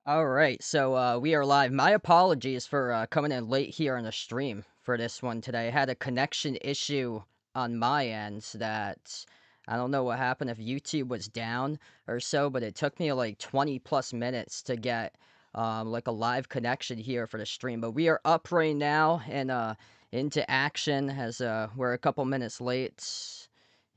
All right, so we are live. My apologies for coming in late here on the stream for this one today. I had a connection issue on my end that I don't know what happened if YouTube was down or so, but it took me like 20 plus minutes to get like a live connection here for the stream. But we are up right now and into action as we're a couple minutes late.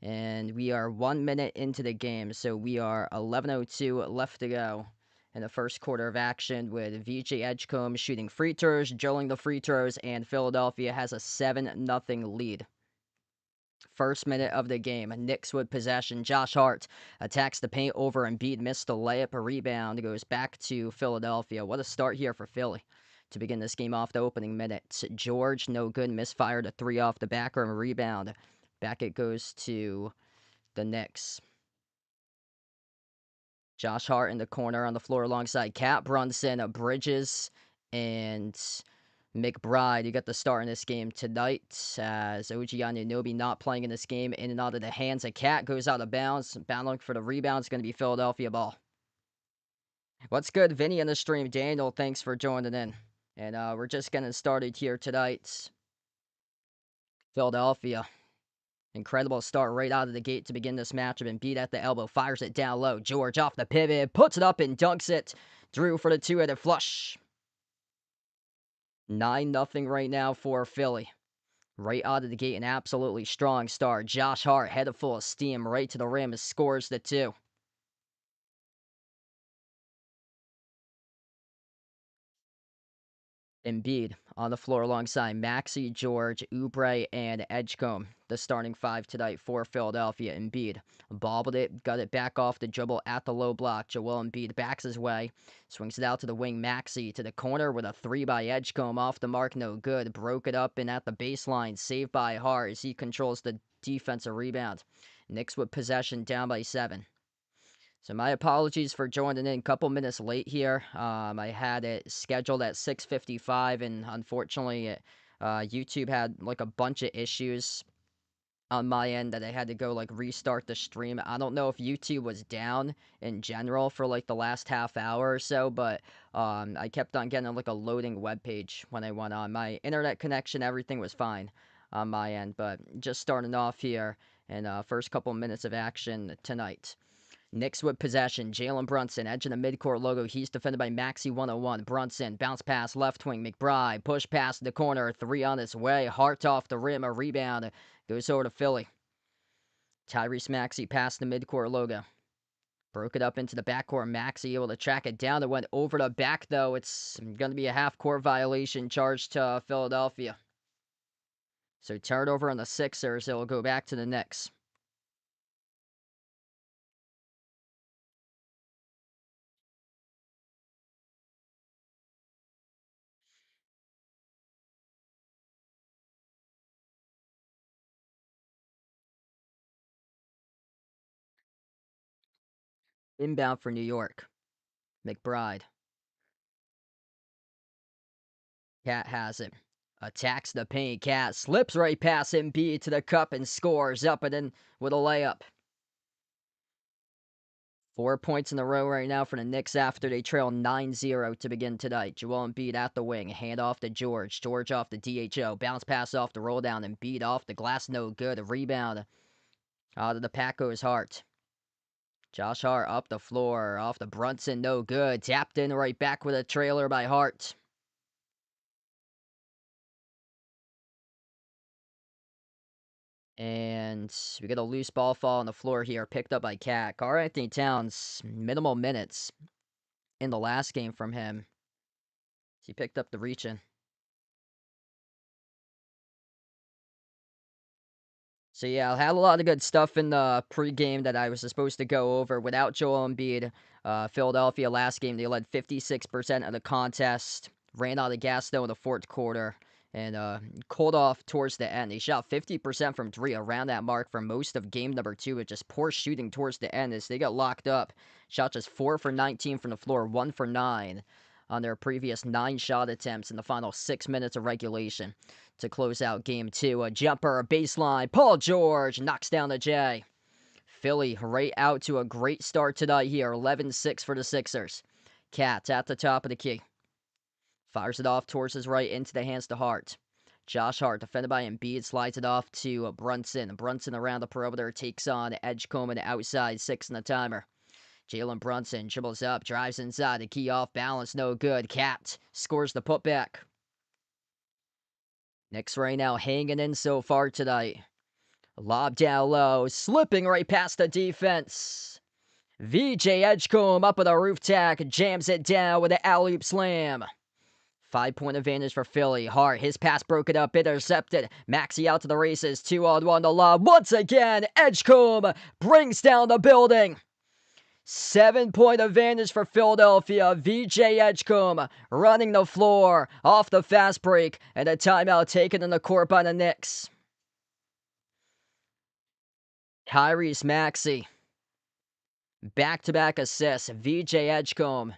And we are 1 minute into the game, so we are 11:02 left to go in the first quarter of action with VJ Edgecombe shooting free throws, drilling the free throws, and Philadelphia has a 7-0 lead. First minute of the game, Knicks with possession. Josh Hart attacks the paint over Embiid, missed a layup, a rebound, goes back to Philadelphia. What a start here for Philly to begin this game off the opening minutes. George, no good, misfired a three off the back rim, rebound. Back it goes to the Knicks. Josh Hart in the corner on the floor alongside Cat Brunson, Bridges, and McBride. You got the start in this game tonight as OG Anunoby not playing in this game. In and out of the hands of Cat, goes out of bounds. Battling for the rebound is going to be Philadelphia ball. What's good, Vinny in the stream? Daniel, thanks for joining in. And we're just getting started here tonight. Philadelphia. Incredible start right out of the gate to begin this matchup. Embiid at the elbow, fires it down low. George off the pivot, puts it up and dunks it. Drew for the two-headed flush. 9-0 right now for Philly. Right out of the gate, an absolutely strong start. Josh Hart, head full of steam, right to the rim, and scores the two. Embiid on the floor alongside Maxey, George, Oubre, and Edgecombe. The starting five tonight for Philadelphia. Embiid bobbled it, got it back off the dribble at the low block. Joel Embiid backs his way, swings it out to the wing. Maxey to the corner with a three by Edgecombe off the mark, no good. Broke it up and at the baseline, saved by Hart as he controls the defensive rebound. Knicks with possession, down by 7. So my apologies for joining in a couple minutes late here. I had it scheduled at 6:55, and unfortunately, YouTube had like a bunch of issues on my end that I had to go like restart the stream. I don't know if YouTube was down in general for like the last half hour or so, but I kept on getting like a loading web page when I went on. My internet connection, everything was fine on my end, but just starting off here and first couple minutes of action tonight. Knicks with possession. Jalen Brunson, edge of the midcourt logo. He's defended by Maxey 101. Brunson, bounce pass left wing. McBride, push pass the corner. Three on its way. Hart off the rim. A rebound. Goes over to Philly. Tyrese Maxey past the midcourt logo. Broke it up into the backcourt. Maxey able to track it down. It went over the back, though. It's going to be a half-court violation charged to Philadelphia. So turnover on the Sixers. It'll go back to the Knicks. Inbound for New York. McBride. Cat has it. Attacks the paint. Cat slips right past Embiid to the cup and scores up and in with a layup. 4 points in a row right now for the Knicks after they trail 9-0 to begin tonight. Joel Embiid at the wing. Hand off to George. George off the DHO. Bounce pass off the roll down. Embiid off the glass. No good. A rebound. Out of the pack goes Hart. Josh Hart up the floor. Off the Brunson. No good. Tapped in right back with a trailer by Hart. And we get a loose ball fall on the floor here, picked up by Cat. Karl-Anthony Towns, minimal minutes in the last game from him. He picked up the reach-in. So yeah, I had a lot of good stuff in the pregame that I was supposed to go over. Without Joel Embiid, Philadelphia last game, they led 56% of the contest. Ran out of gas, though, in the fourth quarter. And cooled off towards the end. They shot 50% from three, around that mark for most of game number 2. With just poor shooting towards the end as they got locked up. Shot just 4 for 19 from the floor, 1 for 9 on their previous 9 shot attempts in the final 6 minutes of regulation to close out game 2. A jumper, a baseline. Paul George knocks down the J. Philly right out to a great start tonight here. 11-6 for the Sixers. Cat at the top of the key. Fires it off towards his right into the hands to Hart. Josh Hart, defended by Embiid, slides it off to Brunson. Brunson around the perimeter, takes on Edgecombe and outside, 6 in the timer. Jalen Brunson dribbles up, drives inside, the key off balance, no good. Cat scores the putback. Knicks right now hanging in so far tonight. Lob down low, slipping right past the defense. VJ Edgecombe up with a roof tack, jams it down with an alley-oop slam. 5-point advantage for Philly. Hart, his pass broken up, intercepted. Maxey out to the races, 2-on-1 the lob. Once again, Edgecombe brings down the building. 7-point advantage for Philadelphia. VJ Edgecombe running the floor off the fast break, and a timeout taken in the court by the Knicks. Tyrese Maxey. Back-to-back assists. VJ Edgecombe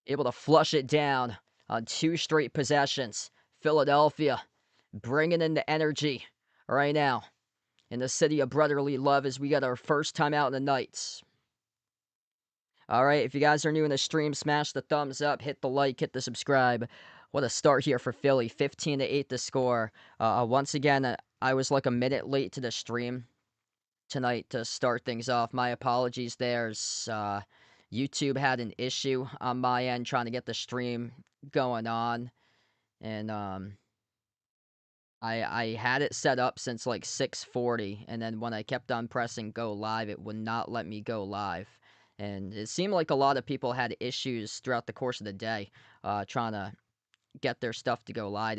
able to flush it down on 2 straight possessions. Philadelphia bringing in the energy right now in the city of brotherly love as we got our first time out in the nights. All right, if you guys are new in the stream, smash the thumbs up, hit the like, hit the subscribe. What a start here for Philly. 15-8 to score. Once again, I was like a minute late to the stream tonight to start things off. My apologies. YouTube had an issue on my end trying to get the stream going on, and I had it set up since like 6:40, and then when I kept on pressing go live, it would not let me go live. And it seemed like a lot of people had issues throughout the course of the day trying to get their stuff to go live.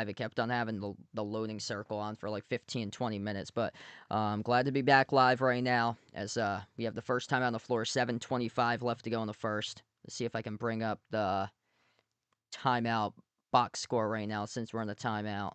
It kept on having the loading circle on for like 15, 20 minutes. But I'm glad to be back live right now as we have the first time on the floor. 7:25 left to go in the first. Let's see if I can bring up the timeout box score right now since we're in the timeout.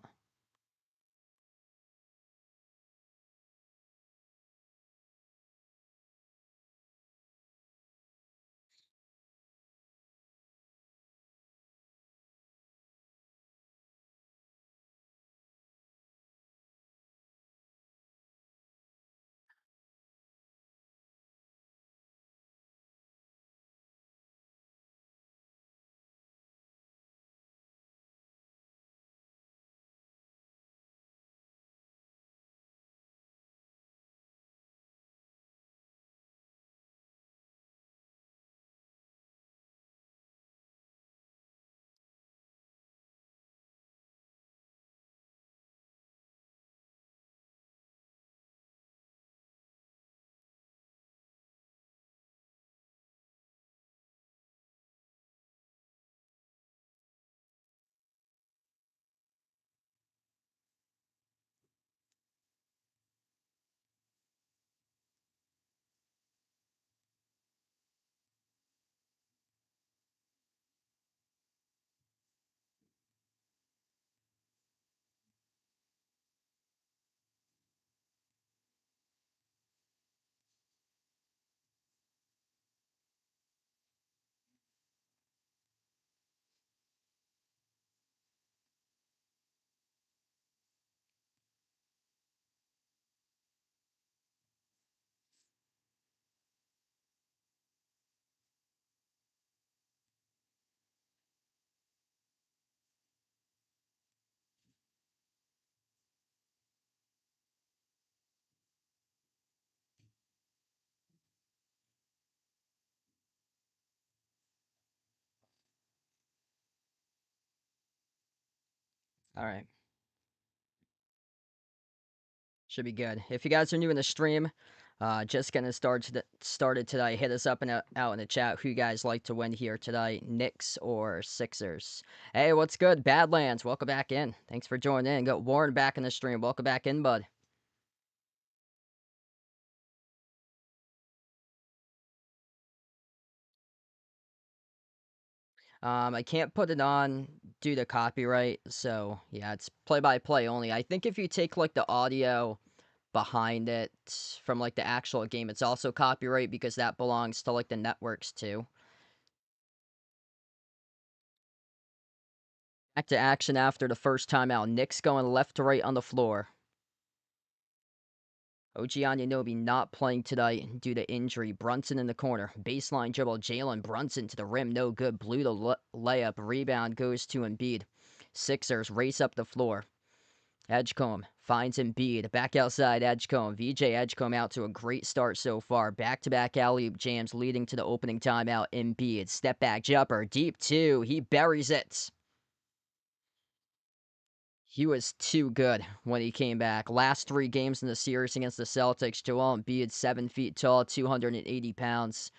All right. Should be good. If you guys are new in the stream, just getting started today, hit us up and out in the chat who you guys like to win here today, Knicks or Sixers. Hey, what's good? Badlands, welcome back in. Thanks for joining in. Got Warren back in the stream. Welcome back in, bud. I can't put it on due to copyright, so yeah, it's play-by-play only. I think if you take like the audio behind it from like the actual game, it's also copyright because that belongs to like the networks too. Back to action after the first timeout. Knicks going left to right on the floor. OG Anunoby not playing tonight due to injury. Brunson in the corner. Baseline dribble. Jalen Brunson to the rim. No good. Blew the layup. Rebound goes to Embiid. Sixers race up the floor. Edgecombe finds Embiid. Back outside Edgecombe. VJ Edgecombe out to a great start so far. Back-to-back alley-oop jams leading to the opening timeout. Embiid. Step back jumper. Deep two. He buries it. He was too good when he came back. Last 3 games in the series against the Celtics, Joel Embiid, 7 feet tall, 280 pounds.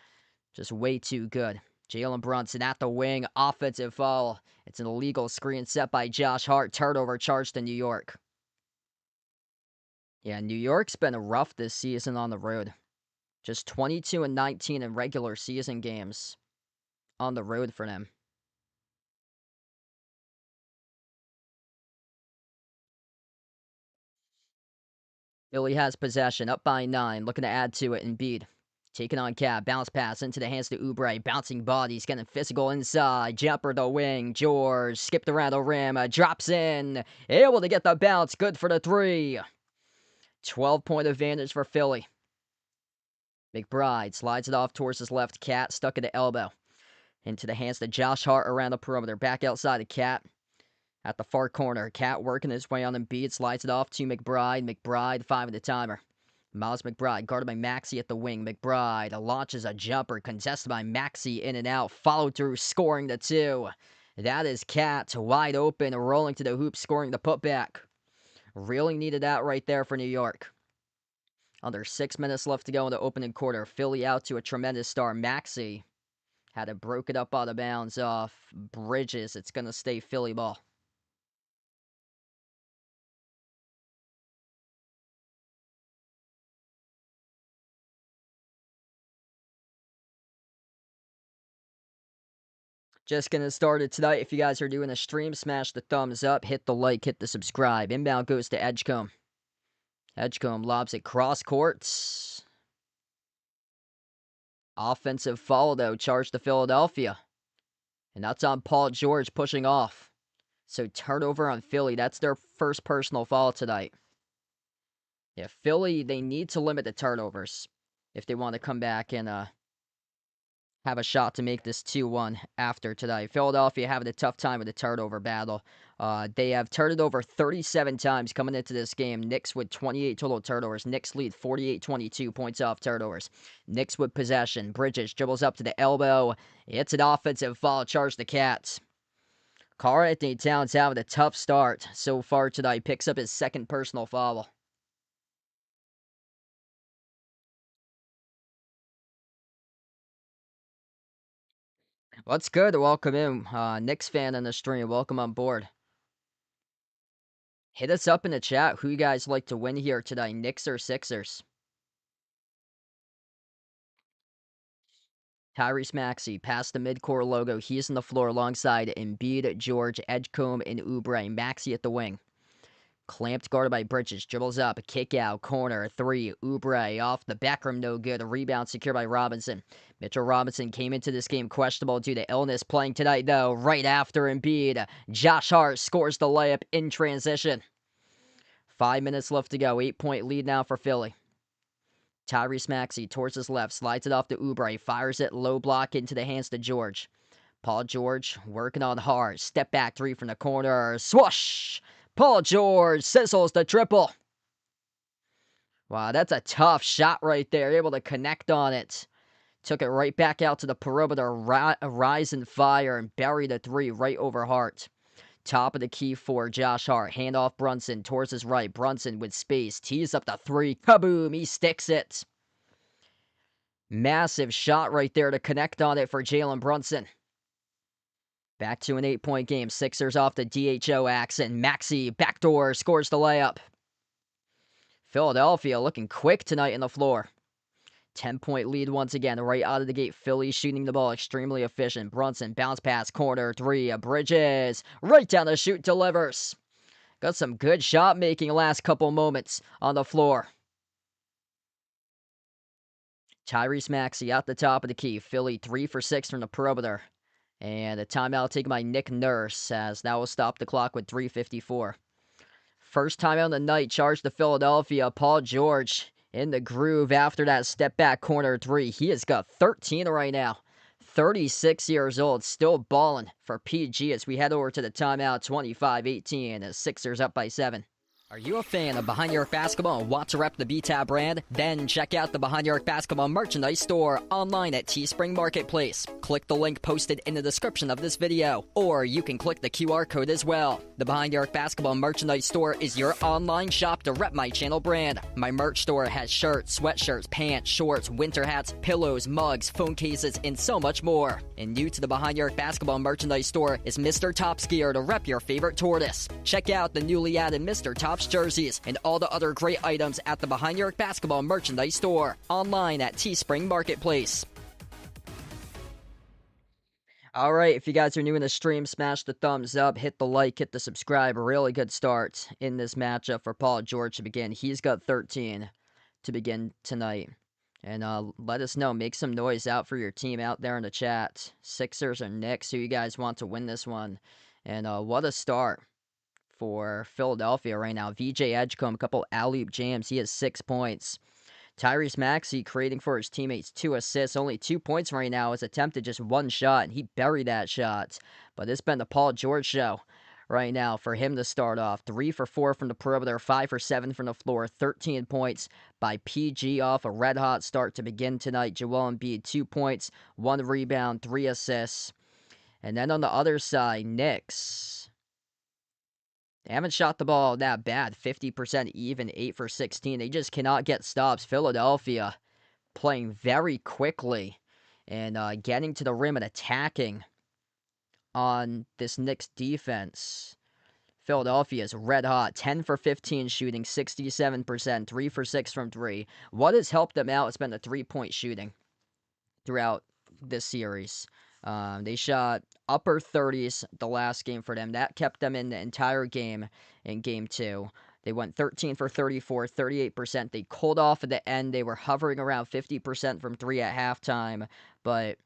Just way too good. Jalen Brunson at the wing, offensive foul. It's an illegal screen set by Josh Hart. Turnover charge to New York. Yeah, New York's been rough this season on the road. Just 22-19 in regular season games on the road for them. Philly has possession, up by 9, looking to add to it. Embiid taking on Cat, bounce pass into the hands to Oubre, bouncing bodies, getting physical inside, jumper the wing, George skipped around the rim, drops in, able to get the bounce, good for the 3. 12-point advantage for Philly. McBride slides it off towards his left, Cat stuck at the elbow, into the hands to Josh Hart around the perimeter, back outside the Cat. At the far corner, Cat working his way on Embiid, slides it off to McBride. McBride, 5 of the timer. Miles McBride, guarded by Maxey at the wing. McBride launches a jumper, contested by Maxey in and out, followed through, scoring the 2. That is Cat, wide open, rolling to the hoop, scoring the putback. Really needed that right there for New York. Under 6 minutes left to go in the opening quarter. Philly out to a tremendous start. Maxey had it broken up out of bounds off Bridges. It's going to stay Philly ball. Just getting started tonight. If you guys are doing a stream, smash the thumbs up, hit the like, hit the subscribe. Inbound goes to Edgecombe. Edgecombe lobs it cross courts. Offensive foul, though, charged to Philadelphia. And that's on Paul George pushing off. So turnover on Philly. That's their first personal foul tonight. Yeah, Philly, they need to limit the turnovers if they want to come back and have a shot to make this 2-1 after today. Philadelphia having a tough time with the turnover battle. They have turned it over 37 times coming into this game. Knicks with 28 total turnovers. Knicks lead 48-22 points off turnovers. Knicks with possession. Bridges dribbles up to the elbow. It's an offensive foul. Charge the Cats. Karl-Anthony Towns having a tough start so far tonight. Picks up his second personal foul. What's good? Welcome in. Knicks fan on the stream. Welcome on board. Hit us up in the chat. Who you guys like to win here today, Knicks or Sixers? Tyrese Maxey past the midcourt logo. He's on the floor alongside Embiid, George, Edgecombe, and Oubre. Maxey at the wing. Clamped, guarded by Bridges. Dribbles up, kick out, corner, 3. Oubre off the back rim, no good. A rebound secured by Robinson. Mitchell Robinson came into this game questionable due to illness. Playing tonight, though, right after Embiid. Josh Hart scores the layup in transition. 5 minutes left to go. 8-point lead now for Philly. Tyrese Maxey towards his left, slides it off to Oubre, fires it low block into the hands to George. Paul George working on hard. Step back 3 from the corner. Swoosh! Paul George sizzles the triple. Wow, that's a tough shot right there. Able to connect on it. Took it right back out to the perimeter. Rise and fire and bury the 3 right over Hart. Top of the key for Josh Hart. Handoff Brunson towards his right. Brunson with space. Tees up the 3. Kaboom! He sticks it. Massive shot right there to connect on it for Jalen Brunson. Back to an 8-point game. Sixers off the DHO accent. Maxey backdoor scores the layup. Philadelphia looking quick tonight in the floor. 10-point lead once again, right out of the gate. Philly shooting the ball extremely efficient. Brunson, bounce pass, corner, 3. Bridges, right down the chute, delivers. Got some good shot making last couple moments on the floor. Tyrese Maxey at the top of the key. Philly 3 for 6 from the perimeter. And a timeout taken by Nick Nurse, as that will stop the clock with 3:54. First timeout of the night, charged to Philadelphia. Paul George in the groove after that step back corner three. He has got 13 right now. 36 years old, still balling for PG as we head over to the timeout. 25-18 as Sixers up by 7. Are you a fan of Behind Your Arc Basketball and want to rep the B-Tab brand? Then check out the Behind Your Arc Basketball merchandise store online at Teespring Marketplace. Click the link posted in the description of this video, or you can click the QR code as well. The Behind Your Arc Basketball merchandise store is your online shop to rep my channel brand. My merch store has shirts, sweatshirts, pants, shorts, winter hats, pillows, mugs, phone cases, and so much more. And new to the Behind Your Arc Basketball merchandise store is Mr. Top's gear to rep your favorite tortoise. Check out the newly added Mr. Top's jerseys and all the other great items at the Behind Your Arc Basketball merchandise store online at Teespring Marketplace. All right, if you guys are new in the stream, smash the thumbs up, hit the like, hit the subscribe. A really good start in this matchup for Paul George to begin. He's got 13 to begin tonight. And let us know. Make some noise out for your team out there in the chat. Sixers or Knicks, who you guys want to win this one. And what a start for Philadelphia right now. VJ Edgecombe, a couple alley-oop jams. He has 6 points. Tyrese Maxey creating for his teammates 2 assists. Only 2 points right now. Has attempted just one shot, and he buried that shot. But it's been the Paul George show right now for him to start off. 3 for 4 from the perimeter, 5 for 7 from the floor. 13 points by PG off a red-hot start to begin tonight. Joel Embiid, 2 points, 1 rebound, 3 assists. And then on the other side, Knicks. They haven't shot the ball that bad. 50% even, 8 for 16. They just cannot get stops. Philadelphia playing very quickly and getting to the rim and attacking on this Knicks defense. Philadelphia is red hot. 10 for 15 shooting, 67%, 3 for 6 from 3. What has helped them out has been the three-point shooting throughout this series. They shot upper 30s the last game for them. That kept them in the entire game in Game 2. They went 13 for 34, 38%. They cooled off at the end. They were hovering around 50% from 3 at halftime. But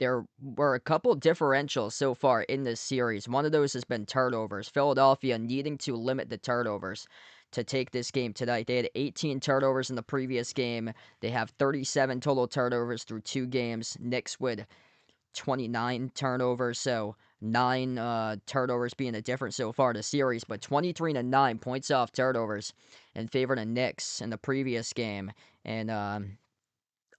there were a couple differentials so far in this series. One of those has been turnovers. Philadelphia needing to limit the turnovers to take this game tonight. They had 18 turnovers in the previous game. They have 37 total turnovers through 2 games. Knicks with 29 turnovers, so 9 turnovers being the difference so far in the series, but 23-9 points off turnovers in favor of the Knicks in the previous game. And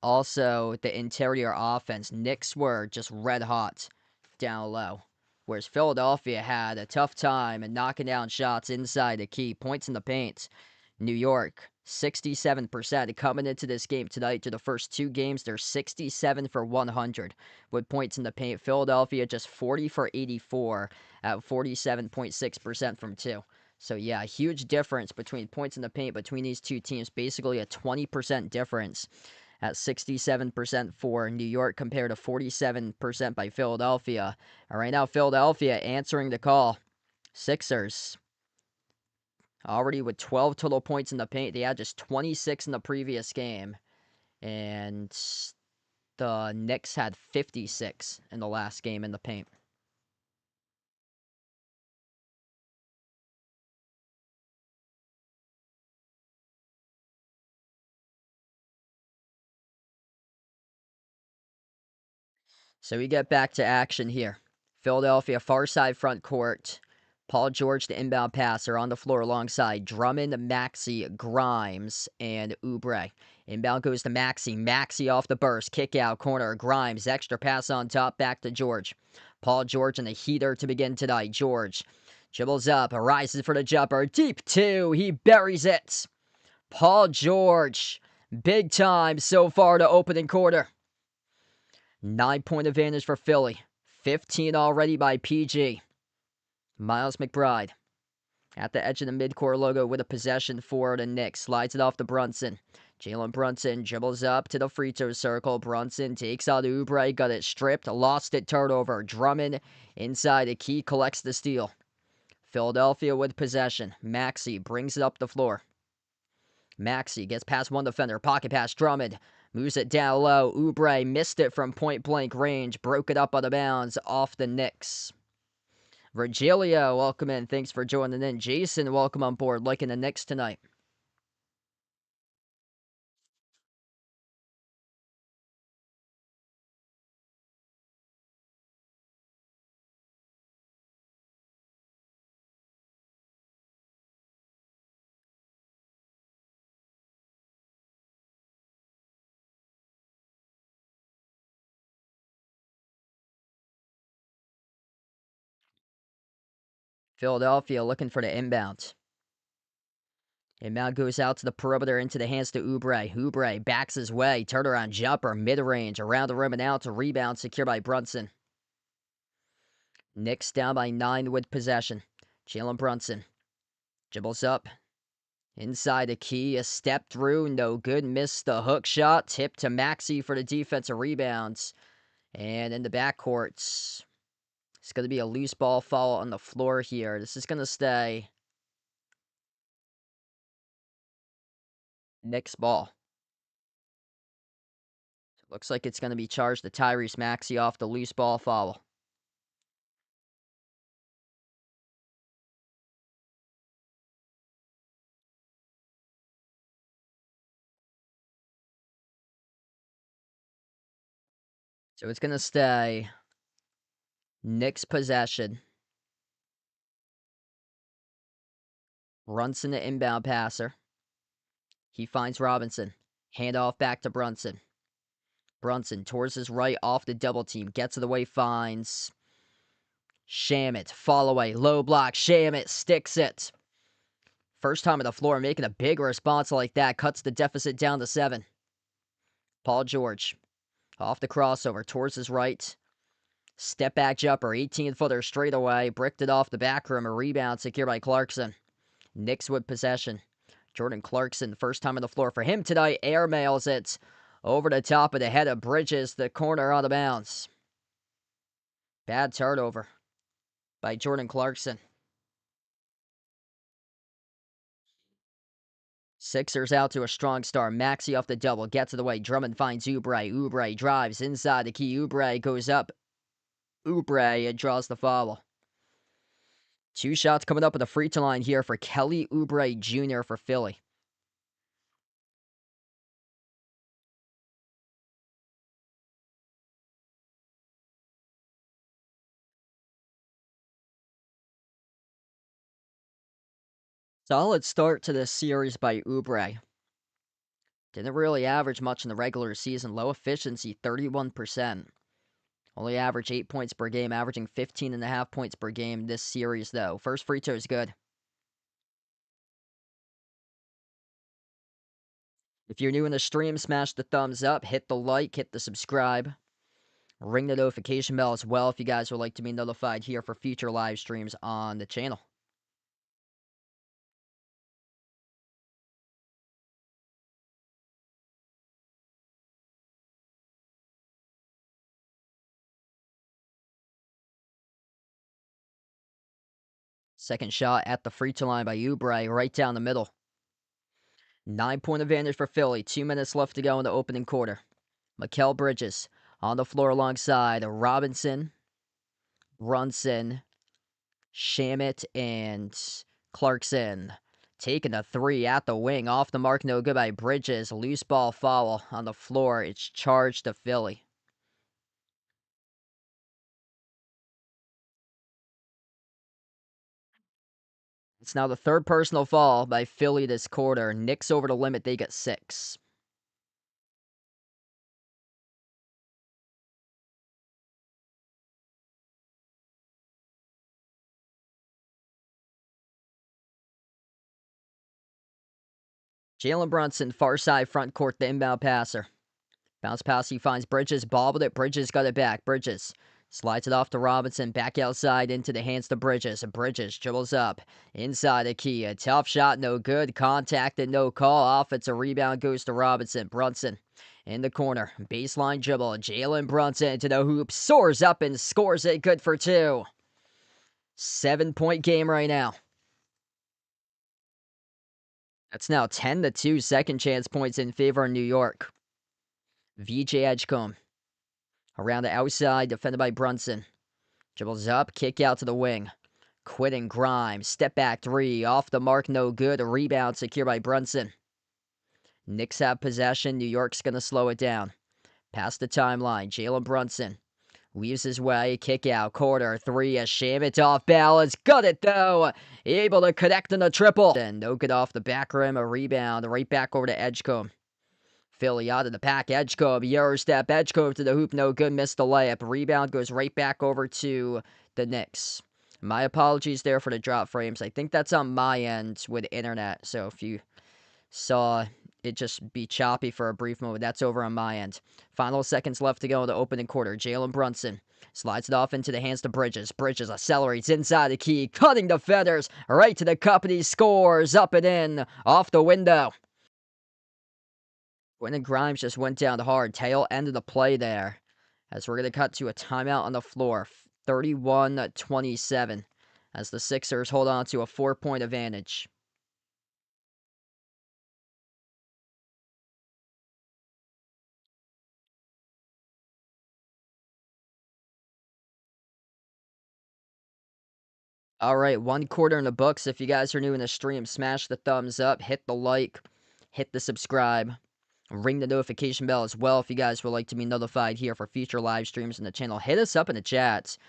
also the interior offense. Knicks were just red hot down low, whereas Philadelphia had a tough time and knocking down shots inside the key. Points in the paint. New York, 67% coming into this game tonight. To the first 2 games, they're 67 for 100 with points in the paint. Philadelphia just 40 for 84 at 47.6% from 2. So yeah, huge difference between points in the paint between these two teams. Basically a 20% difference at 67% for New York compared to 47% by Philadelphia. And right now, Philadelphia answering the call. Sixers already with 12 total points in the paint. They had just 26 in the previous game. And the Knicks had 56 in the last game in the paint. So we get back to action here. Philadelphia far side front court. Paul George, the inbound passer, on the floor alongside Drummond, Maxey, Grimes, and Oubre. Inbound goes to Maxey. Maxey off the burst. Kick out corner. Grimes. Extra pass on top. Back to George. Paul George in the heater to begin tonight. George dribbles up. Rises for the jumper. Deep 2. He buries it. Paul George. Big time so far to opening quarter. 9-point advantage for Philly. 15 already by PG. Miles McBride at the edge of the midcourt logo with a possession for the Knicks. Slides it off to Brunson. Jalen Brunson dribbles up to the free throw circle. Brunson takes out Oubre. Got it stripped. Lost it. Turnover. Drummond inside the key. Collects the steal. Philadelphia with possession. Maxey brings it up the floor. Maxey gets past one defender. Pocket pass. Drummond moves it down low. Oubre missed it from point-blank range. Broke it up out of bounds off the Knicks. Virgilio, welcome in. Thanks for joining in. Jason, welcome on board. Liking the Knicks tonight. Philadelphia looking for the inbound. Inbound goes out to the perimeter into the hands to Oubre. Oubre backs his way. Turnaround jumper, mid-range, around the rim and out to rebound, secured by Brunson. Knicks down by 9 with possession. Jalen Brunson dribbles up. Inside the key, a step through, no good. Missed the hook shot. Tip to Maxey for the defensive rebounds. And in the backcourt, it's going to be a loose ball foul on the floor here. This is going to stay Knicks ball. Looks like it's going to be charged to Tyrese Maxey off the loose ball foul. So it's going to stay Knicks possession. Brunson, the inbound passer. He finds Robinson. Handoff back to Brunson. Brunson towards his right off the double team. Gets it away, finds Shamet. Fall away. Low block. Shamet sticks it. First time on the floor, making a big response like that. Cuts the deficit down to 7. Paul George. Off the crossover. Towards his right. Step back jumper. 18-footer straight away. Bricked it off the back rim. A rebound secured by Clarkson. Knicks with possession. Jordan Clarkson, first time on the floor for him tonight. Airmails it over the top of the head of Bridges. The corner out of bounds. Bad turnover by Jordan Clarkson. Sixers out to a strong start. Maxey off the double. Gets it away. Drummond finds Oubre. Oubre drives inside the key. Oubre goes up. Oubre draws the foul. 2 shots coming up at the free throw line here for Kelly Oubre Jr. for Philly. Solid start to this series by Oubre. Didn't really average much in the regular season. Low efficiency, 31%. Only average 8 points per game, averaging 15.5 points per game this series, though. First free throw is good. If you're new in the stream, smash the thumbs up, hit the like, hit the subscribe. Ring the notification bell as well if you guys would like to be notified here for future live streams on the channel. Second shot at the free throw line by Oubre, right down the middle. 9-point advantage for Philly. 2 minutes left to go in the opening quarter. Mikal Bridges on the floor alongside Robinson, Brunson, Shamet, and Clarkson. Taking a 3 at the wing. Off the mark, no good by Bridges. Loose ball foul on the floor. It's charged to Philly. It's now the 3rd personal foul by Philly this quarter. Knicks over the limit. They get 6. Jalen Brunson, far side front court, the inbound passer. Bounce pass, he finds Bridges, bobbled it. Bridges got it back. Bridges slides it off to Robinson, back outside into the hands to Bridges. Bridges dribbles up inside the key. A tough shot, no good. Contact and no call. Offensive rebound goes to Robinson. Brunson in the corner. Baseline dribble. Jalen Brunson to the hoop. Soars up and scores it. Good for 2. 7-point game right now. That's now 10-2 second chance points in favor of New York. VJ Edgecombe around the outside, defended by Brunson. Dribbles up, kick out to the wing. Quitting Grimes, step back 3, off the mark, no good. A rebound secured by Brunson. Knicks have possession. New York's going to slow it down. Past the timeline, Jalen Brunson weaves his way, kick out, quarter 3, a Shamet off balance. Got it though! Able to connect in the triple. And no good off the back rim, a rebound, right back over to Edgecombe. Philly out of the pack. Edgecombe, Euro step. Edgecombe to the hoop. No good. Missed the layup. Rebound goes right back over to the Knicks. My apologies there for the drop frames. I think that's on my end with internet. So if you saw it just be choppy for a brief moment, that's over on my end. Final seconds left to go in the opening quarter. Jalen Brunson slides it off into the hands to Bridges. Bridges accelerates inside the key, cutting the feathers right to the cup, and he scores up and in off the window. Quentin Grimes just went down hard. Tail ended the play there. As we're going to cut to a timeout on the floor. 31-27. As the Sixers hold on to a 4-point advantage. All right, 1 quarter in the books. If you guys are new in the stream, smash the thumbs up, hit the like, hit the subscribe, ring the notification bell as well if you guys would like to be notified here for future live streams in the channel. Hit us up in the chats.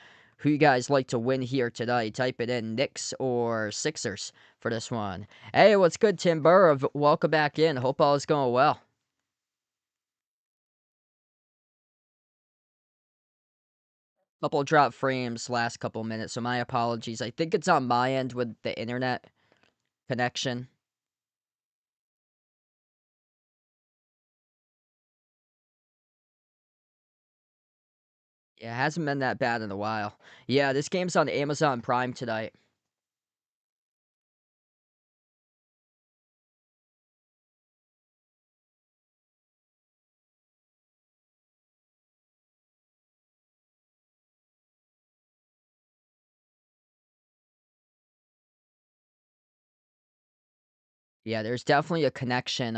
Who you guys like to win here today? Type it in, Knicks or Sixers for this one. Hey, what's good, Tim Burr? Welcome back in. Hope all is going well. Couple drop frames last couple minutes, so my apologies. I think it's on my end with the internet connection. Yeah, it hasn't been that bad in a while. Yeah, this game's on Amazon Prime tonight. Yeah, there's definitely a connection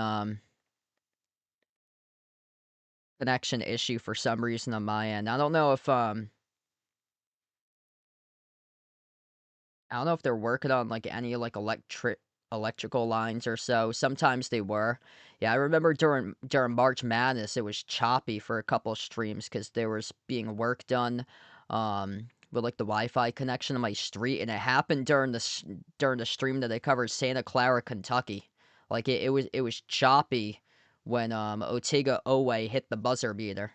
issue for some reason on my end. I don't know if they're working on like any like electrical lines or so. Sometimes they were. Yeah, I remember during March Madness it was choppy for a couple streams because there was being work done with like the Wi-Fi connection on my street, and it happened during the stream that I covered Santa Clara, Kentucky. Like it was choppy when Otega Owe hit the buzzer beater.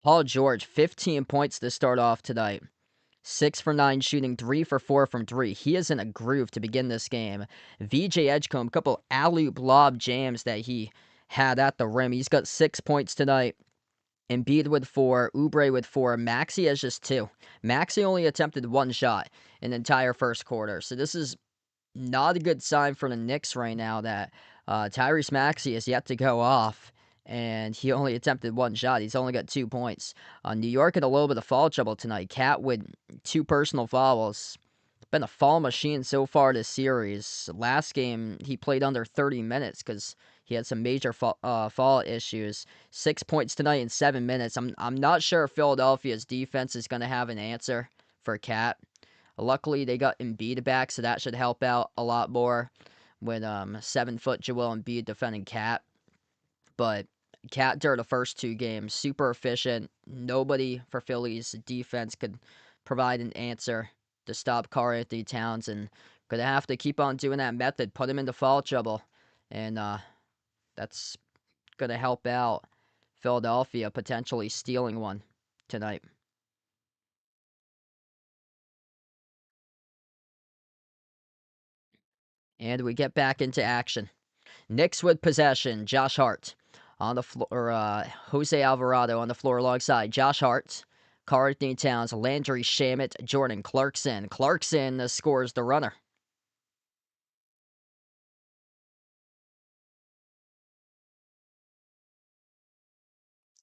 Paul George, 15 points to start off tonight. 6 for 9 shooting, 3 for 4 from 3. He is in a groove to begin this game. VJ Edgecombe, a couple alley-oop lob jams that he had at the rim. He's got 6 points tonight. Embiid with 4, Oubre with 4, Maxey has just 2. Maxey only attempted 1 shot in the entire first quarter. So this is not a good sign for the Knicks right now that Tyrese Maxey is yet to go off, and he only attempted 1 shot. He's only got 2 points. New York had a little bit of foul trouble tonight. Cat with 2 personal fouls. It's been a foul machine so far this series. Last game, he played under 30 minutes because he had some major foul issues. 6 points tonight in 7 minutes. I'm not sure if Philadelphia's defense is going to have an answer for Cat. Luckily, they got Embiid back, so that should help out a lot more with 7-foot Joel Embiid defending Cat. But Cat during the first 2 games, super efficient. Nobody for Philly's defense could provide an answer to stop Karl-Anthony Towns, and gonna have to keep on doing that method, put him into foul trouble, and that's gonna help out Philadelphia potentially stealing one tonight. And we get back into action. Knicks with possession. Josh Hart on the floor. Jose Alvarado on the floor alongside Josh Hart, Karl-Anthony Towns, Landry Shamet, Jordan Clarkson. Clarkson scores the runner.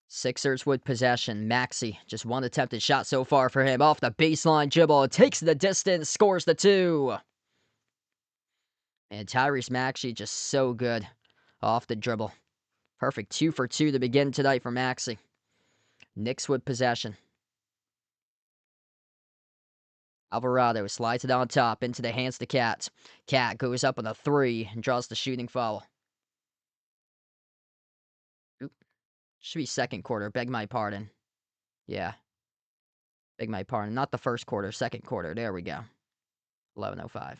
Sixers with possession. Maxey, just 1 attempted shot so far for him. Off the baseline dribble, takes the distance, scores the 2. And Tyrese Maxey just so good off the dribble. Perfect 2 for 2 to begin tonight for Maxey. Knicks with possession. Alvarado slides it on top into the hands to Cat. Cat goes up on a 3 and draws the shooting foul. Oop. Should be second quarter. Beg my pardon. Yeah, beg my pardon. Not the first quarter, second quarter. There we go. 11:05.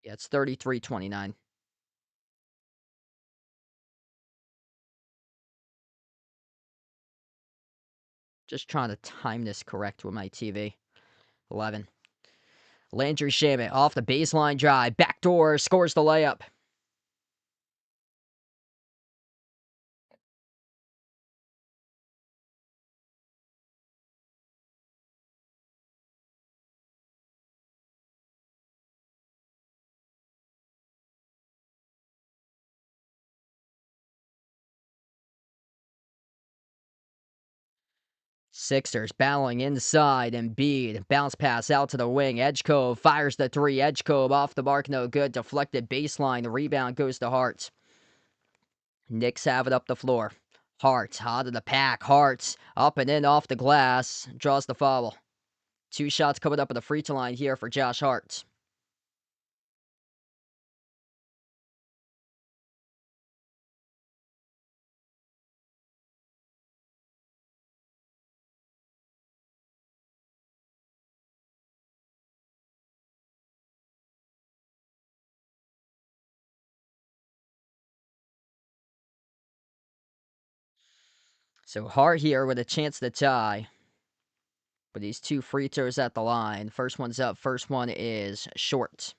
Yeah, it's 33-29. Just trying to time this correct with my TV. 11. Landry Shamet off the baseline drive. Backdoor scores the layup. Sixers battling inside. Embiid. Bounce pass out to the wing. Edgecove fires the three. Edgecove off the mark. No good. Deflected baseline. The rebound goes to Hart. Knicks have it up the floor. Hart out of the pack. Hart up and in off the glass. Draws the foul. 2 shots coming up at the free throw line here for Josh Hart. So Hart here with a chance to tie. But these 2 free throws at the line. First one's up. First one is short.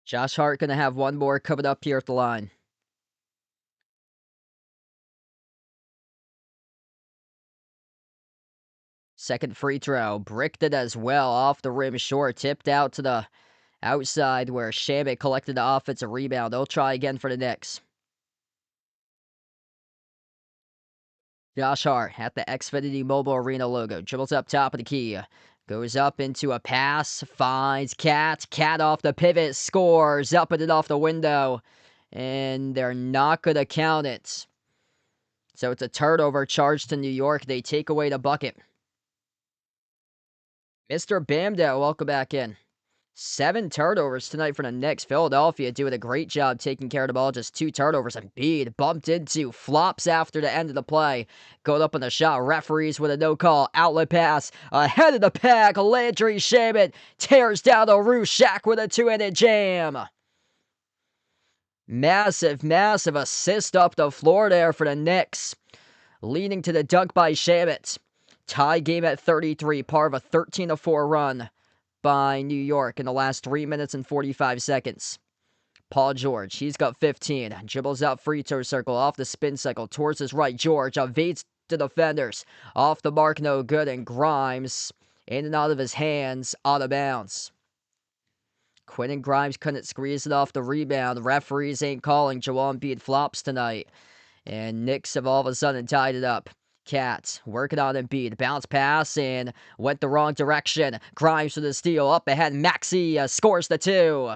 Josh Hart going to have one more coming up here at the line. Second free throw. Bricked it as well. Off the rim short. Tipped out to the outside where Shamet collected the offensive rebound. They'll try again for the Knicks. Josh Hart at the Xfinity Mobile Arena logo. Dribbles up top of the key. Goes up into a pass. Finds Cat. Cat off the pivot. Scores. Up and off the window. And they're not going to count it. So it's a turnover charge to New York. They take away the bucket. Mr. Bamdale, welcome back in. 7 turnovers tonight for the Knicks. Philadelphia doing a great job taking care of the ball. Just 2 turnovers. Embiid bumped into, flops after the end of the play. Going up on the shot. Referees with a no call. Outlet pass. Ahead of the pack. Landry Shamet tears down the roof. Shaq with a 2-handed jam. Massive assist up the floor there for the Knicks. Leading to the dunk by Shamet. Tie game at 33. Part of a 13-4 run by New York in the last 3 minutes and 45 seconds. Paul George, he's got 15. Dribbles out free throw circle, off the spin cycle, towards his right. George evades the defenders. Off the mark, no good, and Grimes, in and out of his hands, out of bounds. Quentin Grimes couldn't squeeze it off the rebound. Referees ain't calling. Joel Embiid flops tonight. And Knicks have all of a sudden tied it up. Cats working on Embiid. Bounce pass and went the wrong direction. Grimes with the steal. Up ahead. Maxey scores the 2.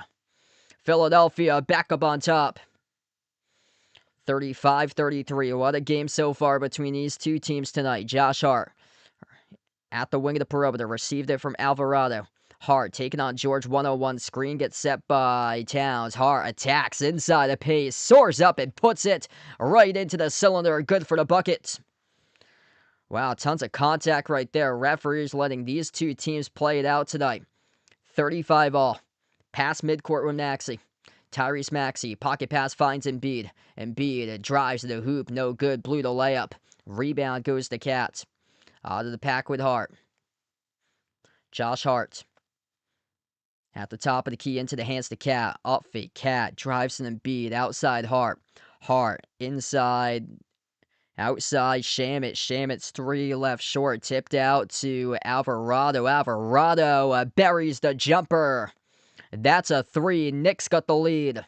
Philadelphia back up on top. 35-33. What a game so far between these 2 teams tonight. Josh Hart at the wing of the perimeter. Received it from Alvarado. Hart taking on George. 101 screen gets set by Towns. Hart attacks inside the pace. Soars up and puts it right into the cylinder. Good for the bucket. Wow, tons of contact right there. Referees letting these 2 teams play it out tonight. 35 all. Pass midcourt with Maxey. Tyrese Maxey. Pocket pass finds Embiid. Embiid drives to the hoop. No good. Blew the layup. Rebound goes to Cats. Out of the pack with Hart. Josh Hart. At the top of the key into the hands to Cat. Up fake. Cat drives to Embiid. Outside Hart. Hart inside. Outside Shamet. Shamet's 3 left short. Tipped out to Alvarado. Alvarado buries the jumper. That's a 3. Knicks got the lead.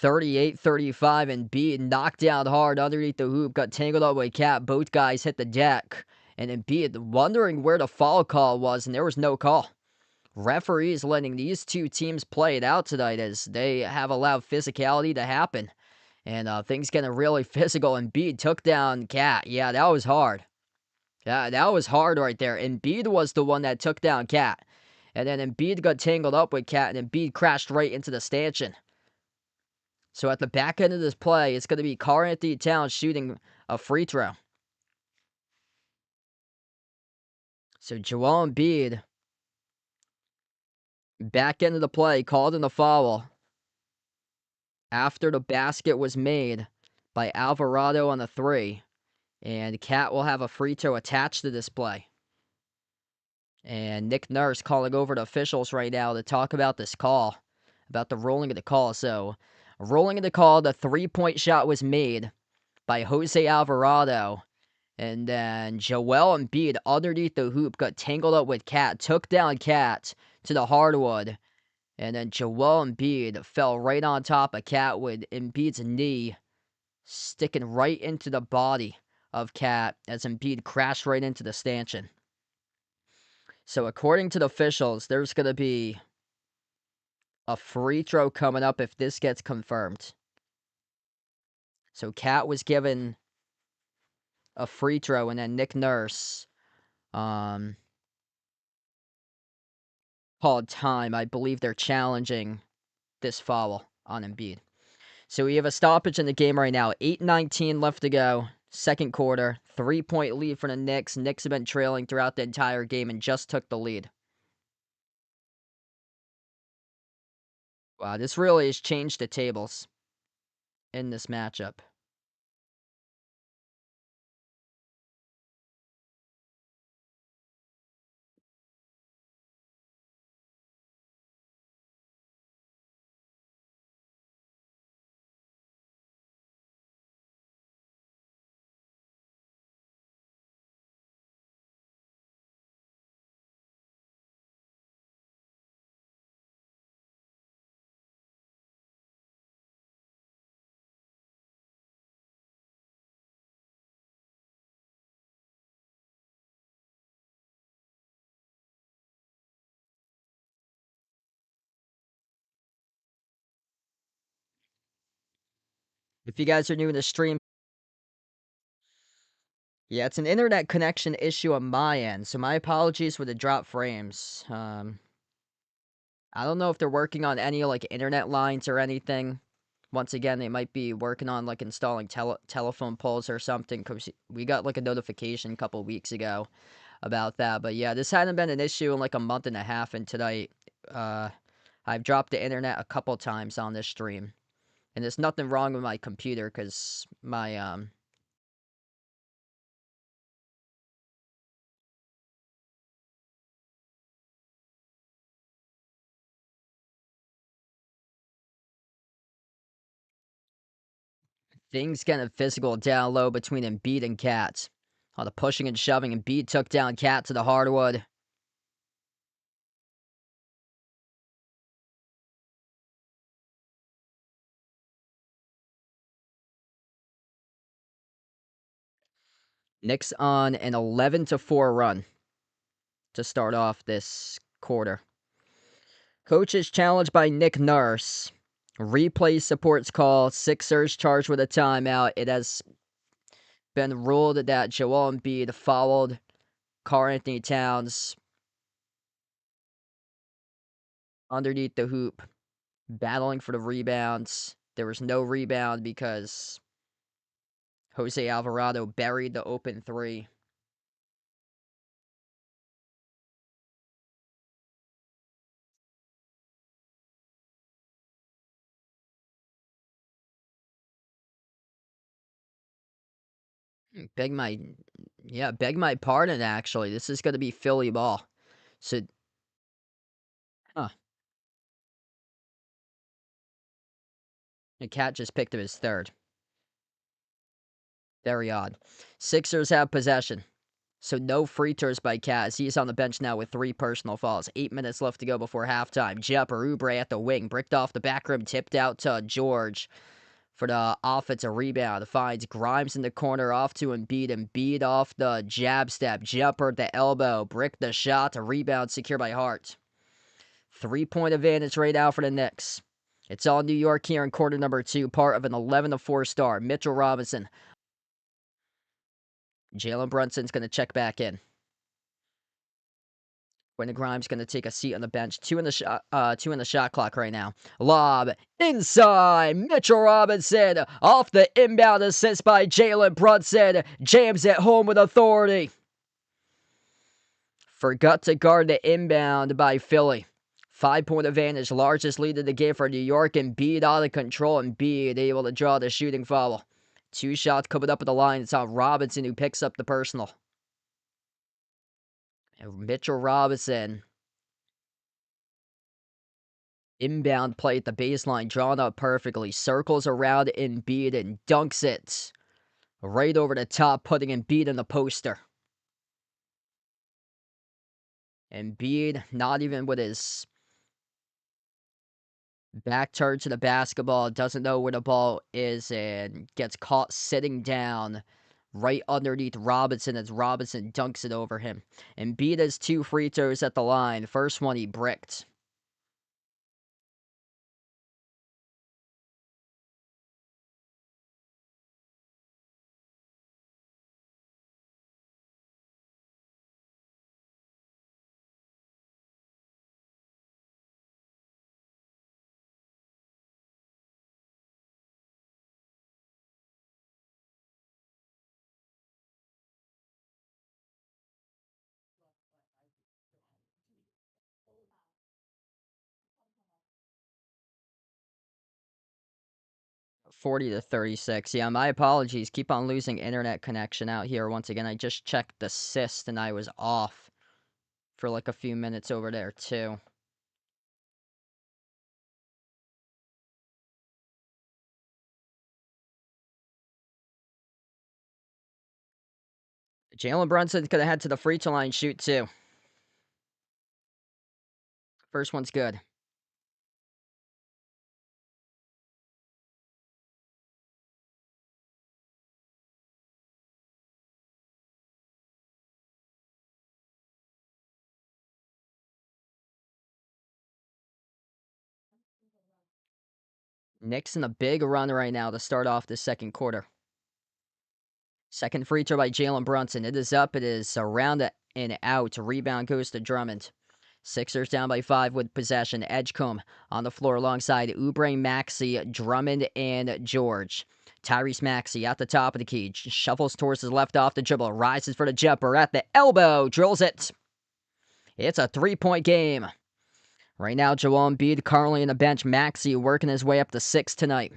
38-35. And Embiid knocked down hard underneath the hoop. Got tangled up with Cat. Both guys hit the deck. And Embiid wondering where the foul call was. And there was no call. Referees letting these 2 teams play it out tonight as they have allowed physicality to happen. And things getting really physical. Embiid took down Cat. Yeah, that was hard. Yeah, that was hard right there. Embiid was the one that took down Cat. And then Embiid got tangled up with Cat, and Embiid crashed right into the stanchion. So at the back end of this play, it's going to be Karl-Anthony Towns shooting a free throw. So Joel Embiid, back end of the play, called in the foul after the basket was made by Alvarado on the 3. And Cat will have a free throw attached to this play. And Nick Nurse calling over to officials right now to talk about this call, about the rolling of the call. So, rolling of the call, the 3-point shot was made by Jose Alvarado. And then Joel Embiid underneath the hoop got tangled up with Cat, took down Cat to the hardwood. And then Joel Embiid fell right on top of Cat with Embiid's knee sticking right into the body of Cat as Embiid crashed right into the stanchion. So according to the officials, there's going to be a free throw coming up if this gets confirmed. So Cat was given a free throw, and then Nick Nurse called time. I believe they're challenging this foul on Embiid. So we have a stoppage in the game right now. 8:19 left to go. Second quarter. 3-point lead for the Knicks. Knicks have been trailing throughout the entire game and just took the lead. Wow, this really has changed the tables in this matchup. If you guys are new to the stream, yeah, it's an internet connection issue on my end, so my apologies for the drop frames. I don't know if they're working on any, like, internet lines or anything. Once again, they might be working on, like, installing telephone poles or something, because we got, like, a notification a couple weeks ago about that. But yeah, this hadn't been an issue in, like, a month and a half, and tonight, I've dropped the internet a couple times on this stream. And there's nothing wrong with my computer, because my, things getting physical down low between Embiid and Cat. All the pushing and shoving. Embiid took down Cat to the hardwood. Knicks on an 11-4 run to start off this quarter. Coach is challenged by Nick Nurse. Replay supports call. Sixers charged with a timeout. It has been ruled that Joel Embiid fouled Karl-Anthony Towns underneath the hoop, battling for the rebounds. There was no rebound because Jose Alvarado buried the open 3. Beg my, yeah, beg my pardon, actually. This is going to be Philly ball. So, huh. The Cat just picked up his third. Very odd. Sixers have possession. So no free throws by Cat as he's on the bench now with 3 personal fouls. 8 minutes left to go before halftime. Jumper Oubre at the wing. Bricked off the back rim. Tipped out to George for the offensive rebound. Finds Grimes in the corner off to Embiid. Embiid off the jab step. Jumper at the elbow. Brick the shot. A rebound secured by Hart. 3-point advantage right now for the Knicks. It's all New York here in quarter number 2. Part of an 11-4 start. Mitchell Robinson. Jalen Brunson's going to check back in. Quentin Grimes going to take a seat on the bench. Two in the shot clock right now. Lob inside. Mitchell Robinson off the inbound assist by Jalen Brunson. Jams it home with authority. Forgot to guard the inbound by Philly. 5-point advantage, largest lead of the game for New York. Embiid out of control. Embiid able to draw the shooting foul. 2 shots coming up at the line. It's on Robinson who picks up the personal. And Mitchell Robinson. Inbound play at the baseline, drawn up perfectly. Circles around Embiid and dunks it right over the top, putting Embiid in the poster. Embiid, not even with his back turned to the basketball, doesn't know where the ball is, and gets caught sitting down right underneath Robinson as Robinson dunks it over him. Embiid has 2 free throws at the line. First one he bricked. Forty to 36. Yeah, my apologies. Keep on losing internet connection out here. Once again, I just checked the assist and I was off for like a few minutes over there too. Jalen Brunson could have head to the free throw line shoot too. First one's good. Knicks in a big run right now to start off the second quarter. Second free throw by Jalen Brunson. It is up. It is around and out. Rebound goes to Drummond. Sixers down by 5 with possession. Edgecombe on the floor alongside Oubre, Maxey, Drummond, and George. Tyrese Maxey at the top of the key. Shuffles towards his left off the dribble. Rises for the jumper at the elbow. Drills it. It's a 3-point game. Right now, Joel Embiid currently in the bench. Maxey working his way up to 6 tonight.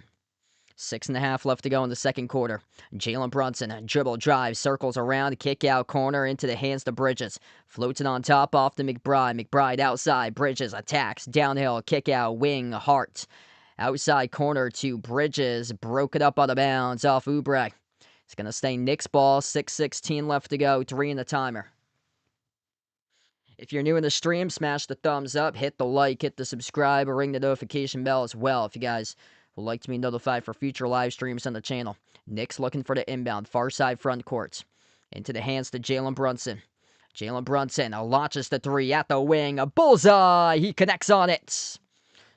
6.5 left to go in the second quarter. Jalen Brunson, dribble, drive, circles around, kick out, corner, into the hands to Bridges. Floats it on top, off to McBride. McBride outside, Bridges attacks, downhill, kick out, wing, Hart. Outside corner to Bridges, broke it up out of bounds off Oubre. It's going to stay Knicks ball, 6:16 left to go, 3 in the timer. If you're new in the stream, smash the thumbs up, hit the like, hit the subscribe, or ring the notification bell as well if you guys would like to be notified for future live streams on the channel. Knicks looking for the inbound, far side front court. Into the hands to Jalen Brunson. Jalen Brunson launches the 3 at the wing. A bullseye! He connects on it.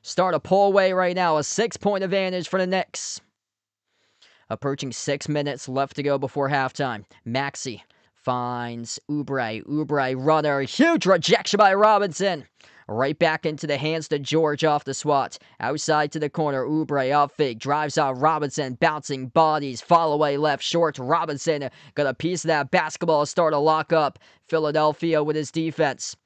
Start a pull away right now. A 6-point advantage for the Knicks. Approaching 6 minutes left to go before halftime. Maxey finds Oubre. Oubre runner. Huge rejection by Robinson. Right back into the hands to George off the swat. Outside to the corner. Oubre off fake. Drives on Robinson. Bouncing bodies. Fall away left short. Robinson got a piece of that basketball. Start to lock up Philadelphia with his defense.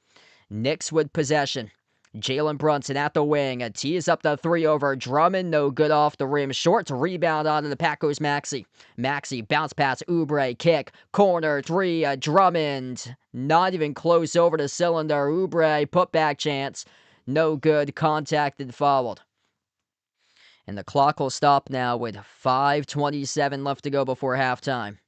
Knicks with possession. Jalen Brunson at the wing. A tees up the 3 over Drummond. No good off the rim. Short rebound onto the pack goes Maxey. Maxey bounce pass. Oubre kick. Corner 3. Drummond. Not even close over the cylinder. Oubre putback chance. No good. Contacted, fouled. And the clock will stop now with 5:27 left to go before halftime.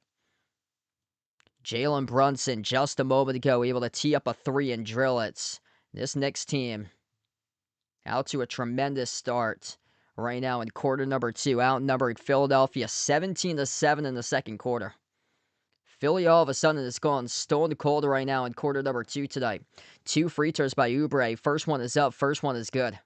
Jalen Brunson just a moment ago able to tee up a 3 and drill it. This Knicks team out to a tremendous start right now in quarter number 2. Outnumbered Philadelphia 17-7 in the second quarter. Philly all of a sudden is gone stone cold right now in quarter number 2 tonight. 2 free throws by Oubre. First one is up. First one is good.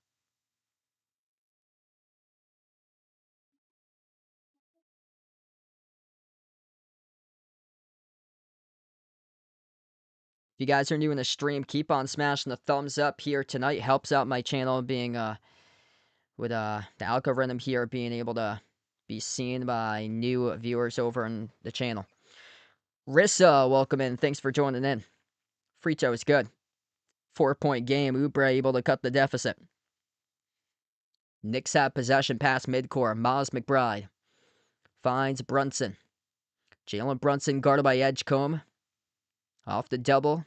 you guys are new in the stream, keep on smashing the thumbs up here tonight. Helps out my channel being with the algorithm here being able to be seen by new viewers over on the channel. Rissa, welcome in. Thanks for joining in. Frito is good. 4-point game. Oubre able to cut the deficit. Knicks have possession past midcourt. Miles McBride finds Brunson. Jalen Brunson guarded by Edgecombe. Off the double.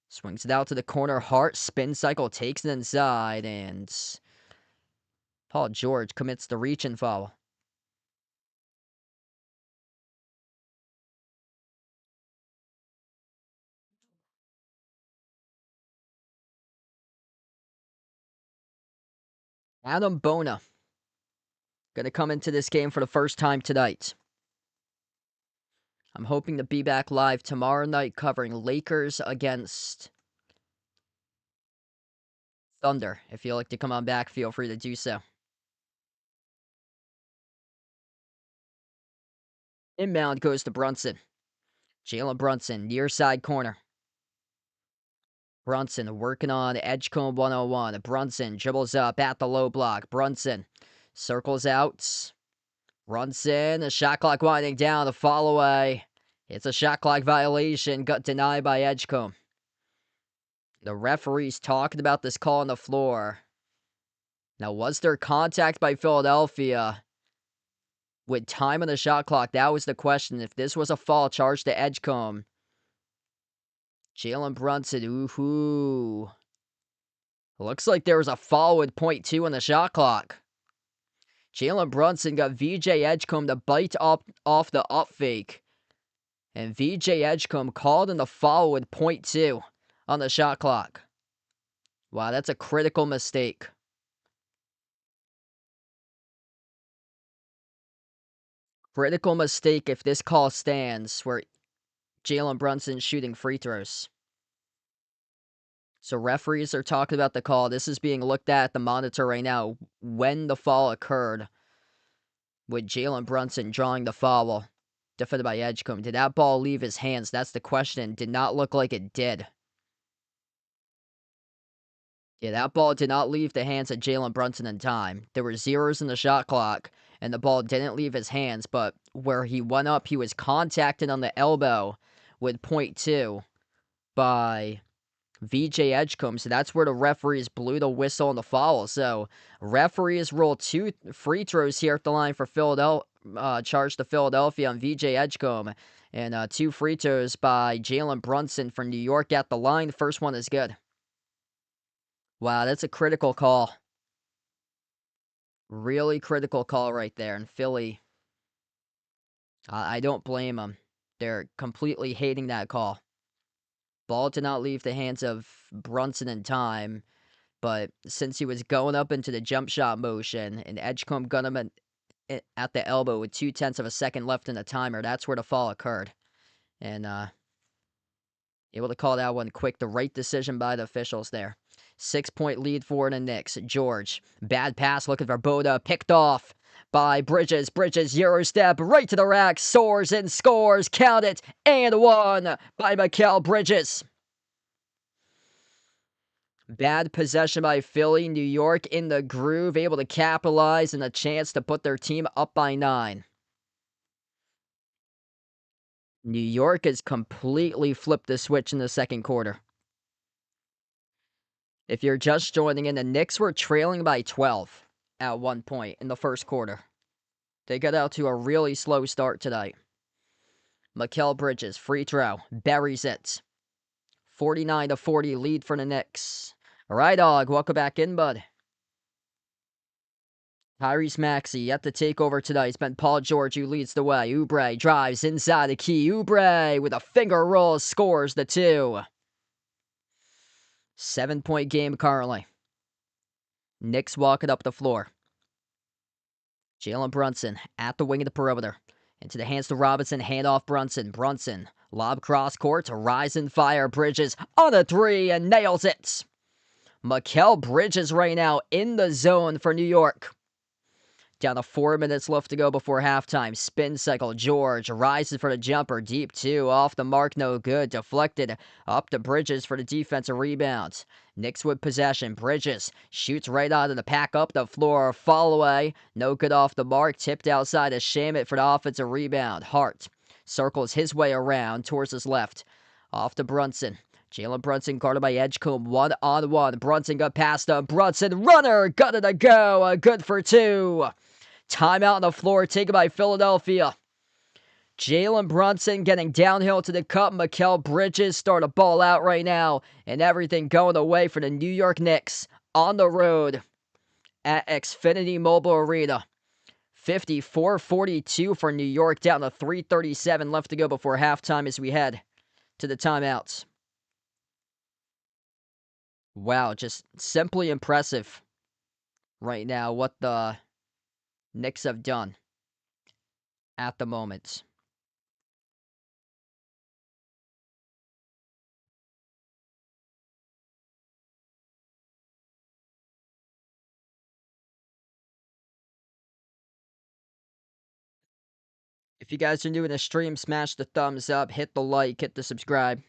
Swings it out to the corner. Hart spin cycle takes it inside. And Paul George commits the reach and foul. Adam Bona going to come into this game for the first time tonight. I'm hoping to be back live tomorrow night covering Lakers against Thunder. If you'd like to come on back, feel free to do so. Inbound goes to Brunson. Jalen Brunson, near side corner. Brunson working on Edgecombe 101. Brunson dribbles up at the low block. Brunson circles out. Brunson, the shot clock winding down. The fall away. It's a shot clock violation. Got denied by Edgecombe. The referee's talking about this call on the floor. Now, was there contact by Philadelphia with time on the shot clock? That was the question. If this was a foul charged to Edgecombe. Jalen Brunson, ooh. Looks like there was a foul with .2 on the shot clock. Jalen Brunson got VJ Edgecombe to bite off the up fake. And VJ Edgecombe called in the foul with .2 on the shot clock. Wow, that's a critical mistake. Critical mistake if this call stands where Jalen Brunson's shooting free throws. So referees are talking about the call. This is being looked at the monitor right now when the foul occurred with Jalen Brunson drawing the foul defended by Edgecombe. Did that ball leave his hands? That's the question. Did not look like it did. Yeah, that ball did not leave the hands of Jalen Brunson in time. There were zeros in the shot clock, and the ball didn't leave his hands, but where he went up, he was contacted on the elbow with .2 by VJ Edgecombe, so that's where the referees blew the whistle on the foul. So referees roll 2 free throws here at the line for Philadelphia, charge to Philadelphia on VJ Edgecombe, and 2 free throws by Jalen Brunson from New York at the line. The first one is good. Wow, that's a critical call. Really critical call right there. And Philly, I don't blame them. They're completely hating that call. Ball did not leave the hands of Brunson in time, but since he was going up into the jump shot motion and Edgecombe got him at the elbow with 0.2 of a second left in the timer, that's where the fall occurred. And able to call that one quick. The right decision by the officials there. 6-point lead for the Knicks. George, bad pass looking for Boda, picked off by Bridges. Bridges, Euro step, right to the rack, soars and scores. Count it, and one by Mikal Bridges. Bad possession by Philly. New York in the groove, able to capitalize and a chance to put their team up by 9. New York has completely flipped the switch in the second quarter. If you're just joining in, the Knicks were trailing by 12 at one point in the first quarter. They got out to a really slow start tonight. Mikal Bridges, free throw, buries it. 49-40 lead for the Knicks. All right, dog, welcome back in, bud. Tyrese Maxey at the takeover tonight. It's been Paul George who leads the way. Oubre drives inside the key. Oubre with a finger roll scores the 2. 7-point game currently. Knicks walking up the floor. Jalen Brunson at the wing of the perimeter. Into the hands to Robinson. Handoff Brunson. Brunson. Lob cross court to rise and fire. Bridges on a 3 and nails it. Mikal Bridges right now in the zone for New York. Down to 4 minutes left to go before halftime. Spin cycle. George rises for the jumper. Deep two. Off the mark. No good. Deflected up to Bridges for the defensive rebound. Knicks with possession. Bridges shoots right out of the pack up the floor. Fall away. No good off the mark. Tipped outside to Shamit for the offensive rebound. Hart circles his way around towards his left. Off to Brunson. Jalen Brunson guarded by Edgecombe. 1-on-1. Brunson got past him. Brunson runner. Got it to go. Good for two. Timeout on the floor taken by Philadelphia. Jalen Brunson getting downhill to the cup. Mikal Bridges start a ball out right now. And everything going away for the New York Knicks on the road at Xfinity Mobile Arena. 54-42 for New York, down to 3:37 left to go before halftime as we head to the timeouts. Wow, just simply impressive right now what the Knicks have done at the moment. If you guys are new to the stream, smash the thumbs up, hit the like, hit the subscribe,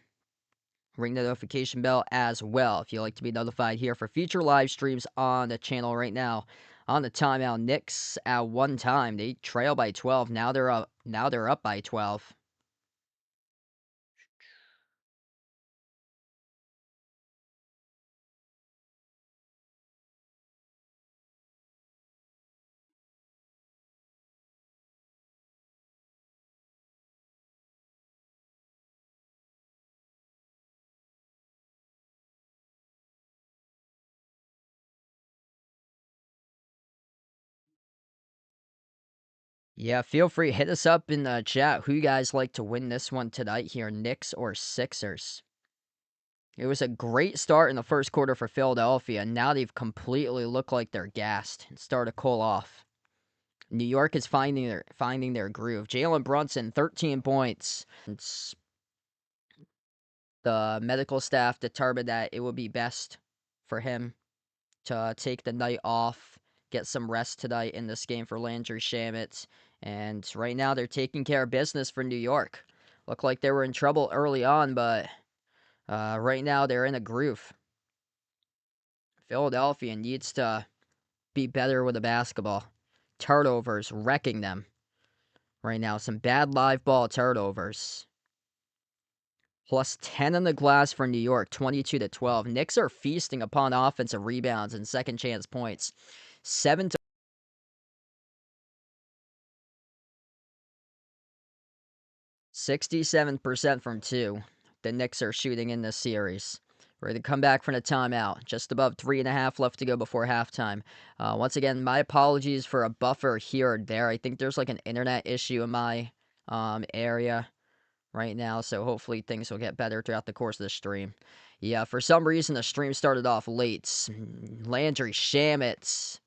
ring the notification bell as well if you'd like to be notified here for future live streams on the channel right now. On the timeout, Knicks at one time they trail by 12. Now they're up. Now they're up by 12. Yeah, feel free hit us up in the chat. Who you guys like to win this one tonight here, Knicks or Sixers? It was a great start in the first quarter for Philadelphia. Now they've completely looked like they're gassed and started to cool off. New York is finding their groove. Jalen Brunson, 13 points. The medical staff determined that it would be best for him to take the night off, get some rest tonight in this game for Landry Shamet. And right now they're taking care of business for New York. Looked like they were in trouble early on, but right now they're in a groove. Philadelphia needs to be better with the basketball. Turnovers, wrecking them right now. Some bad live ball turnovers. Plus 10 on the glass for New York, 22-12. Knicks are feasting upon offensive rebounds and second chance points. 7 to 67% from two. The Knicks are shooting in this series. Ready to come back from the timeout. Just above 3.5 left to go before halftime. Once again, my apologies for a buffer here or there. I think there's like an internet issue in my area right now, so hopefully things will get better throughout the course of the stream. Yeah, for some reason the stream started off late. Landry Shamet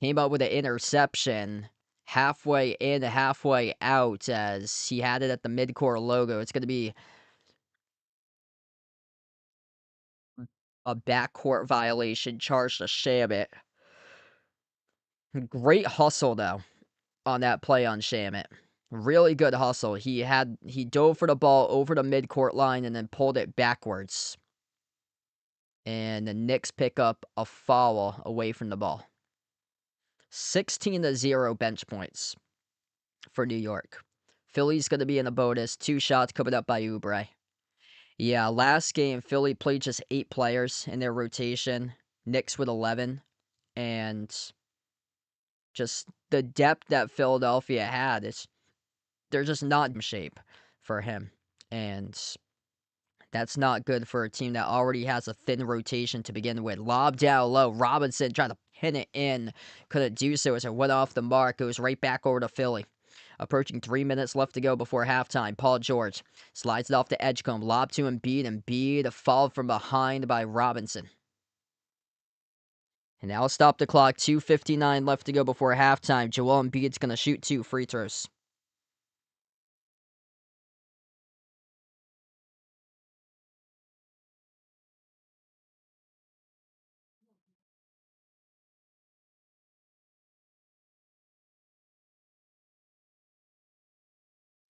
came up with an interception halfway in, halfway out as he had it at the midcourt logo. It's going to be a backcourt violation charged to Shamit. Great hustle though on that play on Shamit. Really good hustle. He dove for the ball over the midcourt line and then pulled it backwards. And the Knicks pick up a foul away from the ball. 16-0 bench points for New York. Philly's going to be in the bonus. 2 shots coming up by Oubre. Yeah, last game, Philly played just 8 players in their rotation. Knicks with 11. And just the depth that Philadelphia had, they're just not in shape for him. And that's not good for a team that already has a thin rotation to begin with. Lob down low. Robinson tried to pin it in. Couldn't do so as it went off the mark. Goes right back over to Philly. Approaching 3 minutes left to go before halftime. Paul George slides it off to Edgecombe. Lob to Embiid. Embiid followed from behind by Robinson. And now stop the clock. 2:59 left to go before halftime. Joel Embiid's going to shoot 2 free throws.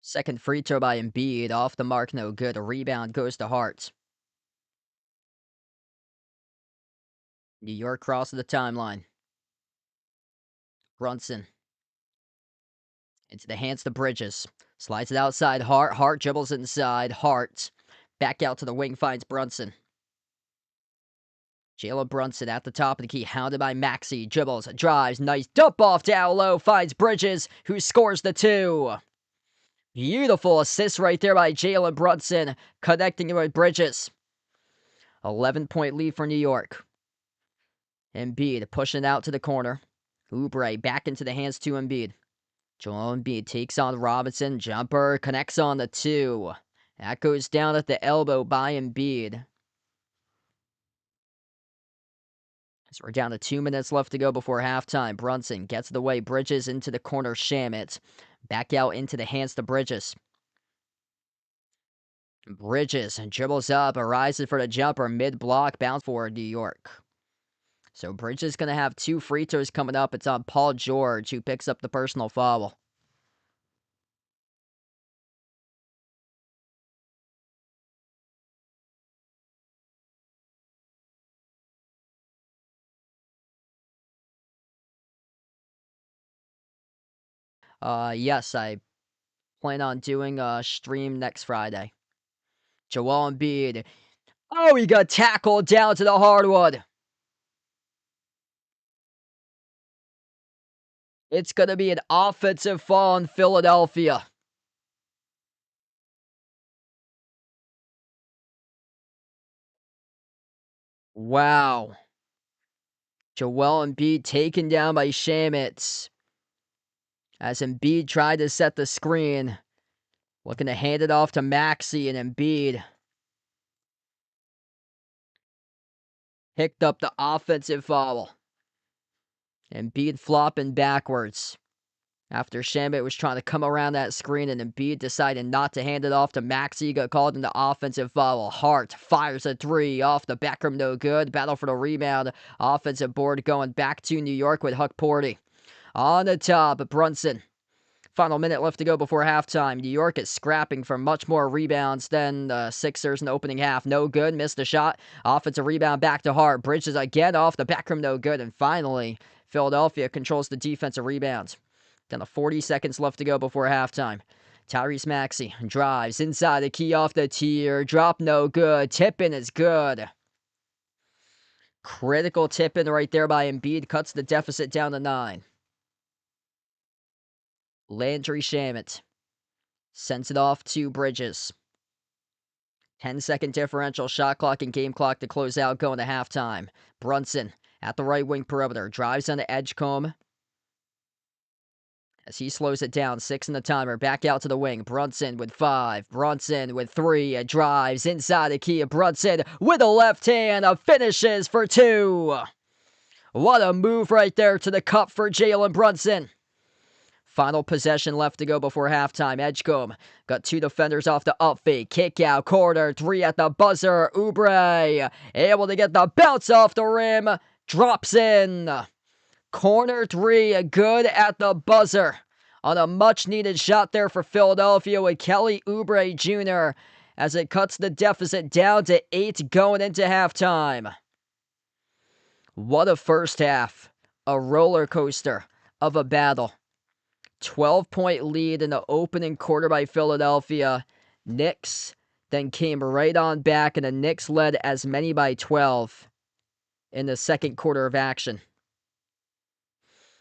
Second free throw by Embiid. Off the mark, no good. A rebound goes to Hart. New York crosses the timeline. Brunson. Into the hands to Bridges. Slides it outside. Hart. Hart dribbles inside. Hart. Back out to the wing. Finds Brunson. Jalen Brunson at the top of the key. Hounded by Maxey. Dribbles. Drives. Nice dump off down low. Finds Bridges, who scores the 2. Beautiful assist right there by Jalen Brunson. Connecting with Bridges. 11-point lead for New York. Embiid pushing out to the corner. Oubre back into the hands to Embiid. Joel Embiid takes on Robinson. Jumper connects on the 2. That goes down at the elbow by Embiid. So we're down to 2 minutes left to go before halftime. Brunson gets the way. Bridges into the corner. Shamet. Back out into the hands to Bridges. Bridges dribbles up. Arises for the jumper. Mid-block. Bounce for New York. So Bridges going to have 2 free throws coming up. It's on Paul George, who picks up the personal foul. Yes, I plan on doing a stream next Friday. Joel Embiid. Oh, he got tackled down to the hardwood. It's going to be an offensive foul in Philadelphia. Wow. Joel Embiid taken down by Shamet. As Embiid tried to set the screen. Looking to hand it off to Maxey, and Embiid picked up the offensive foul. Embiid flopping backwards. After Shamet was trying to come around that screen, and Embiid decided not to hand it off to Maxey, got called into offensive foul. Hart fires a 3 off the back rim, no good. Battle for the rebound. Offensive board going back to New York with Huck Porty. On the top, Brunson. Final minute left to go before halftime. New York is scrapping for much more rebounds than the Sixers in the opening half. No good. Missed a shot. Offensive rebound back to Hart. Bridges again off the back rim. No good. And finally, Philadelphia controls the defensive rebounds. Down to 40 seconds left to go before halftime. Tyrese Maxey drives inside the key off the tier. Drop no good. Tip-in is good. Critical tip-in right there by Embiid. Cuts the deficit down to 9. Landry Shamet sends it off to Bridges. 10-second differential, shot clock and game clock to close out going to halftime. Brunson at the right wing perimeter. Drives on the Edgecombe. As he slows it down, 6 in the timer. Back out to the wing. Brunson with 5. Brunson with 3. Drives inside the key of Brunson with a left hand. Finishes for 2. What a move right there to the cup for Jalen Brunson. Final possession left to go before halftime. Edgecombe got 2 defenders off the up fake. Kick out, corner, 3 at the buzzer. Oubre able to get the bounce off the rim. Drops in. Corner 3, good at the buzzer. On a much-needed shot there for Philadelphia with Kelly Oubre Jr. as it cuts the deficit down to 8 going into halftime. What a first half. A roller coaster of a battle. 12-point lead in the opening quarter by Philadelphia. Knicks then came right on back, and the Knicks led as many by 12 in the second quarter of action.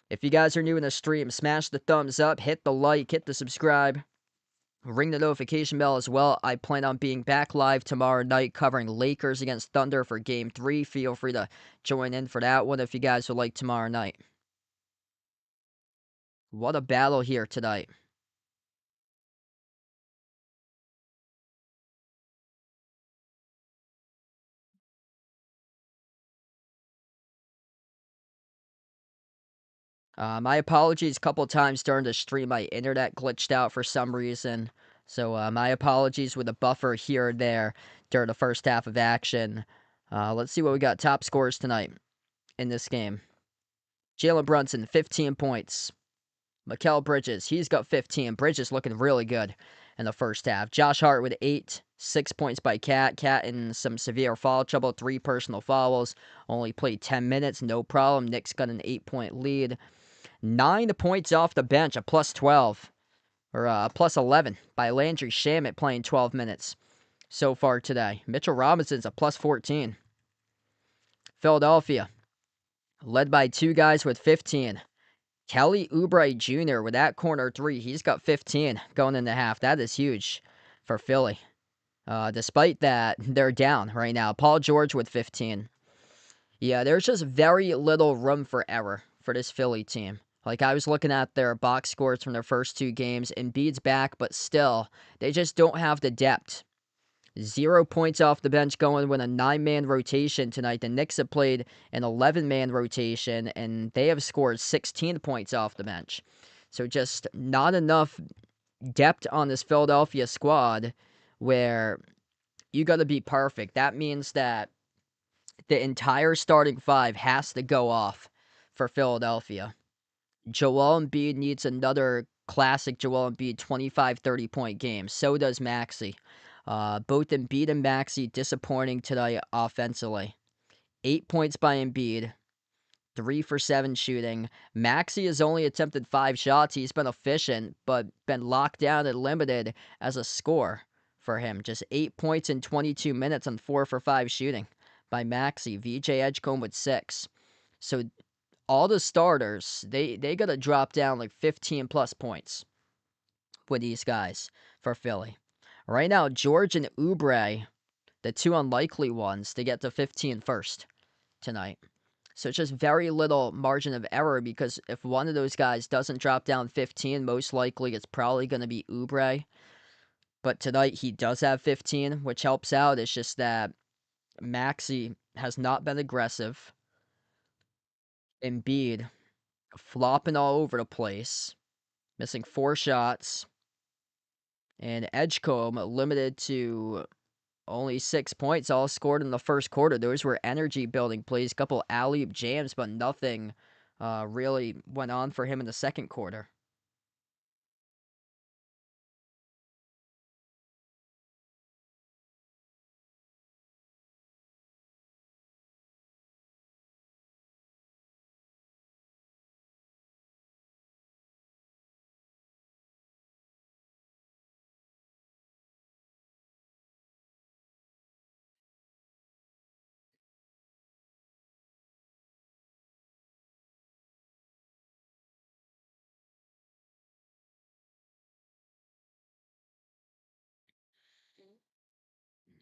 If you guys are new in the stream, smash the thumbs up, hit the like, hit the subscribe, ring the notification bell as well. I plan on being back live tomorrow night covering Lakers against Thunder for Game 3. Feel free to join in for that one if you guys would like tomorrow night. What a battle here tonight. My apologies. A couple times during the stream, my internet glitched out for some reason. So my apologies with a buffer here and there during the first half of action. Let's see what we got. Top scores tonight in this game. Jalen Brunson, 15 points. Mikal Bridges, he's got 15. Bridges looking really good in the first half. Josh Hart with 8, 6 points by Cat. Cat in some severe foul trouble, 3 personal fouls. Only played 10 minutes, no problem. Knicks got an 8-point lead. 9 points off the bench, a plus 12, or a plus 11 by Landry Shamet playing 12 minutes so far today. Mitchell Robinson's a plus 14. Philadelphia, led by 2 guys with 15. Kelly Oubre Jr. with that corner 3. He's got 15 going into half. That is huge for Philly. Despite that, they're down right now. Paul George with 15. Yeah, there's just very little room for error for this Philly team. Like, I was looking at their box scores from their first 2 games. Embiid's back, but still, they just don't have the depth. 0 points off the bench going with a 9-man rotation tonight. The Knicks have played an 11-man rotation, and they have scored 16 points off the bench. So just not enough depth on this Philadelphia squad where you got to be perfect. That means that the entire starting 5 has to go off for Philadelphia. Joel Embiid needs another classic Joel Embiid 25, 30-point game. So does Maxey. Both Embiid and Maxey disappointing tonight offensively. 8 points by Embiid. 3 for 7 shooting. Maxey has only attempted 5 shots. He's been efficient, but been locked down and limited as a score for him. Just 8 points in 22 minutes on 4 for 5 shooting by Maxey. VJ Edgecombe with 6. So all the starters, they got to drop down like 15 plus points with these guys for Philly. Right now, George and Oubre, the 2 unlikely ones, to get to 15 first tonight. So it's just very little margin of error because if one of those guys doesn't drop down 15, most likely it's probably going to be Oubre. But tonight he does have 15, which helps out. It's just that Maxey has not been aggressive. Embiid flopping all over the place, missing 4 shots. And Edgecombe limited to only 6 points, all scored in the first quarter. Those were energy building plays, couple alley-oop jams, but nothing really went on for him in the second quarter.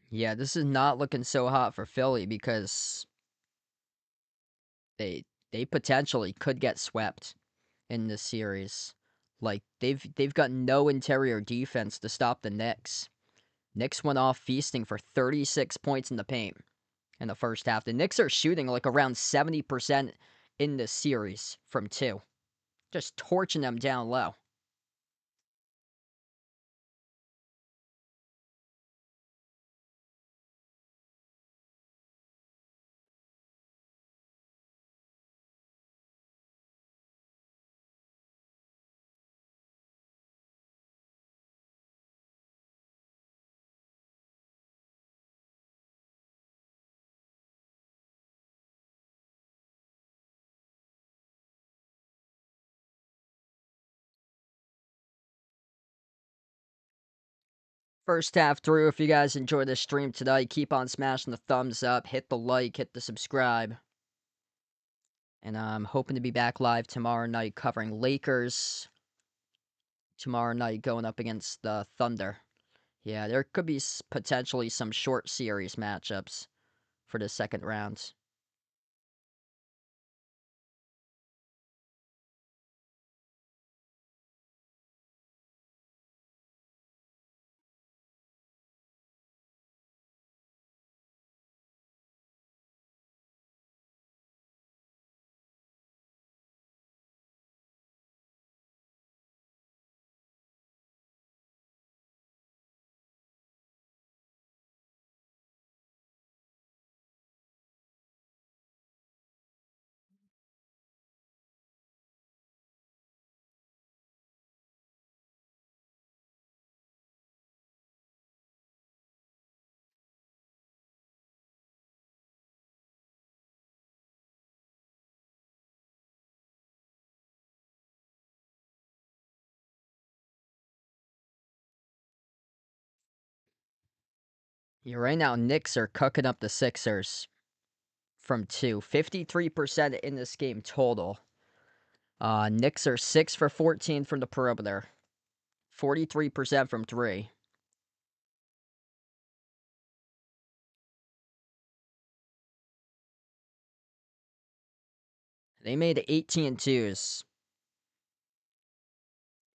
Yeah, this is not looking so hot for Philly because they they potentially could get swept in this series. Like they've got no interior defense to stop the Knicks. Knicks went off feasting for 36 points in the paint in the first half. The Knicks are shooting like around 70% in this series from 2. Just torching them down low. First half through. If you guys enjoyed this stream today, keep on smashing the thumbs up, hit the like, hit the subscribe. And I'm hoping to be back live tomorrow night covering Lakers. Tomorrow night going up against the Thunder. Yeah, there could be potentially some short series matchups for the second round. Yeah, right now, Knicks are cooking up the Sixers from two. 53% in this game total. Knicks are 6 for 14 from the perimeter. 43% from three. They made 18 twos.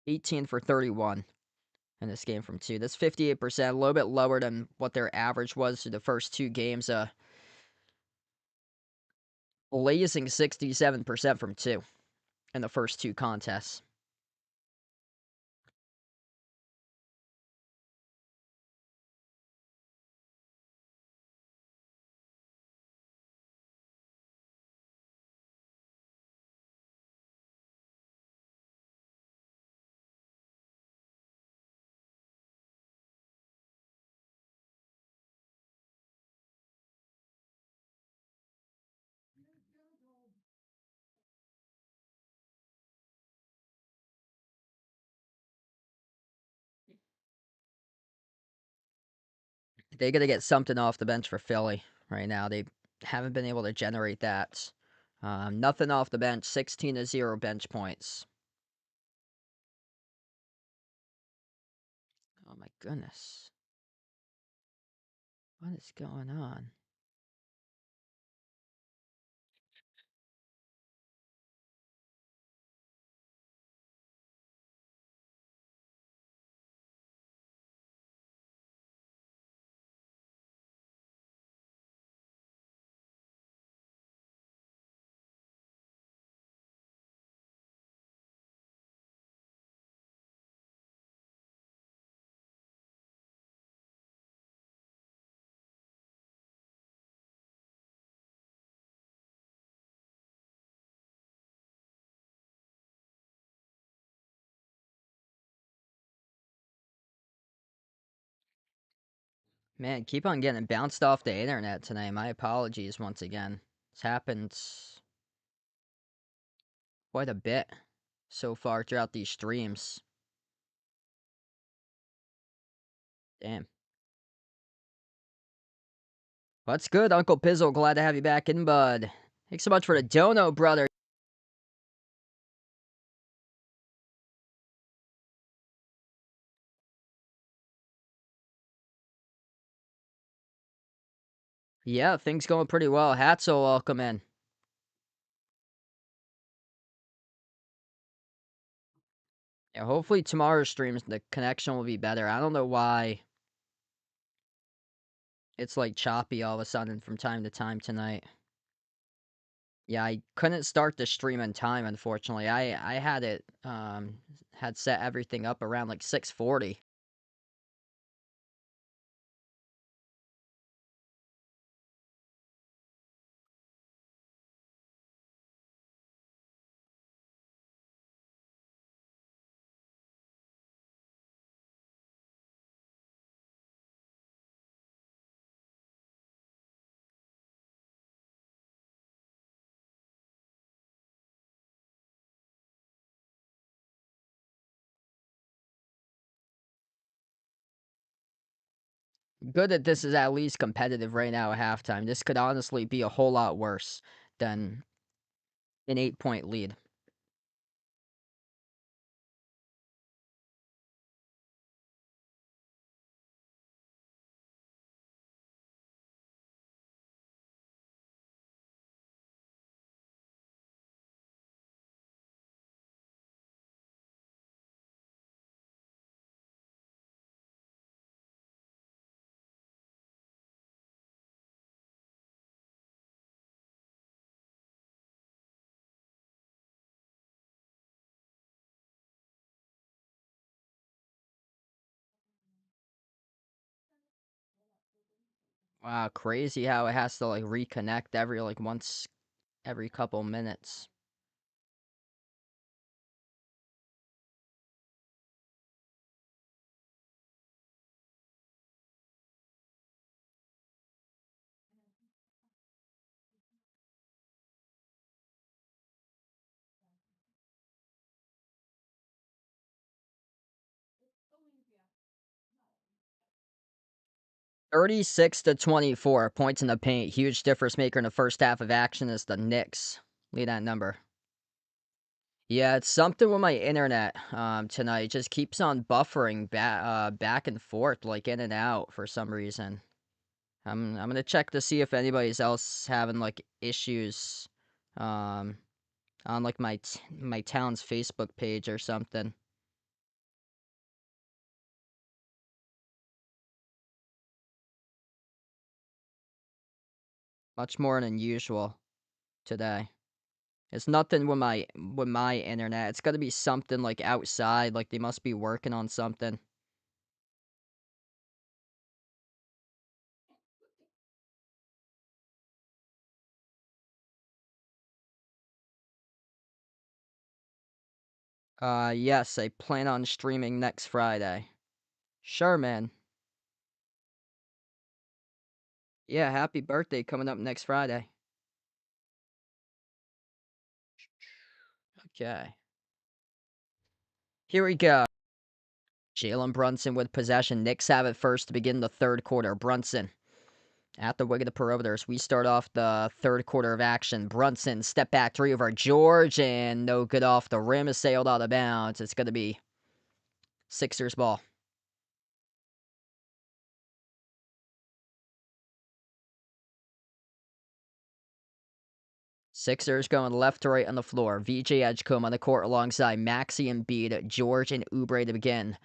18 for 31 in this game from two. That's 58%, a little bit lower than what their average was through the first two games. Blazing 67% from two in the first two contests. They got to get something off the bench for Philly right now. They haven't been able to generate that. Nothing off the bench. 16-0 bench points. Oh my goodness. What is going on? Man, keep on getting bounced off the internet tonight. My apologies once again. It's happened quite a bit so far throughout these streams. Damn. What's good, Uncle Pizzle? Glad to have you back in, bud. Thanks so much for the dono, brother. Yeah, things going pretty well. Hatzel, welcome in. Yeah, hopefully tomorrow's streams the connection will be better. I don't know why it's like choppy all of a sudden from time to time tonight. Yeah, I couldn't start the stream in time, unfortunately. I had it had set everything up around like 6:40. Good that this is at least competitive right now at halftime. This could honestly be a whole lot worse than an 8-point lead. Wow, crazy how it has to like reconnect every couple minutes. 36-24 points in the paint. Huge difference maker in the first half of action is the Knicks. Lead that number. Yeah, it's something with my internet tonight. It just keeps on buffering back and forth, like in and out for some reason. I'm gonna check to see if anybody's else having like issues um on like my town's Facebook page or something. Much more than usual today. It's nothing with my internet. It's got to be something like outside, like they must be working on something. Yes, I plan on streaming next Friday. Sure, man. Yeah, happy birthday coming up next Friday. Okay. Here we go. Jalen Brunson with possession. Knicks have it first to begin the third quarter. Brunson at the wing of the perimeters. We start off the third quarter of action. Brunson, step back three over George, and no good off the rim. Is sailed out of bounds. It's going to be Sixers ball. Sixers going left to right on the floor. VJ Edgecombe on the court alongside Maxey and Embiid, George and Oubre to begin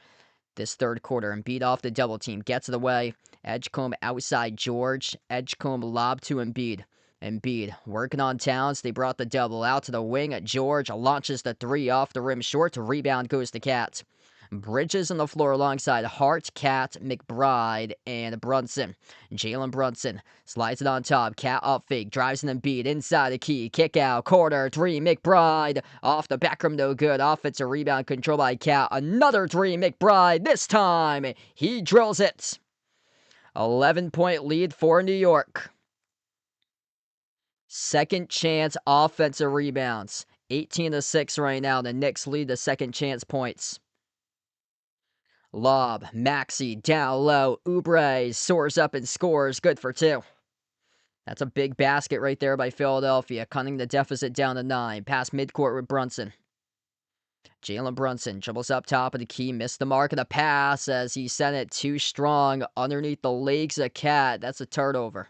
this third quarter. Embiid off the double team, gets it away. Edgecombe outside George. Edgecombe lob to Embiid. Embiid working on Towns. They brought the double out to the wing. George launches the three off the rim short. Rebound goes to Cat. Bridges on the floor alongside Hart, Cat, McBride, and Brunson. Jalen Brunson slides it on top. Cat up fake, drives an Embiid inside the key. Kick out, quarter three. McBride off the back rim, no good. Offensive rebound control by Cat. Another three. McBride. This time he drills it. 11-point lead for New York. Second chance offensive rebounds. 18-6 right now. The Knicks lead the second chance points. Lob, Maxey down low. Oubre soars up and scores. Good for two. That's a big basket right there by Philadelphia, cutting the deficit down to 9. Past midcourt with Brunson. Jalen Brunson dribbles up top of the key, missed the mark of the pass as he sent it too strong underneath the legs of Cat. That's a turnover.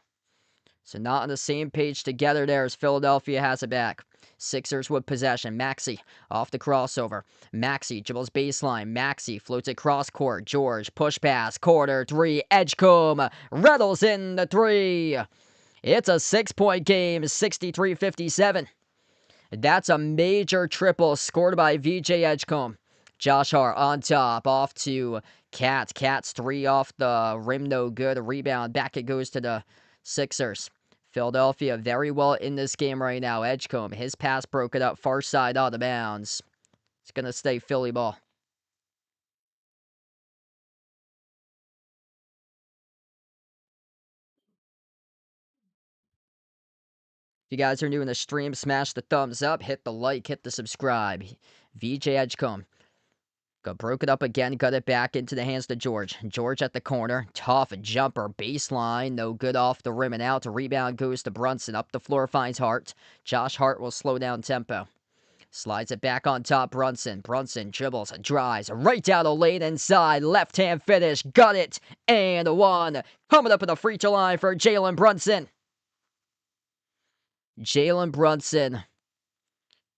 So not on the same page together there as Philadelphia has it back. Sixers with possession. Maxey off the crossover. Maxey dribbles baseline. Maxey floats it cross court. George push pass. Quarter three. Edgecombe rattles in the three. It's a 6-point game. 63-57. That's a major triple scored by VJ Edgecombe. Josh Hart on top, off to Cat. Cat's three off the rim, no good. Rebound, back it goes to the Sixers. Philadelphia very well in this game right now. Edgecombe, his pass broke it up, far side out of bounds. It's going to stay Philly ball. If you guys are new in the stream, smash the thumbs up, hit the like, hit the subscribe. VJ Edgecombe. Broke it up again, got it back into the hands to George. George at the corner. Tough jumper. Baseline. No good off the rim and out. Rebound goes to Brunson. Up the floor finds Hart. Josh Hart will slow down tempo. Slides it back on top. Brunson. Brunson dribbles, drives, right down the lane inside. Left hand finish. Got it. And one. Coming up at the free throw line for Jalen Brunson. Jalen Brunson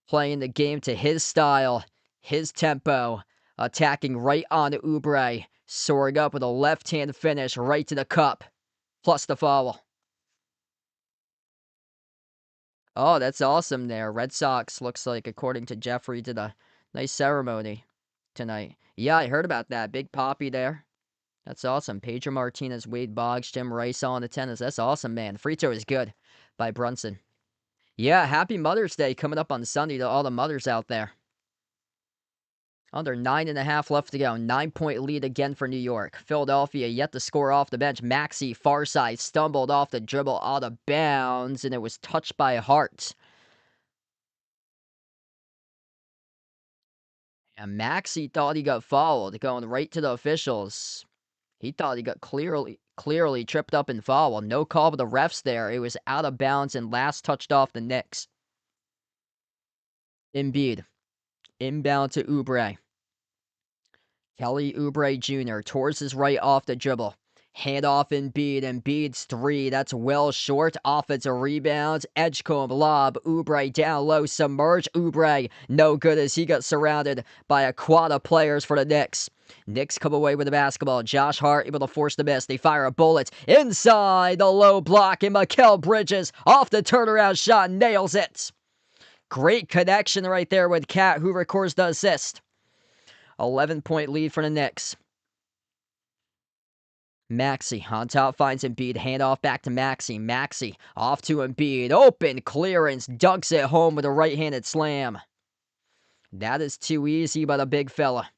playing the game to his style, his tempo, attacking right on Oubre, soaring up with a left-hand finish right to the cup, plus the foul. Oh, that's awesome there. Red Sox looks like, according to Jeffrey, did a nice ceremony tonight. Yeah, I heard about that. Big Poppy there. That's awesome. Pedro Martinez, Wade Boggs, Jim Rice on the tennis. That's awesome, man. Free throw is good by Brunson. Yeah, happy Mother's Day coming up on Sunday to all the mothers out there. Under 9.5 left to go. 9-point lead again for New York. Philadelphia yet to score off the bench. Maxey, far side, stumbled off the dribble out of bounds, and it was touched by Hart. And Maxey thought he got fouled, going right to the officials. He thought he got Clearly tripped up and foul. No call by the refs there. It was out of bounds and last touched off the Knicks. Embiid. Inbound to Oubre. Kelly Oubre Jr. towards his right off the dribble. Hand off Embiid. Embiid's three. That's well short. Offensive rebounds. Edgecombe lob. Oubre down low. Submerge. Oubre. No good as he got surrounded by a quad of players for the Knicks. Knicks come away with the basketball. Josh Hart able to force the miss. They fire a bullet inside the low block. And Mikal Bridges off the turnaround shot. Nails it. Great connection right there with Cat, who records the assist. 11-point lead for the Knicks. Maxey on top finds Embiid. Handoff back to Maxey. Maxey off to Embiid. Open clearance. Dunks it home with a right-handed slam. That is too easy by the big fella.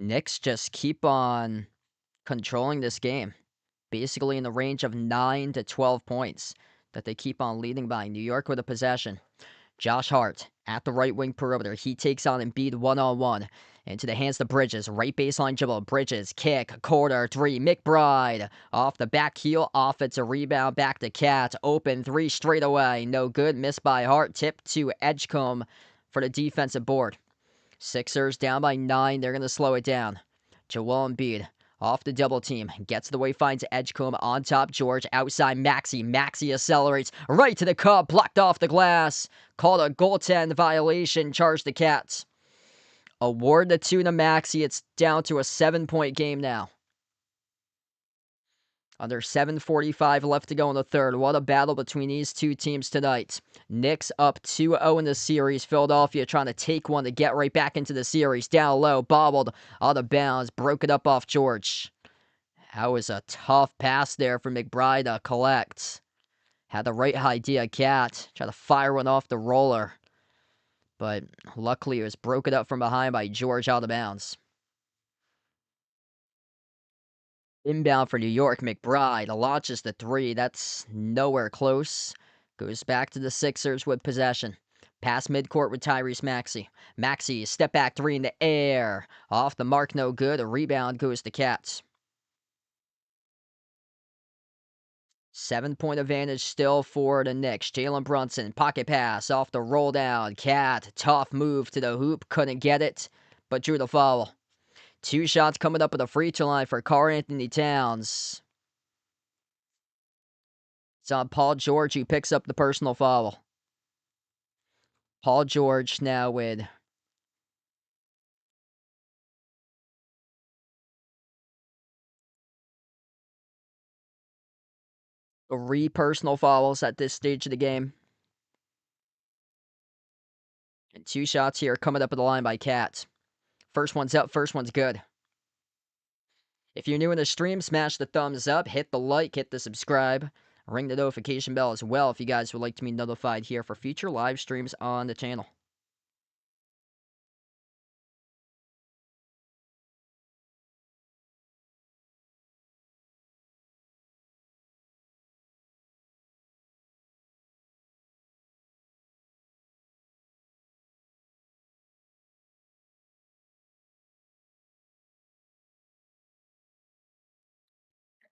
Knicks just keep on controlling this game. Basically in the range of 9 to 12 points that they keep on leading by. New York with a possession. Josh Hart at the right wing perimeter. He takes on Embiid one-on-one. Into the hands of Bridges. Right baseline dribble. Bridges. Kick. Corner. Three. McBride. Off the back heel. Offensive rebound. Back to Cat. Open. Three straight away. No good. Missed by Hart. Tip to Edgecombe for the defensive board. Sixers down by 9. They're going to slow it down. Joel Embiid. Off the double team. Gets the way, finds Edgecombe on top. George outside Maxey. Maxey accelerates right to the cup. Blocked off the glass. Called a goaltend violation. Charged the Cats. Award the 2 to Maxey. It's down to a 7-point game now. Under 7:45 left to go in the third. What a battle between these two teams tonight. Knicks up 2-0 in the series. Philadelphia trying to take one to get right back into the series. Down low, bobbled out of bounds. Broke it up off George. That was a tough pass there for McBride to collect. Had the right idea, Cat. Tried to fire one off the roller. But luckily it was broken up from behind by George out of bounds. Inbound for New York, McBride launches the three. That's nowhere close. Goes back to the Sixers with possession. Pass midcourt with Tyrese Maxey. Maxey, step back three in the air. Off the mark, no good. A rebound goes to Cats. 7-point advantage still for the Knicks. Jalen Brunson, pocket pass off the roll down. Cat, tough move to the hoop. Couldn't get it, but drew the foul. 2 shots coming up at the free throw line for Karl-Anthony Towns. It's on Paul George, who picks up the personal foul. Paul George now with three personal fouls at this stage of the game. And 2 shots here coming up at the line by Cats. First one's up, first one's good. If you're new in the stream, smash the thumbs up, hit the like, hit the subscribe, ring the notification bell as well if you guys would like to be notified here for future live streams on the channel.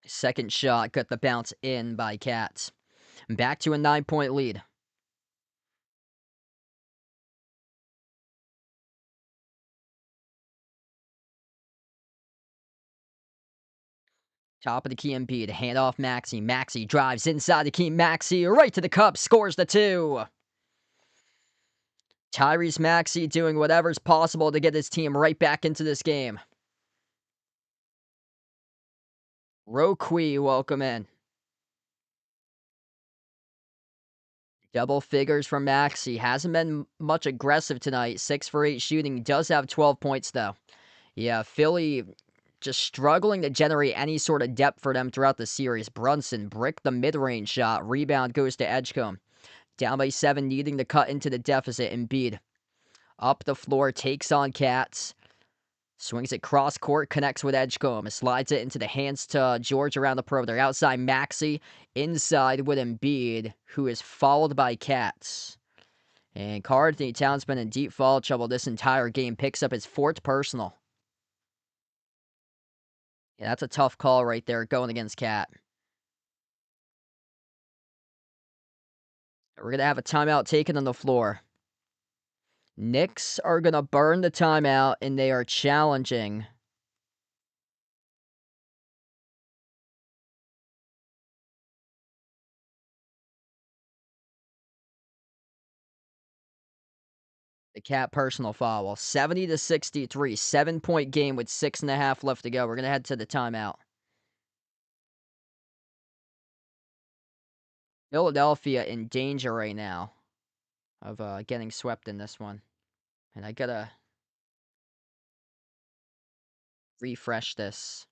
Second shot got the bounce in by Cats. Back to a 9-point lead. Top of the key, Embiid. Hand off Maxey. Maxey drives inside the key. Maxey right to the cup. Scores the 2. Tyrese Maxey doing whatever's possible to get his team right back into this game. Roquis, welcome in. Double figures from Maxey. Hasn't been much aggressive tonight. 6 for 8 shooting. Does have 12 points, though. Yeah, Philly just struggling to generate any sort of depth for them throughout the series. Brunson bricked the mid-range shot. Rebound goes to Edgecombe. Down by 7, needing to cut into the deficit. Embiid up the floor, takes on Cats. Swings it cross court, connects with Edgecombe. Slides it into the hands to George around the perimeter. Outside Maxey, inside with Embiid, who is fouled by Cats. And Karl-Anthony Towns been in deep foul trouble this entire game. Picks up his 4th personal. Yeah, that's a tough call right there going against Cat. We're going to have a timeout taken on the floor. Knicks are going to burn the timeout, and they are challenging the Cat personal foul. 70-63, 7-point game with 6.5 left to go. We're going to head to the timeout. Philadelphia in danger right now of getting swept in this one. And I got to refresh this.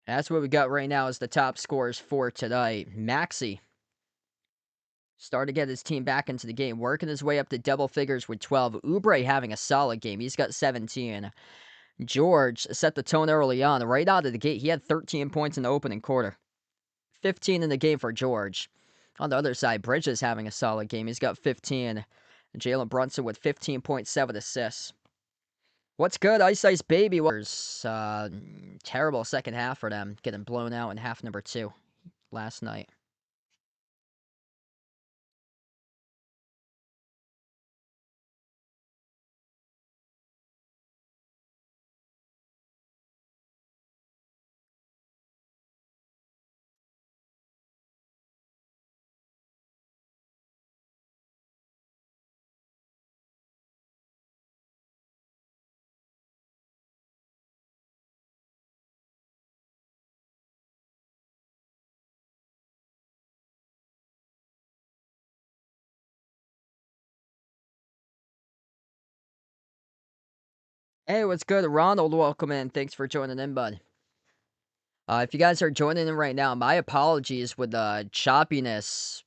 That's what we got right now as the top scores for tonight. Maxey started to get his team back into the game, working his way up to double figures with 12. Oubre having a solid game. He's got 17. George set the tone early on. Right out of the gate, he had 13 points in the opening quarter. 15 in the game for George. On the other side, Bridges having a solid game. He's got 15. Jalen Brunson with 15.7 assists. What's good, Ice Ice Baby? Terrible second half for them, getting blown out in half number 2 last night. Hey, what's good? Ronald, welcome in. Thanks for joining in, bud. If you guys are joining in right now, my apologies with the choppiness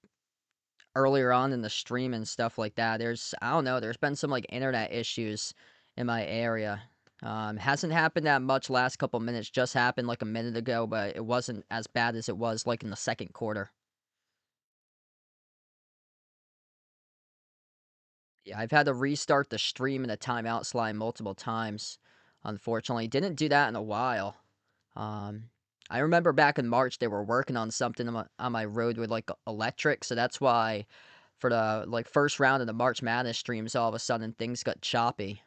earlier on in the stream and stuff like that. I don't know, there's been some like internet issues in my area. Hasn't happened that much last couple minutes, just happened like a minute ago, but it wasn't as bad as it was like in the second quarter. Yeah, I've had to restart the stream in a timeout slide multiple times. Unfortunately, didn't do that in a while. Um, I remember back in March they were working on something on my road with like electric, so that's why for the like first round of the March Madness streams, all of a sudden things got choppy.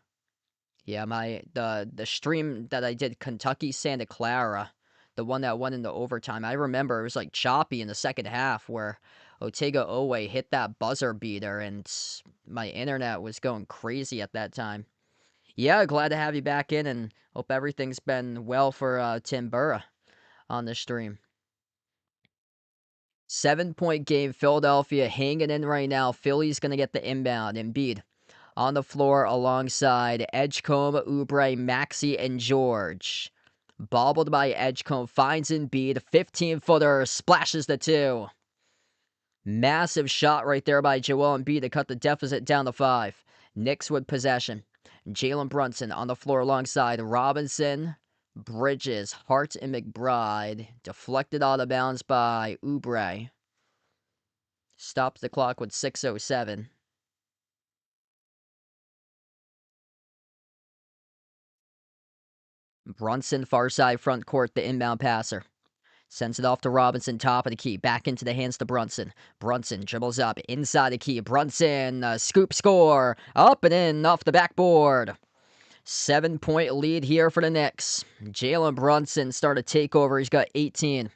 Yeah, the stream that I did Kentucky Santa Clara, the one that went into overtime. I remember it was like choppy in the second half where Otega Owe hit that buzzer beater and my internet was going crazy at that time. Yeah, glad to have you back in and hope everything's been well for Tim Burra on the stream. 7-point game, Philadelphia hanging in right now. Philly's going to get the inbound. Embiid on the floor alongside Edgecombe, Oubre, Maxey, and George. Bobbled by Edgecombe, finds Embiid, 15-footer, splashes the 2. Massive shot right there by Joel Embiid to cut the deficit down to 5. Knicks with possession. Jalen Brunson on the floor alongside Robinson, Bridges, Hart, and McBride. Deflected out of bounds by Oubre. Stops the clock with 6:07. Brunson, far side front court, the inbound passer. Sends it off to Robinson, top of the key. Back into the hands to Brunson. Brunson dribbles up inside the key. Brunson, scoop score. Up and in off the backboard. 7-point lead here for the Knicks. Jalen Brunson started takeover. He's got 18.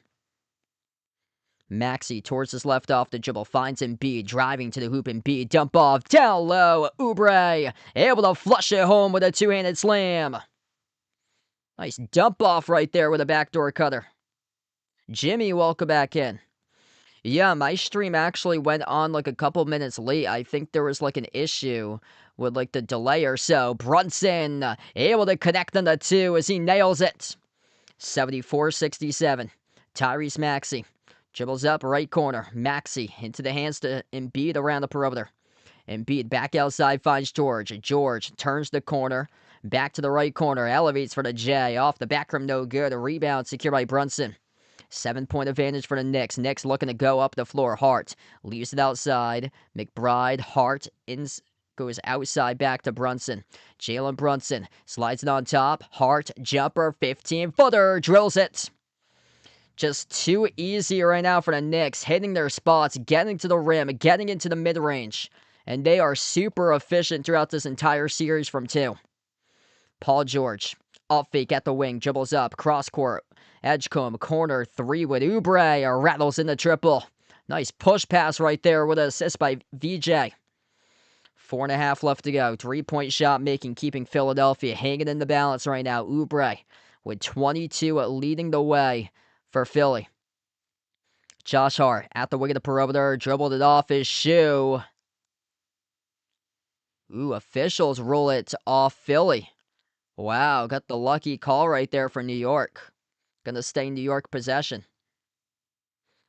Maxey towards his left off the dribble. Finds Embiid. Driving to the hoop. Embiid. Dump off. Down low. Oubre. Able to flush it home with a two-handed slam. Nice dump off right there with a backdoor cutter. Jimmy, welcome back in. Yeah, my stream actually went on like a couple minutes late. I think there was like an issue with like the delay or so. Brunson able to connect on the 2 as he nails it. 74-67. Tyrese Maxey Dribbles up, right corner. Maxey into the hands to Embiid around the perimeter. Embiid back outside finds George. George turns the corner. Back to the right corner. Elevates for the J. Off the back rim, no good. A rebound secured by Brunson. 7-point advantage for the Knicks. Knicks looking to go up the floor. Hart leaves it outside. McBride, Hart goes outside back to Brunson. Jalen Brunson slides it on top. Hart, jumper, 15-footer, drills it. Just too easy right now for the Knicks, hitting their spots, getting to the rim, getting into the mid-range. And they are super efficient throughout this entire series from two. Paul George, off fake at the wing, dribbles up, cross court, Edgecombe, corner three with Oubre, rattles in the triple. Nice push pass right there with an assist by VJ. 4.5 left to go. 3-point shot making, keeping Philadelphia hanging in the balance right now. Oubre with 22 leading the way for Philly. Josh Hart at the wing of the perimeter, dribbled it off his shoe. Ooh, officials rule it off Philly. Wow, got the lucky call right there for New York. Gonna stay New York possession.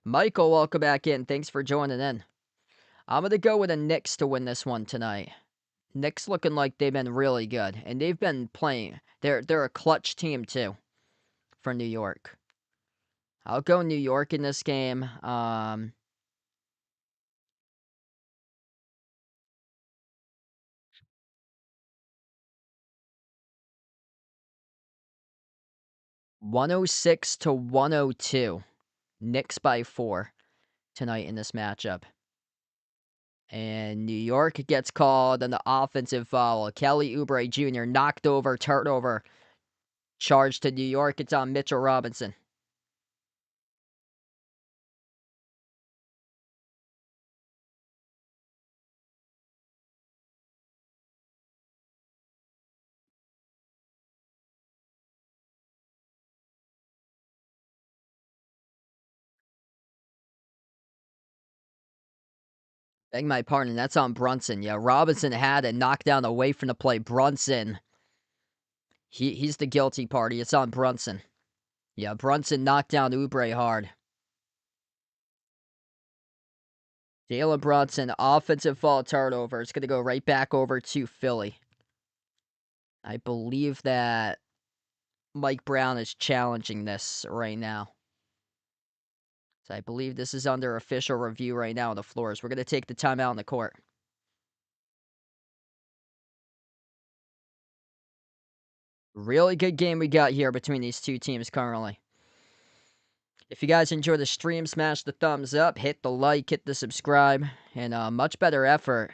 Michael, welcome back in. Thanks for joining in. I'm gonna go with the Knicks to win this one tonight. Knicks looking like they've been really good, and they've been playing. They're a clutch team too for New York. I'll go New York in this game. 106 to 102. Knicks by 4 tonight in this matchup. And New York gets called on the offensive foul. Kelly Oubre Jr. knocked over, turnover. Charge to New York. It's on Mitchell Robinson. Beg my pardon, that's on Brunson. Yeah, Robinson had it knocked down away from the play. Brunson, he's the guilty party. It's on Brunson. Yeah, Brunson knocked down Oubre hard. Jalen Brunson, offensive foul turnover. It's going to go right back over to Philly. I believe that Mike Brown is challenging this right now. So I believe this is under official review right now on the floors. We're going to take the timeout on the court. Really good game we got here between these two teams currently. If you guys enjoy the stream, smash the thumbs up, hit the like, hit the subscribe, and a much better effort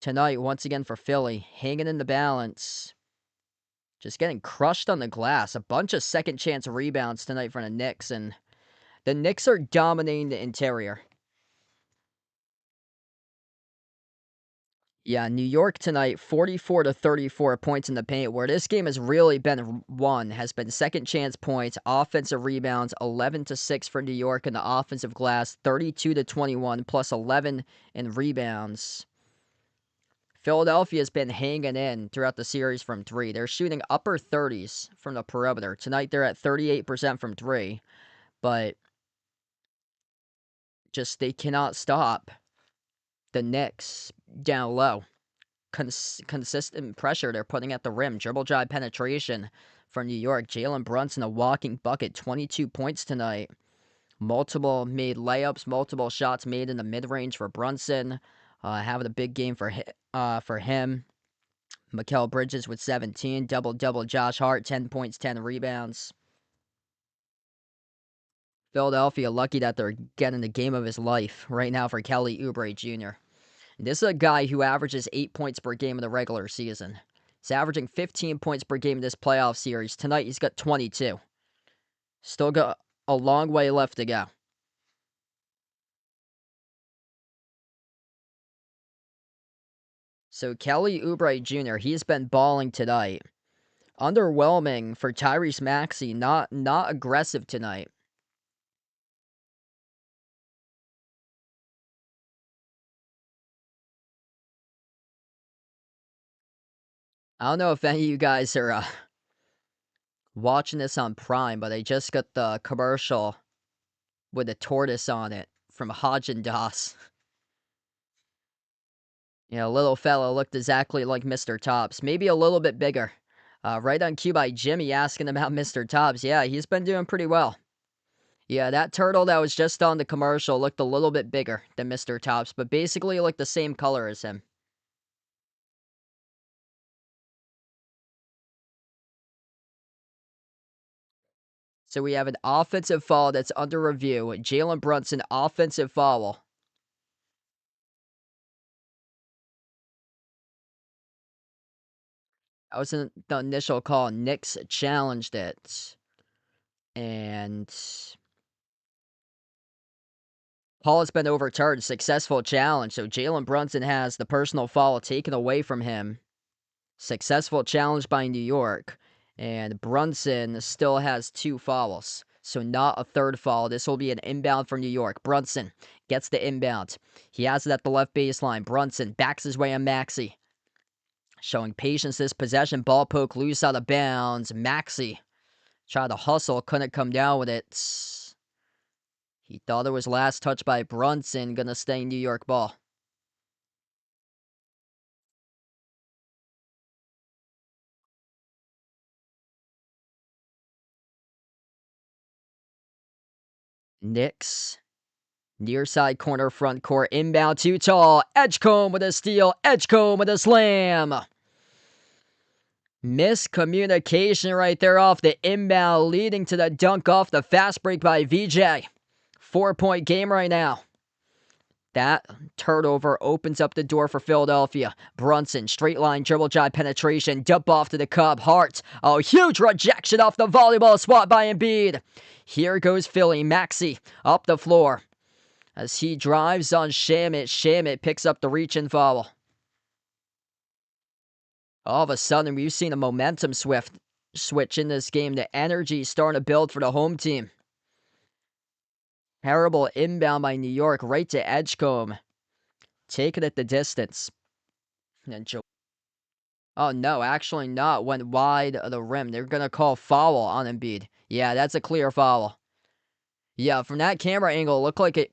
tonight once again for Philly. Hanging in the balance. Just getting crushed on the glass. A bunch of second chance rebounds tonight for the Knicks, and the Knicks are dominating the interior. Yeah, New York tonight, 44 to 34 points in the paint. Where this game has really been won has been second chance points, offensive rebounds, 11 to 6 for New York in the offensive glass, 32 to 21 plus 11 in rebounds. Philadelphia's been hanging in throughout the series from 3. They're shooting upper 30s from the perimeter. Tonight they're at 38% from 3, but just they cannot stop the Knicks down low. Consistent pressure they're putting at the rim. Dribble drive penetration for New York. Jalen Brunson, a walking bucket, 22 points tonight. Multiple made layups, multiple shots made in the mid-range for Brunson. Having a big game for him. Mikal Bridges with 17. Double-double Josh Hart, 10 points, 10 rebounds. Philadelphia lucky that they're getting the game of his life right now for Kelly Oubre Jr. This is a guy who averages 8 points per game in the regular season. He's averaging 15 points per game in this playoff series. Tonight, he's got 22. Still got a long way left to go. So, Kelly Oubre Jr., he's been balling tonight. Underwhelming for Tyrese Maxey, not aggressive tonight. I don't know if any of you guys are watching this on Prime, but I just got the commercial with a tortoise on it from Haagen Dazs. Little fella looked exactly like Mr. Tops, maybe a little bit bigger. Right on cue by Jimmy asking about Mr. Tops. Yeah, he's been doing pretty well. Yeah, that turtle that was just on the commercial looked a little bit bigger than Mr. Tops, but basically looked the same color as him. So we have an offensive foul that's under review. Jalen Brunson, offensive foul. That wasn't the initial call. Knicks challenged it. And Paul has been overturned. Successful challenge. So Jalen Brunson has the personal foul taken away from him. Successful challenge by New York. And Brunson still has 2 fouls. So not a third foul. This will be an inbound for New York. Brunson gets the inbound. He has it at the left baseline. Brunson backs his way on Maxey. Showing patience this possession. Ball poke loose out of bounds. Maxey tried to hustle. Couldn't come down with it. He thought it was last touch by Brunson. Gonna stay New York ball. Knicks. Near side corner front court. Inbound too tall. Edgecombe with a steal. Edgecombe with a slam. Miscommunication right there off the inbound, leading to the dunk off the fast break by VJ. 4-point game right now. That turnover opens up the door for Philadelphia. Brunson, straight line dribble drive penetration, dump off to the Cub. Hart, a huge rejection off the volleyball spot by Embiid. Here goes Philly. Maxey up the floor. As he drives on Shamit, Shamit picks up the reach and foul. All of a sudden, we've seen a momentum switch in this game. The energy starting to build for the home team. Terrible inbound by New York right to Edgecombe. Taking it the distance. And oh, no, actually not. Went wide of the rim. They're going to call foul on Embiid. Yeah, that's a clear foul. Yeah, from that camera angle, it looked like it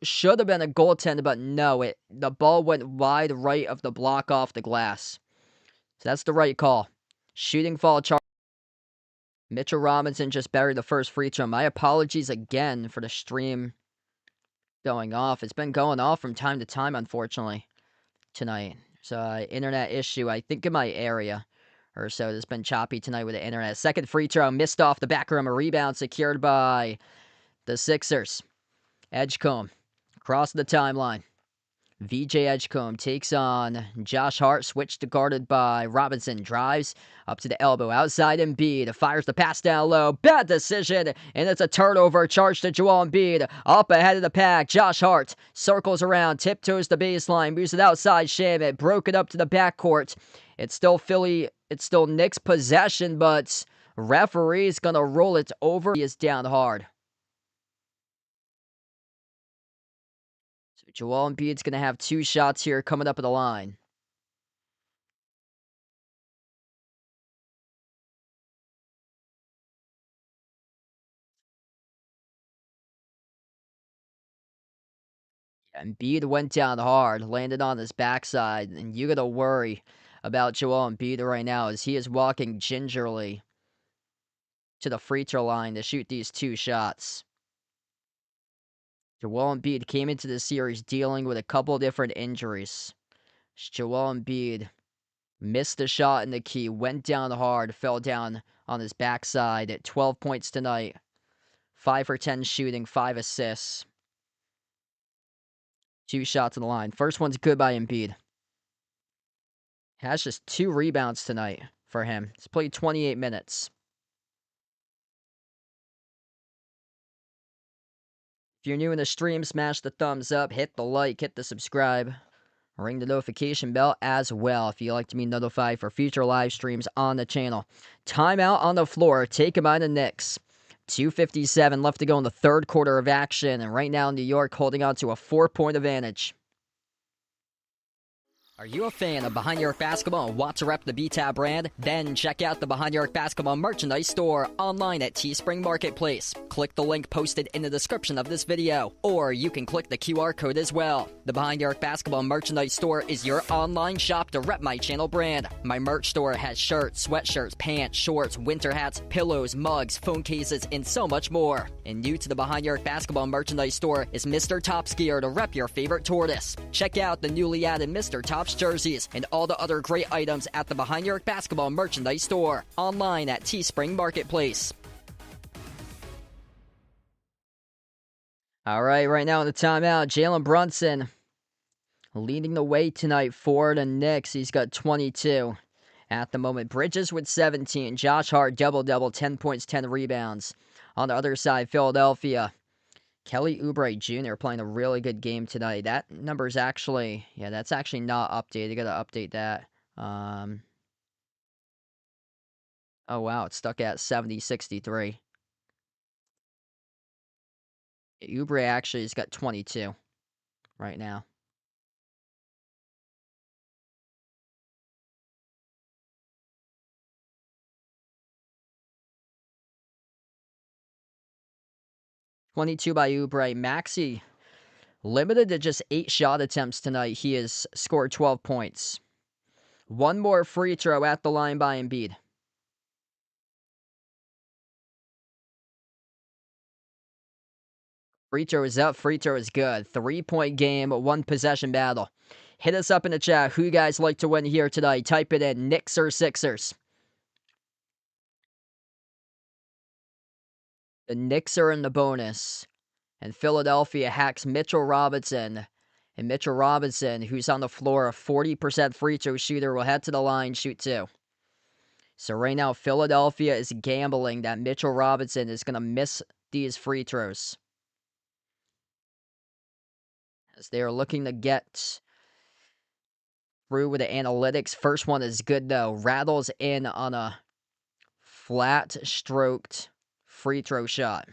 should have been a goaltend, but no, the ball went wide right of the block off the glass. So that's the right call. Shooting foul charge. Mitchell Robinson just buried the first free throw. My apologies again for the stream going off. It's been going off from time to time, unfortunately, tonight. So, internet issue, I think, in my area or so. It's been choppy tonight with the internet. Second free throw missed off the back rim. A rebound secured by the Sixers. Edgecombe across the timeline. VJ Edgecombe takes on Josh Hart, switched guarded by Robinson, drives up to the elbow, outside Embiid, fires the pass down low, bad decision, and it's a turnover, charge to Joel Embiid, up ahead of the pack, Josh Hart circles around, tiptoes the baseline, moves it outside Shamit, broke it up to the backcourt. It's still Knicks possession, but referee's gonna roll it over. He is down hard. Joel Embiid's going to have 2 shots here coming up at the line. Embiid went down hard, landed on his backside, and you got to worry about Joel Embiid right now as he is walking gingerly to the free throw line to shoot these 2 shots. Joel Embiid came into the series dealing with a couple different injuries. Joel Embiid missed the shot in the key, went down hard, fell down on his backside at 12 points tonight. 5 for 10 shooting, 5 assists. 2 shots on the line. First one's good by Embiid. Has just 2 rebounds tonight for him. He's played 28 minutes. If you're new in the stream, smash the thumbs up, hit the like, hit the subscribe. Ring the notification bell as well if you'd like to be notified for future live streams on the channel. Timeout on the floor, taken by the Knicks. 2:57 left to go in the third quarter of action, and right now New York holding on to a 4-point advantage. Are you a fan of Behind Your Arc Basketball and want to rep the B-Tab brand? Then check out the Behind Your Arc Basketball merchandise store online at Teespring Marketplace. Click the link posted in the description of this video, or you can click the QR code as well. The Behind Your Arc Basketball merchandise store is your online shop to rep my channel brand. My merch store has shirts, sweatshirts, pants, shorts, winter hats, pillows, mugs, phone cases, and so much more. And new to the Behind Your Arc Basketball merchandise store is Mr. Top's gear to rep your favorite tortoise. Check out the newly added Mr. Top's jerseys and all the other great items at the Behind Your Arc Basketball merchandise store online at Teespring Marketplace. All right now in the timeout, Jalen Brunson leading the way tonight for the Knicks. He's got 22 at the moment. Bridges with 17. Josh Hart double-double, 10 points, 10 rebounds. On the other side, Philadelphia, Kelly Oubre Jr. playing a really good game tonight. That number's actually, that's actually not updated. You gotta update that. Oh wow, it's stuck at 70-63. Oubre actually has got 22 right now. .22 by Oubre. Maxey limited to just 8 shot attempts tonight. He has scored 12 points. One more free throw at the line by Embiid. Free throw is up. Free throw is good. 3-point game, 1 possession battle. Hit us up in the chat. Who you guys like to win here tonight? Type it in. Knicks or Sixers? The Knicks are in the bonus. And Philadelphia hacks Mitchell Robinson. And Mitchell Robinson, who's on the floor, a 40% free throw shooter, will head to the line, shoot 2. So right now, Philadelphia is gambling that Mitchell Robinson is going to miss these free throws, as they are looking to get through with the analytics. First one is good, though. Rattles in on a flat-stroked free throw shot.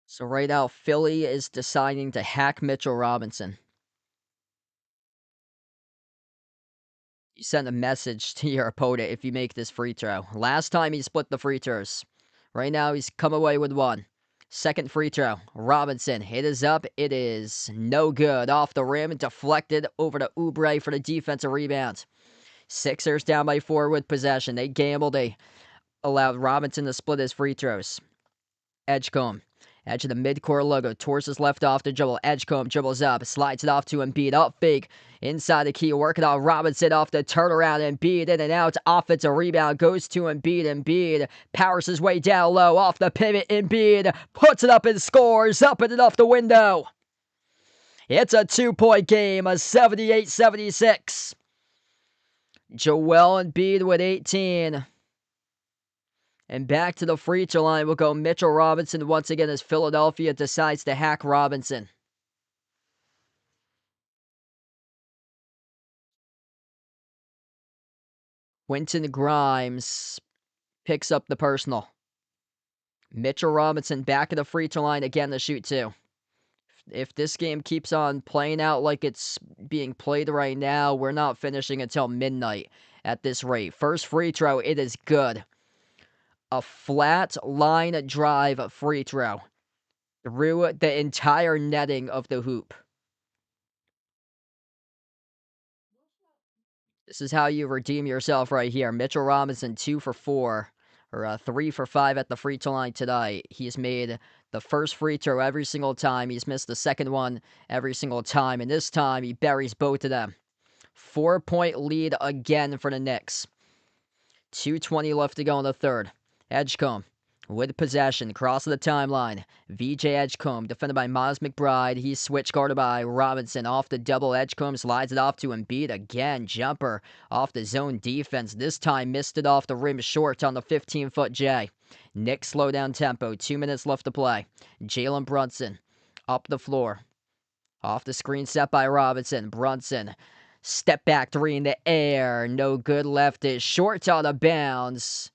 So right now, Philly is deciding to hack Mitchell Robinson. You send a message to your opponent if you make this free throw. Last time he split the free throws. Right now he's come away with 1. Second free throw. Robinson, it is up. It is no good. Off the rim, deflected over to Oubre for the defensive rebound. Sixers down by 4 with possession. They gambled. They allowed Robinson to split his free throws. Edgecombe. Edge of the midcourt logo. Torres left off the dribble. Edgecombe dribbles up. Slides it off to Embiid. Up fake. Inside the key. Working on Robinson off the turnaround. Embiid in and out. Offensive rebound. Goes to Embiid. Embiid powers his way down low. Off the pivot. Embiid puts it up and scores. Up and off the window. It's a 2-point game. A 78-76. Joel Embiid with 18. And back to the free throw line will go Mitchell Robinson once again as Philadelphia decides to hack Robinson. Quentin Grimes picks up the personal. Mitchell Robinson back at the free throw line again to shoot 2. If this game keeps on playing out like it's being played right now, we're not finishing until midnight at this rate. First free throw, it is good. A flat line drive free throw through the entire netting of the hoop. This is how you redeem yourself right here. Mitchell Robinson, 2 for 4, or 3 for 5 at the free throw line tonight. He's made the first free throw every single time. He's missed the second one every single time, and this time he buries both of them. 4-point lead again for the Knicks. 2:20 left to go in the third. Edgecombe with possession, cross of the timeline. VJ Edgecombe, defended by Miles McBride. He's switch guarded by Robinson. Off the double, Edgecombe slides it off to Embiid again. Jumper off the zone defense. This time missed it off the rim short on the 15-foot J. Knicks slow down tempo. 2 minutes left to play. Jalen Brunson up the floor. Off the screen set by Robinson. Brunson Step back three in the air. No good. Left it short, out of bounds.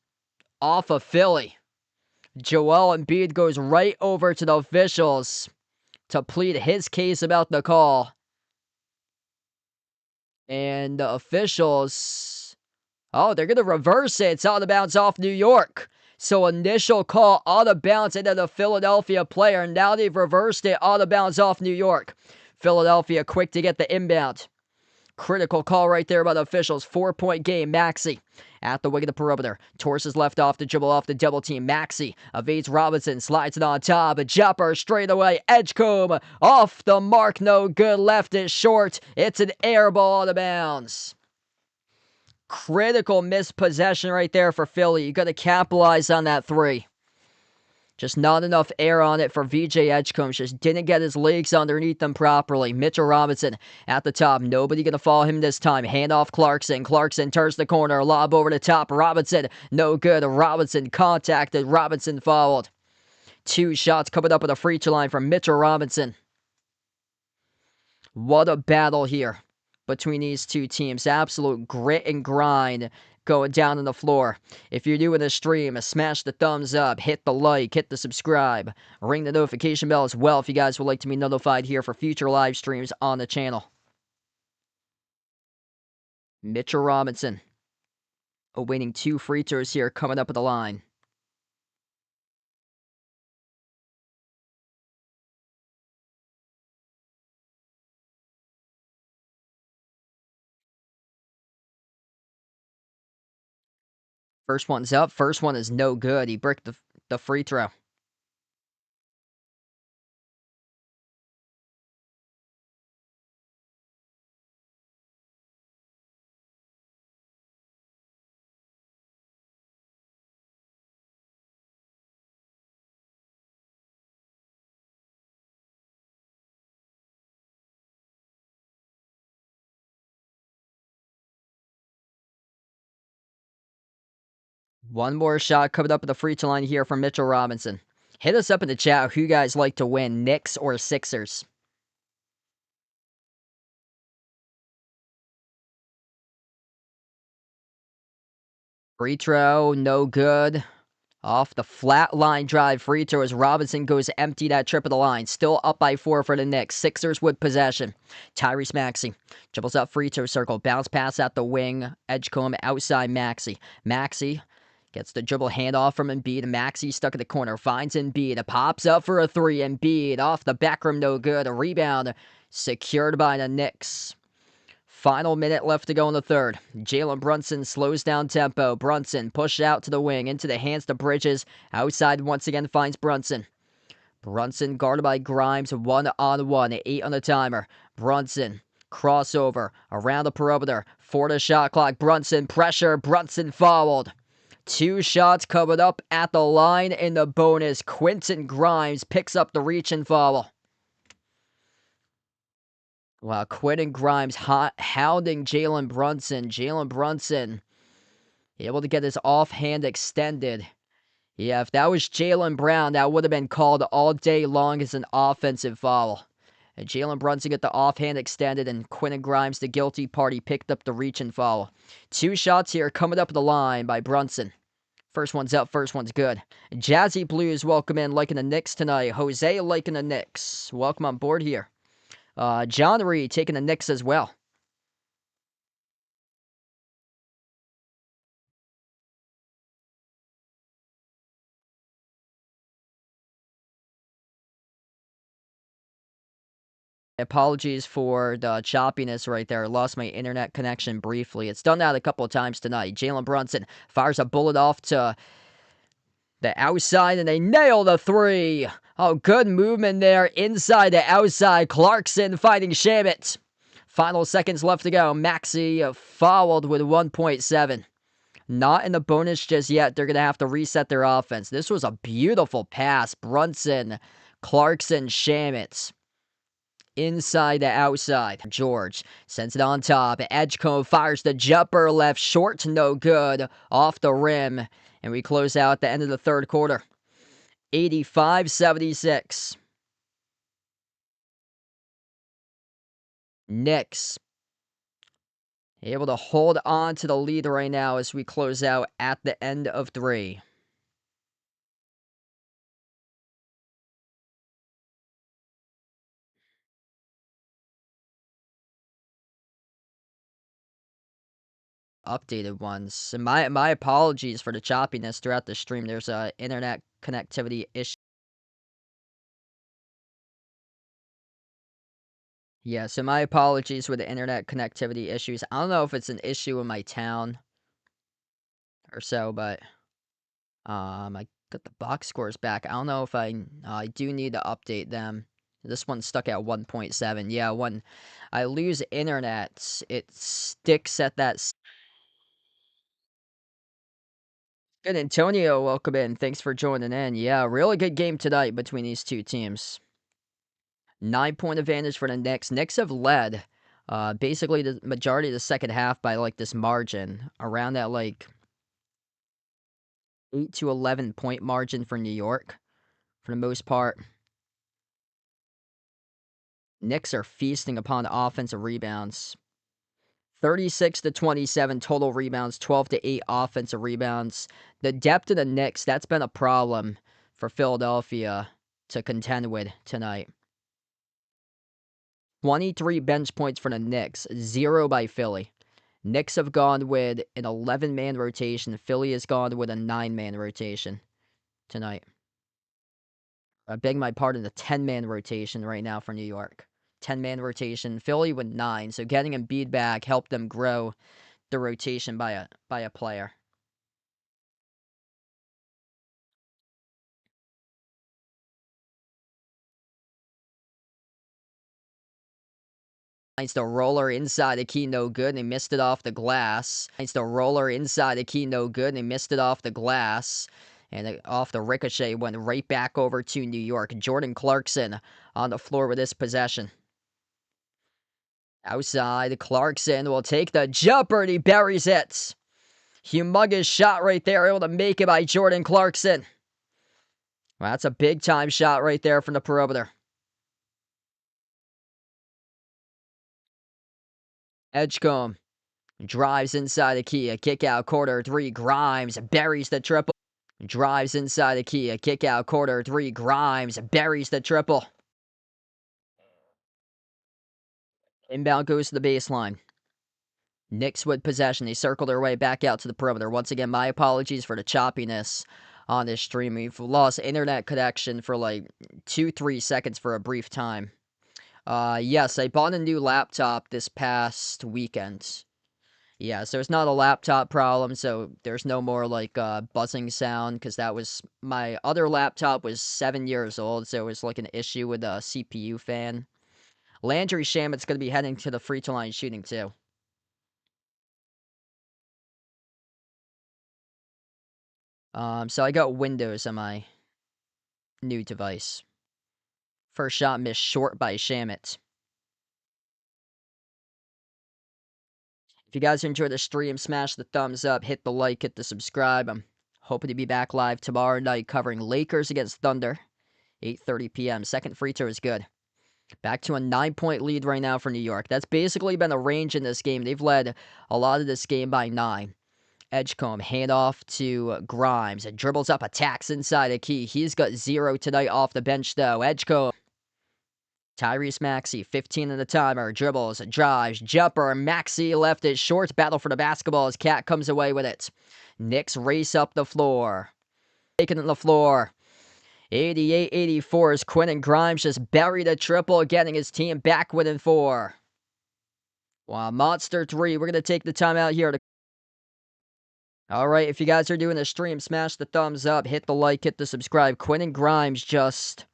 Off of Philly. Joel Embiid goes right over to the officials to plead his case about the call. And the officials, oh, they're going to reverse it. It's out of bounds off New York. So initial call out of bounds into the Philadelphia player. Now they've reversed it out of bounds off New York. Philadelphia quick to get the inbound. Critical call right there by the officials. 4-point game. Maxey at the wing of the perimeter. Torres left off the dribble off the double team. Maxey evades Robinson. Slides it on top. A jumper straight away. Edgecombe off the mark. No good. Left it short. It's an air ball out of bounds. Critical missed possession right there for Philly. You got to capitalize on that three. Just not enough air on it for VJ Edgecombe. Just didn't get his legs underneath them properly. Mitchell Robinson at the top. Nobody going to follow him this time. Handoff Clarkson. Clarkson turns the corner. Lob over the top. Robinson. No good. Robinson contacted. Robinson fouled. 2 shots coming up at the free throw line from Mitchell Robinson. What a battle here between these two teams. Absolute grit and grind going down on the floor. If you're new in the stream, smash the thumbs up, hit the like, hit the subscribe, ring the notification bell as well if you guys would like to be notified here for future live streams on the channel. Mitchell Robinson awaiting 2 free throws here coming up at the line. First one's up. First one is no good. He bricked the free throw. One more shot coming up at the free throw line here from Mitchell Robinson. Hit us up in the chat who you guys like to win, Knicks or Sixers. Free throw, no good. Off the flat line drive free throw as Robinson goes empty that trip of the line. Still up by 4 for the Knicks. Sixers with possession. Tyrese Maxey dribbles up free throw circle. Bounce pass at the wing. Edgecombe outside Maxey. Maxey gets the dribble handoff from Embiid. Maxey stuck in the corner. Finds Embiid. Pops up for a 3. Embiid off the back rim. No good. A rebound secured by the Knicks. Final minute left to go in the third. Jalen Brunson slows down tempo. Brunson pushed out to the wing, into the hands to Bridges. Outside once again finds Brunson. Brunson guarded by Grimes, 1-on-1, 8 on the timer. Brunson, crossover, around the perimeter, for the shot clock. Brunson, pressure, Brunson fouled. 2 shots covered up at the line in the bonus. Quentin Grimes picks up the reach and foul. Wow, Quentin Grimes hounding Jalen Brunson. Jalen Brunson able to get his offhand extended. Yeah, if that was Jaylen Brown, that would have been called all day long as an offensive foul. And Jalen Brunson got the offhand extended, and Quentin Grimes, the guilty party, picked up the reach and foul. 2 shots here coming up the line by Brunson. First one's up, first one's good. Jazzy Blues welcome in, liking the Knicks tonight. Jose liking the Knicks. Welcome on board here. John Reed taking the Knicks as well. Apologies for the choppiness right there. I lost my internet connection briefly. It's done that a couple of times tonight. Jalen Brunson fires a bullet off to the outside, and they nail the 3. Oh, good movement there inside the outside. Clarkson fighting Shamet. Final seconds left to go. Maxey fouled with 1.7. Not in the bonus just yet. They're going to have to reset their offense. This was a beautiful pass. Brunson, Clarkson, Shamet. Inside to outside. George sends it on top. Edgecombe fires the jumper left short. No good. Off the rim. And we close out the end of the third quarter. 85-76. Knicks Able to hold on to the lead right now as we close out at the end of 3. Updated ones. And my apologies for the choppiness throughout the stream. There's a internet connectivity issue. Yeah, so my apologies with the internet connectivity issues. I don't know if it's an issue in my town or so, but I got the box scores back. I don't know if I do need to update them. This one's stuck at 1.7. Yeah, when I lose internet, it sticks at that. Good, Antonio, welcome in. Thanks for joining in. Yeah, really good game tonight between these two teams. 9-point advantage for the Knicks. Knicks have led basically the majority of the second half by like this margin, around that like 8 to 11 point margin for New York for the most part. Knicks are feasting upon offensive rebounds. 36 to 27 total rebounds, 12 to 8 offensive rebounds. The depth of the Knicks, that's been a problem for Philadelphia to contend with tonight. 23 bench points for the Knicks, 0 by Philly. Knicks have gone with an 11-man rotation. Philly has gone with a 9-man rotation tonight. I beg my pardon, a 10-man rotation right now for New York. 10-man rotation. Philly with 9, so getting Embiid back helped them grow the rotation by a player. Finds the roller inside the key, no good, and he missed it off the glass. Finds the roller inside the key, no good, and he missed it off the glass. And off the ricochet, went right back over to New York. Jordan Clarkson on the floor with this possession. Outside, Clarkson will take the jumper, and he buries it. Humongous shot right there, able to make it by Jordan Clarkson. Well, that's a big-time shot right there from the perimeter. Edgecombe drives inside the key, a kick out, quarter 3, Grimes buries the triple. Drives inside the key, a kick out, quarter 3, Grimes buries the triple. Inbound goes to the baseline. Knicks with possession. They circle their way back out to the perimeter. Once again, my apologies for the choppiness on this stream. We've lost internet connection for like 2-3 seconds for a brief time. Yes, I bought a new laptop this past weekend. Yeah, so it's not a laptop problem, so there's no more like buzzing sound, because that was my other laptop was 7 years old, so it was like an issue with a CPU fan. Landry Shamit's going to be heading to the free throw line shooting too. So I got Windows on my new device. First shot missed short by Shamit. If you guys enjoyed the stream, smash the thumbs up, hit the like, hit the subscribe. I'm hoping to be back live tomorrow night covering Lakers against Thunder, 8:30 p.m. Second free throw is good. Back to a 9-point lead right now for New York. That's basically been the range in this game. They've led a lot of this game by 9. Edgecombe, handoff to Grimes. It dribbles up, attacks inside the key. He's got 0 tonight off the bench, though. Edgecombe. Tyrese Maxey, 15 in the timer. Dribbles, drives, jumper. Maxey left it short. Battle for the basketball as Cat comes away with it. Knicks race up the floor. Taking it on the floor. 88-84 as Quentin Grimes just buried a triple, getting his team back within 4. Wow, Monster 3. We're going to take the time out here to... Alright, if you guys are doing the stream, smash the thumbs up, hit the like, hit the subscribe. Quentin Grimes just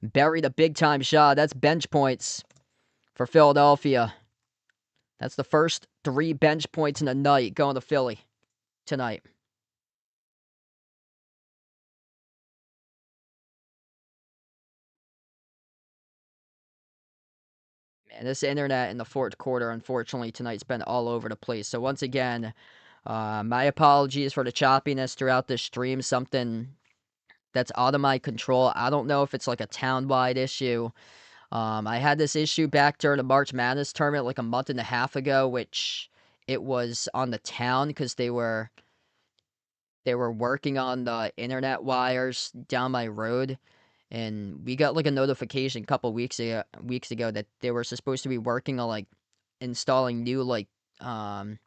buried a big-time shot. That's bench points for Philadelphia. That's the first 3 bench points in the night going to Philly tonight. Man, this internet in the fourth quarter, unfortunately, tonight's been all over the place. So once again, my apologies for the choppiness throughout this stream. Something that's out of my control. I don't know if it's like a town-wide issue. I had this issue back during the March Madness tournament like a month and a half ago, which it was on the town because they were working on the internet wires down my road, and we got like a notification a couple weeks ago that they were supposed to be working on like installing new like um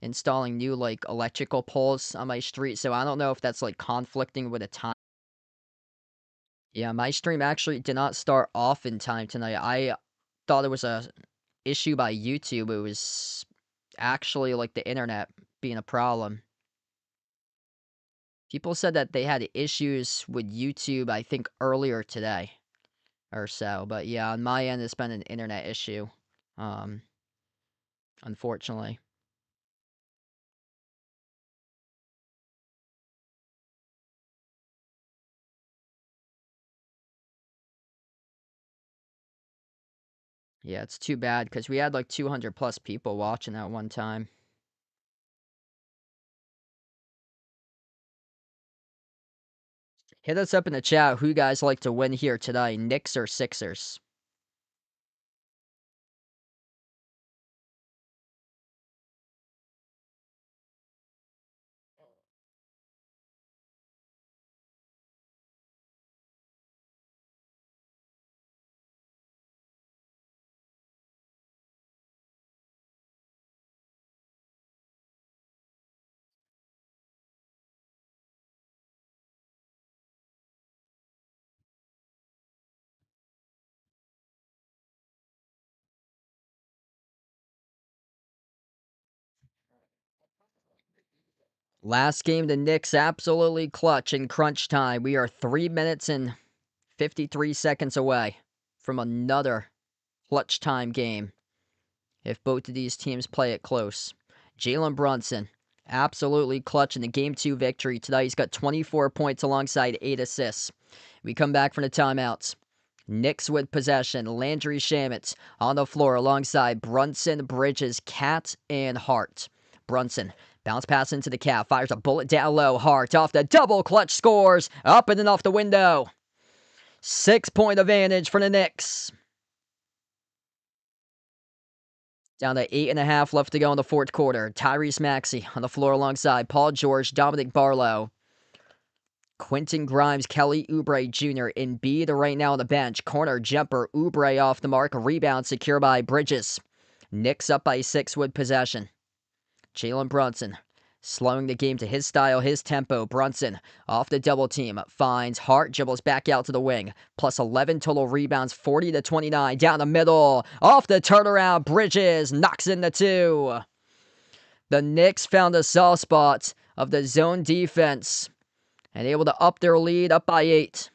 installing new like electrical poles on my street. So I don't know if that's like conflicting with a time. Yeah, my stream actually did not start off in time tonight. I thought it was a issue by YouTube. It was actually like the internet being a problem. People said that they had issues with YouTube, I think earlier today or so. But yeah, on my end, it's been an internet issue. Um, unfortunately. Yeah, it's too bad because we had like 200 plus people watching at one time. Hit us up in the chat who you guys like to win here today, Knicks or Sixers. Last game, the Knicks absolutely clutch in crunch time. We are 3 minutes and 53 seconds away from another clutch time game if both of these teams play it close. Jalen Brunson, absolutely clutch in the Game 2 victory tonight. He's got 24 points alongside 8 assists. We come back from the timeouts. Knicks with possession. Landry Shamet on the floor alongside Brunson, Bridges, Cat, and Hart. Brunson, bounce pass into the Cat, fires a bullet down low. Hart off the double clutch, scores up and then off the window. 6-point advantage for the Knicks. Down to 8.5 left to go in the fourth quarter. Tyrese Maxey on the floor alongside Paul George, Dominic Barlow, Quentin Grimes, Kelly Oubre Jr. Embiid right now on the bench. Corner jumper, Oubre off the mark. Rebound secure by Bridges. Knicks up by 6 with possession. Jalen Brunson slowing the game to his style, his tempo. Brunson off the double team. Finds Hart, dribbles back out to the wing. Plus 11 total rebounds, 40-29. Down the middle. Off the turnaround. Bridges knocks in the 2. The Knicks found the soft spot of the zone defense and able to up their lead, up by 8.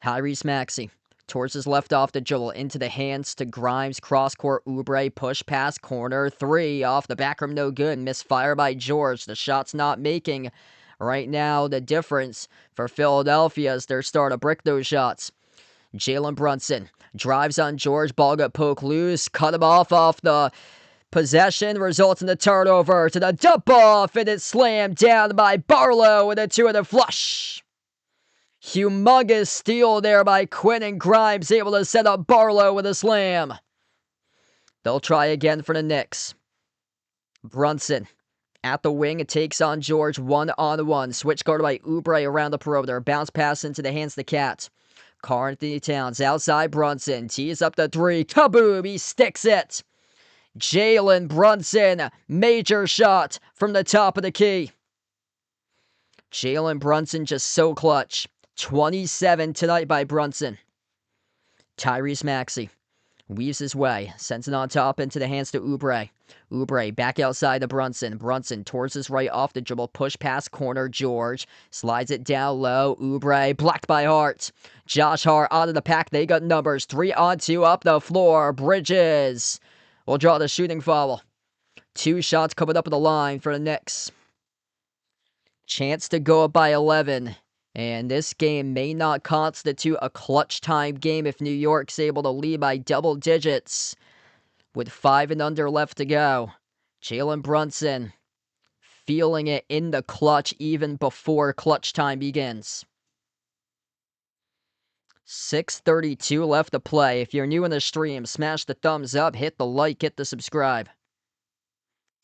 Tyrese Maxey towards his left off the dribble, into the hands to Grimes, cross-court Oubre, push pass, corner 3, off the back rim, no good, misfire by George, the shot's not making. Right now, the difference for Philadelphia is they're starting to brick those shots. Jalen Brunson drives on George, ball got poked loose, cut him off the possession, results in the turnover to the dump off, and it's slammed down by Barlow with a 2-handed flush. Humongous steal there by Quentin Grimes, able to set up Barlow with a slam. They'll try again for the Knicks. Brunson at the wing, it takes on George one-on-one. Switch guard by Oubre around the perimeter. Bounce pass into the hands of the Cat. Karl-Anthony Towns outside Brunson. Tees up the 3. Kaboom! He sticks it. Jalen Brunson, major shot from the top of the key. Jalen Brunson just so clutch. 27 tonight by Brunson. Tyrese Maxey weaves his way, sends it on top into the hands to Oubre. Oubre back outside to Brunson. Brunson towards his right off the dribble, push pass corner. George slides it down low. Oubre blocked by Hart. Josh Hart out of the pack. They got numbers. 3-on-2 up the floor. Bridges will draw the shooting foul. 2 shots coming up at the line for the Knicks. Chance to go up by 11. And this game may not constitute a clutch time game if New York's able to lead by double digits with 5 and under left to go. Jalen Brunson feeling it in the clutch even before clutch time begins. 6:32 left to play. If you're new in the stream, smash the thumbs up, hit the like, hit the subscribe.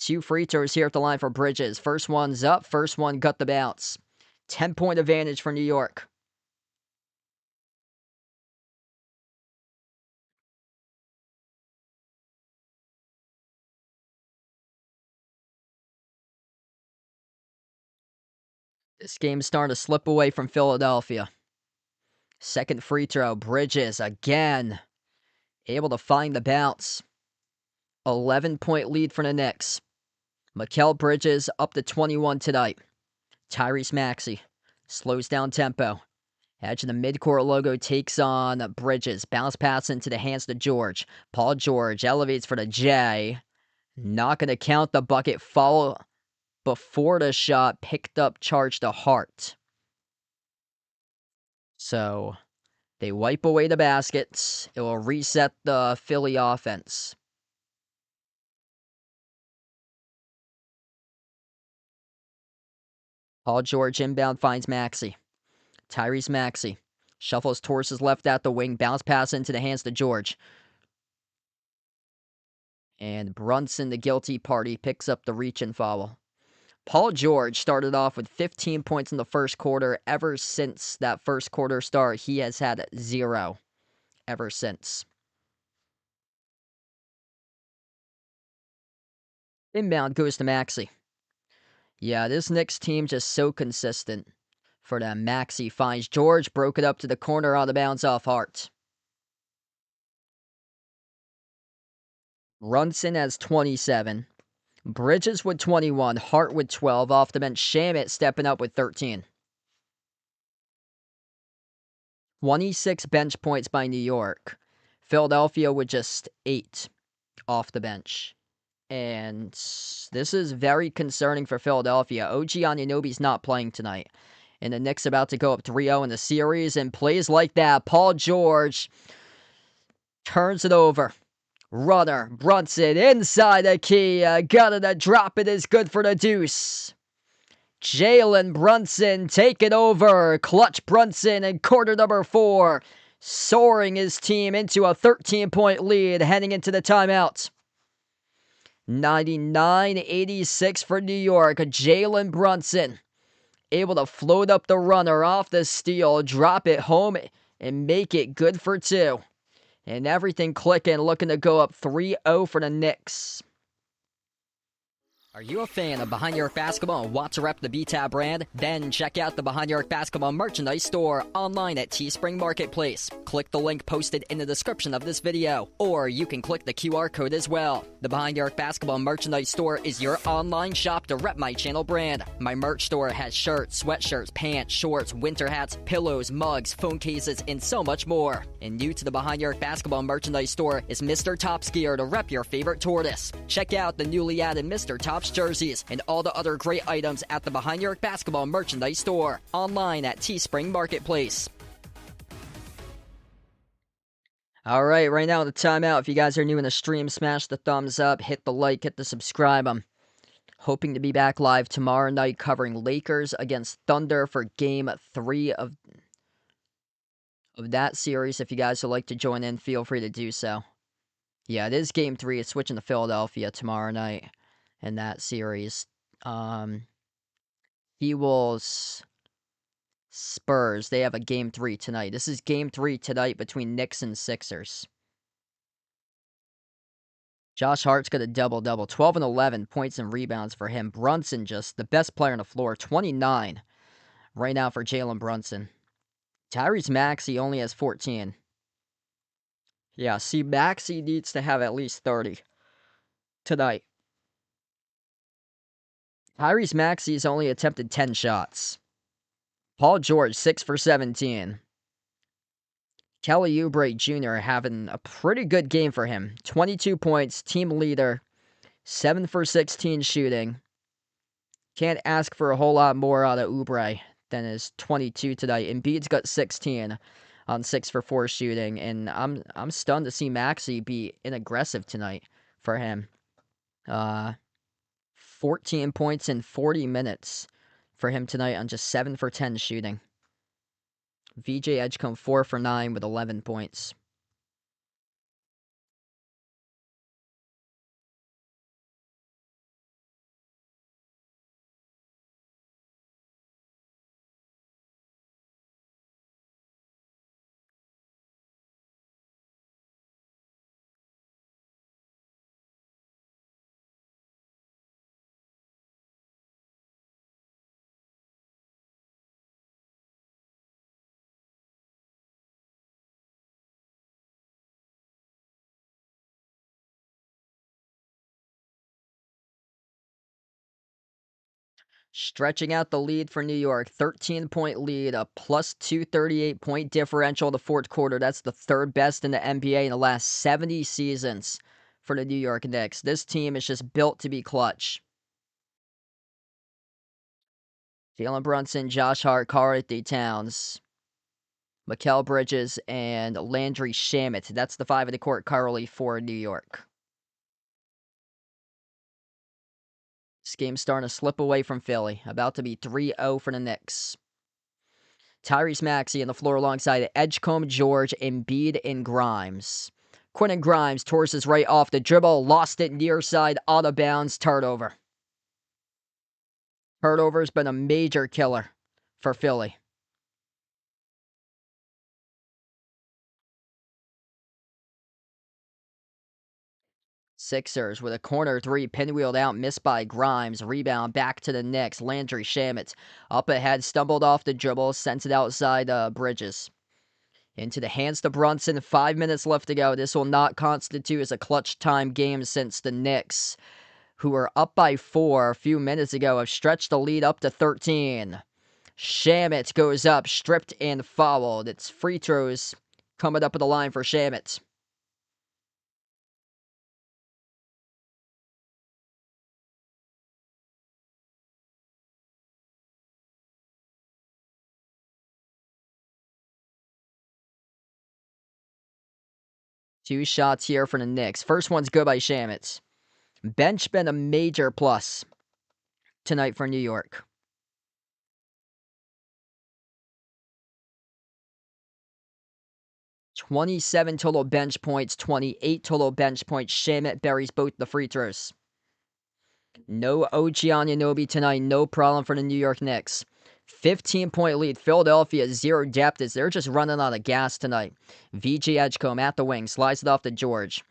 2 free throws here at the line for Bridges. First one's up. First one got the bounce. 10-point advantage for New York. This game's starting to slip away from Philadelphia. Second free throw. Bridges again. Able to find the bounce. 11-point lead for the Knicks. Mikal Bridges up to 21 tonight. Tyrese Maxey slows down tempo. Edge of the midcourt logo takes on Bridges. Bounce pass into the hands to George. Paul George elevates for the J. Not going to count the bucket. Foul before the shot. Picked up charge to Hart. So they wipe away the baskets. It will reset the Philly offense. Paul George inbound finds Maxey. Tyrese Maxey shuffles towards his left at the wing. Bounce pass into the hands to George. And Brunson, the guilty party, picks up the reach and foul. Paul George started off with 15 points in the first quarter. Ever since that first quarter start, he has had 0. Ever since. Inbound goes to Maxey. Yeah, this Knicks team just so consistent. For them, Maxey finds George, broke it up to the corner on the bounce off Hart. Brunson has 27. Bridges with 21. Hart with 12. Off the bench, Shamet stepping up with 13. 26 bench points by New York. Philadelphia with just 8 off the bench. And this is very concerning for Philadelphia. OG Anunoby's not playing tonight. And the Knicks about to go up 3-0 in the series. And plays like that, Paul George turns it over. Runner, Brunson, inside the key. Got it, a drop. It is good for the deuce. Jalen Brunson taking over. Clutch Brunson in quarter number 4. Soaring his team into a 13-point lead heading into the timeout. 99-86 for New York. Jalen Brunson able to float up the runner off the steal, drop it home, and make it good for 2. And everything clicking, looking to go up 3-0 for the Knicks. Are you a fan of Behind Your Arc Basketball and want to rep the B-Tab brand? Then check out the Behind Your Arc Basketball merchandise store online at Teespring Marketplace. Click the link posted in the description of this video, or you can click the QR code as well. The Behind Your Arc Basketball merchandise store is your online shop to rep my channel brand. My merch store has shirts, sweatshirts, pants, shorts, winter hats, pillows, mugs, phone cases, and so much more. And new to the Behind Your Arc Basketball merchandise store is Mr. Top's gear to rep your favorite tortoise. Check out the newly added Mr. Top's jerseys and all the other great items at the Behind Your Arc Basketball merchandise store online at Teespring Marketplace. All right, right now the timeout. If you guys are new in the stream, smash the thumbs up, hit the like, hit the subscribe. I'm hoping to be back live tomorrow night covering Lakers against Thunder for Game 3 of that series. If you guys would like to join in, feel free to do so. Yeah, it is Game 3. It's switching to Philadelphia tomorrow night in that series. He-Wolves, Spurs. They have a Game 3 tonight. This is Game 3 tonight between Knicks and Sixers. Josh Hart's got a double-double. 12 and 11 points and rebounds for him. Brunson just the best player on the floor. 29 right now for Jalen Brunson. Tyrese Maxey only has 14. Yeah, see, Maxey needs to have at least 30 tonight. Tyrese Maxey's only attempted 10 shots. Paul George, 6 for 17. Kelly Oubre Jr. having a pretty good game for him. 22 points, team leader, 7 for 16 shooting. Can't ask for a whole lot more out of Oubre than his 22 tonight. Embiid's got 16 on 6 for 4 shooting, and I'm stunned to see Maxey be inaggressive tonight for him. 14 points in 40 minutes for him tonight on just 7 for 10 shooting. VJ Edgecombe 4 for 9 with 11 points. Stretching out the lead for New York, 13-point lead, a plus 238-point differential in the fourth quarter. That's the third best in the NBA in the last 70 seasons for the New York Knicks. This team is just built to be clutch. Jalen Brunson, Josh Hart, Karl-Anthony Towns, Mikal Bridges, and Landry Shamet. That's the five of the court currently for New York. This game's starting to slip away from Philly. About to be 3-0 for the Knicks. Tyrese Maxey on the floor alongside Edgecombe, George, Embiid, and Grimes. Quentin Grimes torses right off the dribble, lost it near side, out of bounds, turnover. Turnover's been a major killer for Philly. Sixers with a corner three, pinwheeled out, missed by Grimes. Rebound back to the Knicks. Landry Shamet up ahead, stumbled off the dribble, sent it outside Bridges. Into the hands to Brunson. 5 minutes left to go. This will not constitute as a clutch time game since the Knicks, who were up by 4 a few minutes ago, have stretched the lead up to 13. Shamet goes up, stripped and fouled. It's free throws coming up at the line for Shamet. Two shots here for the Knicks. First one's good by Shamet. Bench been a major plus tonight for New York. 27 total bench points, 28 total bench points. Shamet buries both the free throws. No OG Anunoby tonight, no problem for the New York Knicks. 15-point lead. Philadelphia, zero depth as they're just running out of gas tonight. VJ Edgecombe at the wing, slides it off to George.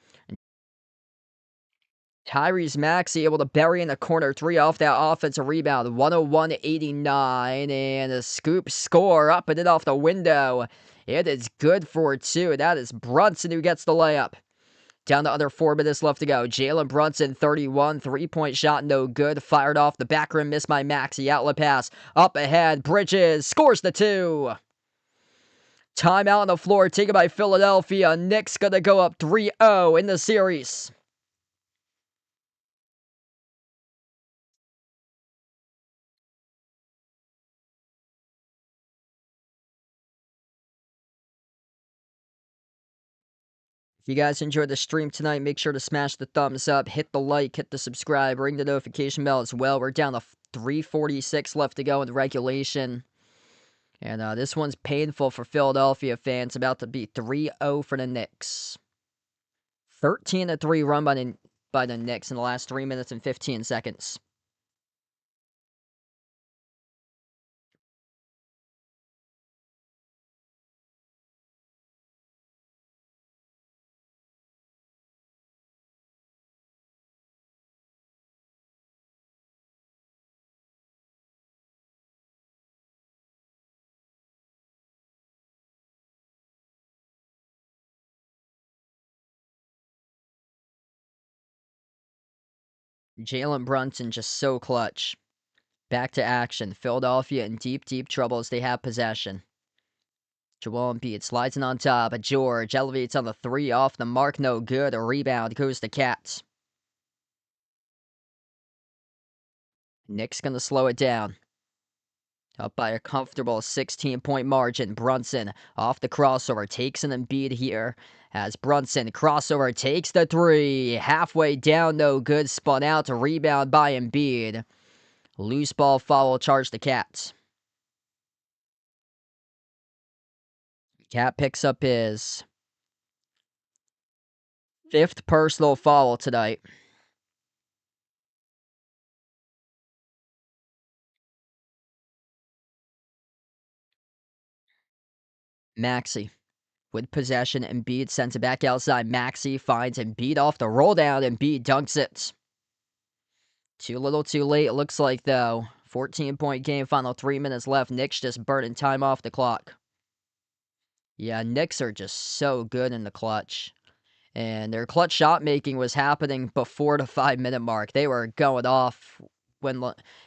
Tyrese Maxey able to bury in the corner three off that offensive rebound. 101-89, and a scoop score up and in off the window. It is good for two. That is Brunson who gets the layup. Down to under 4 minutes left to go. Jalen Brunson, 31, three-point shot, no good. Fired off the back rim, missed by Maxey. Outlet pass, up ahead. Bridges scores the two. Timeout on the floor taken by Philadelphia. Knicks gonna go up 3-0 in the series. If you guys enjoyed the stream tonight, make sure to smash the thumbs up, hit the like, hit the subscribe, ring the notification bell as well. We're down to 3:46 left to go in the regulation. And this one's painful for Philadelphia fans. About to be 3-0 for the Knicks. 13-3 run by the Knicks in the last 3 minutes and 15 seconds. Jalen Brunson just so clutch. Back to action. Philadelphia in deep, deep trouble as they have possession. Joel Embiid slides in on top. George elevates on the three off the mark. No good. A rebound goes to Cats. Knicks going to slow it down. Up by a comfortable 16-point margin. Brunson off the crossover. Takes an Embiid here. As Brunson crossover takes the three. Halfway down, no good. Spun out to rebound by Embiid. Loose ball foul charge the Cats. Cat picks up his 5th personal foul tonight. Maxey with possession. Embiid sends it back outside. Maxey finds Embiid off the roll down. Embiid dunks it. Too little too late, it looks like, though. 14-point game, final 3 minutes left. Knicks just burning time off the clock. Yeah, Knicks are just so good in the clutch. And their clutch shot making was happening before the 5-minute mark. They were going off when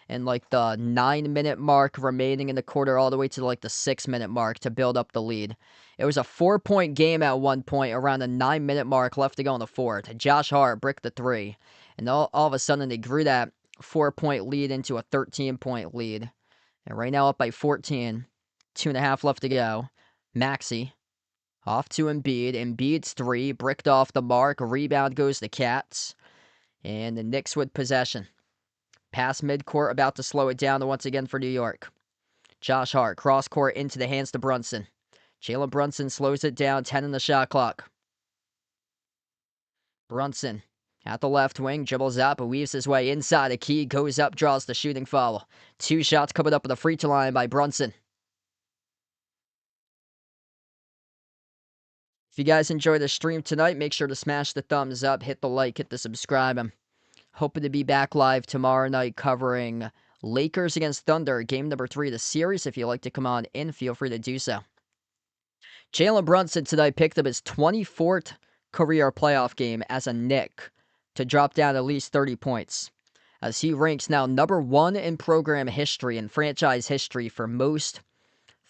in like the 9-minute mark remaining in the quarter, all the way to like the 6-minute mark to build up the lead. It was a 4-point game at one point around the 9-minute mark left to go in the fourth. Josh Hart bricked the three, and all of a sudden they grew that 4-point lead into a 13-point lead. And right now up by 14, 2.5 left to go. Maxey off to Embiid. Embiid's three, bricked off the mark. Rebound goes to Cats. And the Knicks with possession. Pass midcourt, about to slow it down once again for New York. Josh Hart, cross court into the hands to Brunson. Jalen Brunson slows it down, 10 in the shot clock. Brunson at the left wing, dribbles up, weaves his way inside a key, goes up, draws the shooting foul. 2 shots coming up at the free throw line by Brunson. If you guys enjoyed the stream tonight, make sure to smash the thumbs up, hit the like, hit the subscribe. I'm hoping to be back live tomorrow night covering Lakers against Thunder, game number 3 of the series. If you'd like to come on in, feel free to do so. Jalen Brunson tonight picked up his 24th career playoff game as a Knick to drop down at least 30 points, as he ranks now number 1 in program history and franchise history for most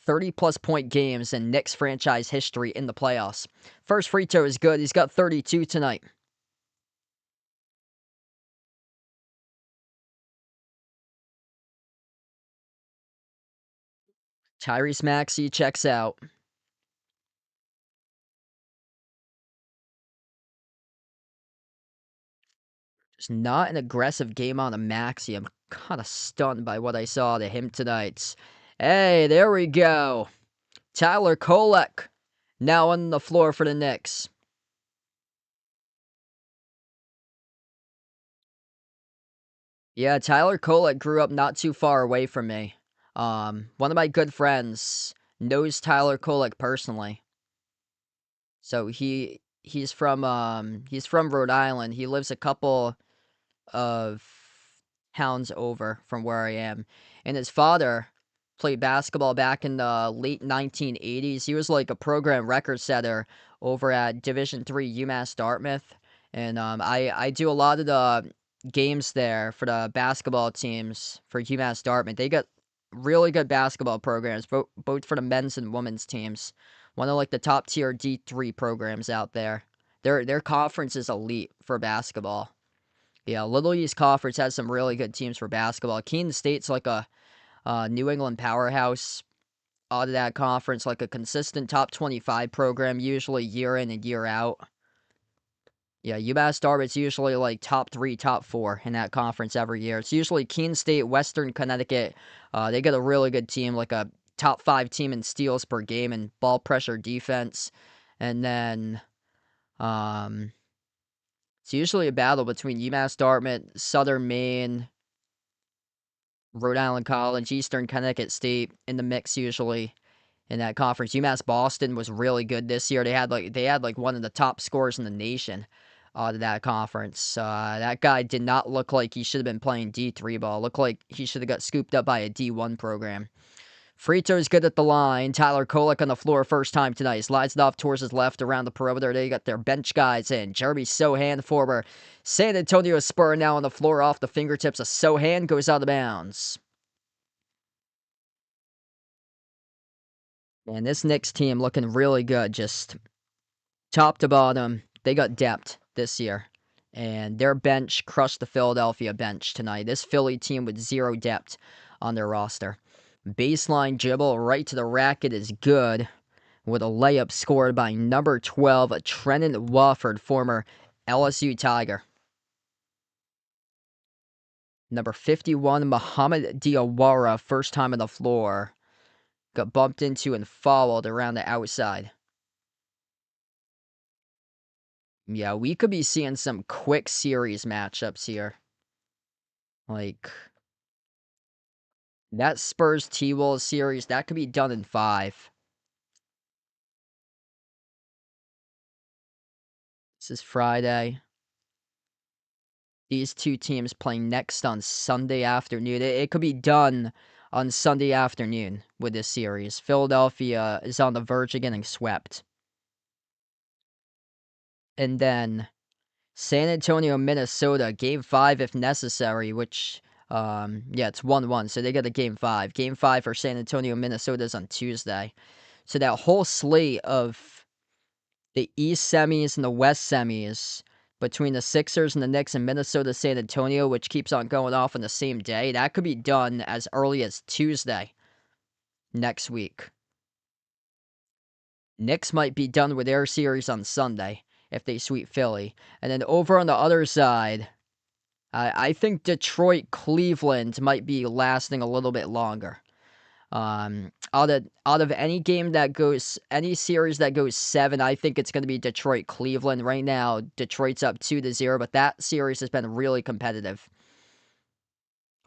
30-plus point games in Knicks franchise history in the playoffs. First free throw is good. He's got 32 tonight. Tyrese Maxey checks out. Just not an aggressive game on the Maxey. I'm kind of stunned by what I saw to him tonight. Hey, there we go. Tyler Kolek now on the floor for the Knicks. Yeah, Tyler Kolek grew up not too far away from me. One of my good friends knows Tyler Kolek personally. So he's from Rhode Island. He lives a couple of towns over from where I am. And his father played basketball back in the late 1980s. He was like a program record setter over at Division III UMass Dartmouth. And I do a lot of the games there for the basketball teams for UMass Dartmouth. They got really good basketball programs, both for the men's and women's teams. One of like the top tier D3 programs out there. Their conference is elite for basketball. Yeah, Little East Conference has some really good teams for basketball. Keene State's like a New England powerhouse out of that conference, like a consistent top 25 program, usually year in and year out. Yeah, UMass Dartmouth's usually like top 3, top 4 in that conference every year. It's usually Keene State, Western Connecticut. They get a really good team, like a top 5 team in steals per game and ball pressure defense. And then it's usually a battle between UMass Dartmouth, Southern Maine, Rhode Island College, Eastern Connecticut State in the mix usually in that conference. UMass Boston was really good this year. They had one of the top scorers in the nation out of that conference. That guy did not look like he should have been playing D3 ball. Looked like he should have got scooped up by a D1 program. Free throw's good at the line. Tyler Kolek on the floor first time tonight. Slides it off towards his left around the perimeter. They got their bench guys in. Jeremy Sohan, former San Antonio Spur, now on the floor off the fingertips of Sohan. Goes out of bounds. And this Knicks team looking really good. Just top to bottom. They got depth this year. And their bench crushed the Philadelphia bench tonight. This Philly team with zero depth on their roster. Baseline dribble right to the racket is good, with a layup scored by number 12, Trenton Wofford, former LSU Tiger. Number 51, Muhammad Diawara, first time on the floor. Got bumped into and fouled around the outside. Yeah, we could be seeing some quick series matchups here. Like, that Spurs T-Wolves series, that could be done in 5. This is Friday. These two teams playing next on Sunday afternoon. It could be done on Sunday afternoon with this series. Philadelphia is on the verge of getting swept. And then San Antonio, Minnesota, Game 5 if necessary, which Yeah, it's 1-1, so they get a game 5. Game 5 for San Antonio, Minnesota is on Tuesday. So that whole slate of the East semis and the West semis between the Sixers and the Knicks and Minnesota, San Antonio, which keeps on going off on the same day, that could be done as early as Tuesday next week. Knicks might be done with their series on Sunday if they sweep Philly. And then over on the other side, I think Detroit, Cleveland might be lasting a little bit longer. Out of any series that goes 7, I think it's going to be Detroit, Cleveland. Right now, Detroit's up 2-0, but that series has been really competitive.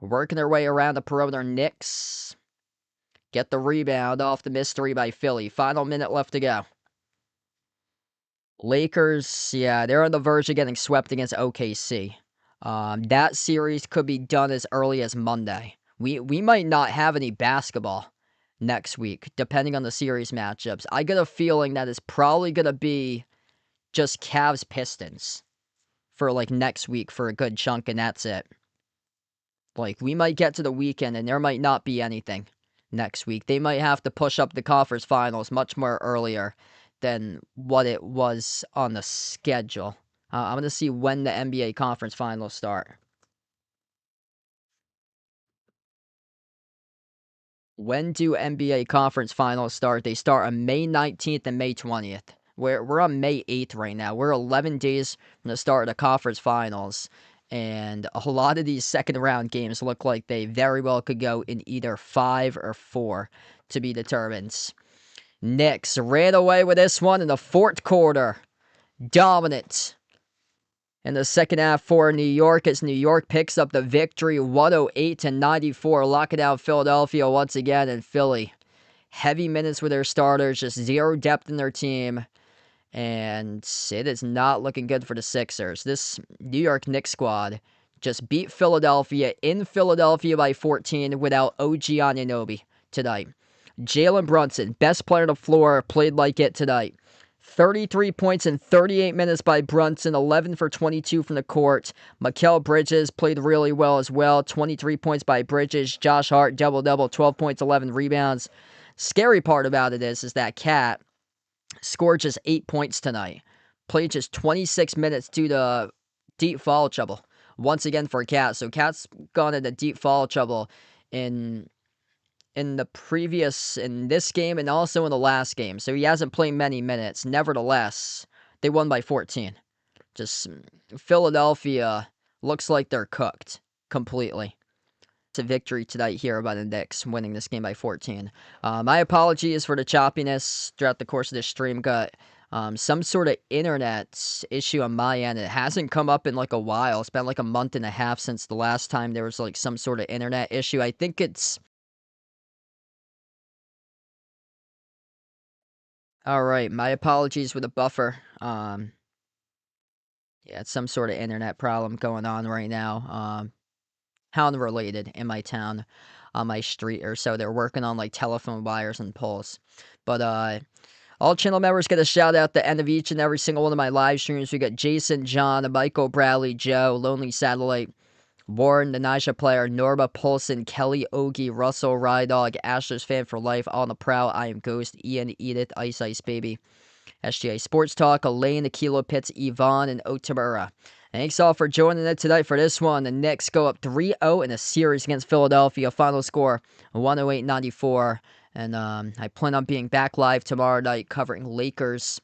Working their way around the perimeter, Knicks get the rebound off the mystery by Philly. Final minute left to go. Lakers, yeah, they're on the verge of getting swept against OKC. That series could be done as early as Monday. We might not have any basketball next week, depending on the series matchups. I get a feeling that it's probably going to be just Cavs Pistons for like next week for a good chunk, and that's it. Like, we might get to the weekend and there might not be anything next week. They might have to push up the conference finals much more earlier than what it was on the schedule. I'm going to see when the NBA conference finals start. When do NBA conference finals start? They start on May 19th and May 20th. We're on May 8th right now. We're 11 days from the start of the conference finals. And a lot of these second round games look like they very well could go in either 5 or 4 to be determined. Knicks ran away with this one in the fourth quarter. Dominant in the second half for New York as New York picks up the victory 108-94, locking down Philadelphia once again, and Philly. Heavy minutes with their starters, just zero depth in their team, and it is not looking good for the Sixers. This New York Knicks squad just beat Philadelphia in Philadelphia by 14 without OG Anunoby tonight. Jalen Brunson, best player on the floor, played like it tonight. 33 points in 38 minutes by Brunson, 11 for 22 from the court. Mikal Bridges played really well as well. 23 points by Bridges. Josh Hart, double-double, 12 points, 11 rebounds. Scary part about it is that Cat scored just 8 points tonight. Played just 26 minutes due to deep foul trouble. Once again for Cat. So Cat's gone into deep foul trouble in this game and also in the last game. So he hasn't played many minutes. Nevertheless, they won by 14. Just Philadelphia looks like they're cooked completely. It's a victory tonight here by the Knicks, winning this game by 14. My apologies for the choppiness throughout the course of this stream. Got some sort of internet issue on my end. It hasn't come up in like a while. It's been like a month and a half since the last time there was like some sort of internet issue. I think it's... All right, my apologies for the buffer. Yeah, it's some sort of internet problem going on right now. Unrelated in my town, on my street or so. They're working on like telephone wires and poles. But all channel members get a shout out at the end of each and every single one of my live streams. We got Jason, John, Michael, Bradley, Joe, Lonely Satellite, Warren, the Nisha Player, Norma, Polson, Kelly, Ogie, Russell, Rydog, Ashlers Fan for Life, On the Prowl, I Am Ghost, Ian, Edith, Ice Ice Baby, SGA Sports Talk, Elaine, the Kilo Pits, Yvonne, and Otamura. Thanks all for joining it tonight for this one. The Knicks go up 3-0 in a series against Philadelphia. Final score 108-94. And I plan on being back live tomorrow night covering Lakers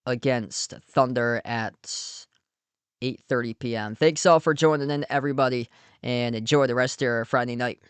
against Thunder at 8:30 p.m. Thanks all for joining in, everybody, and enjoy the rest of your Friday night.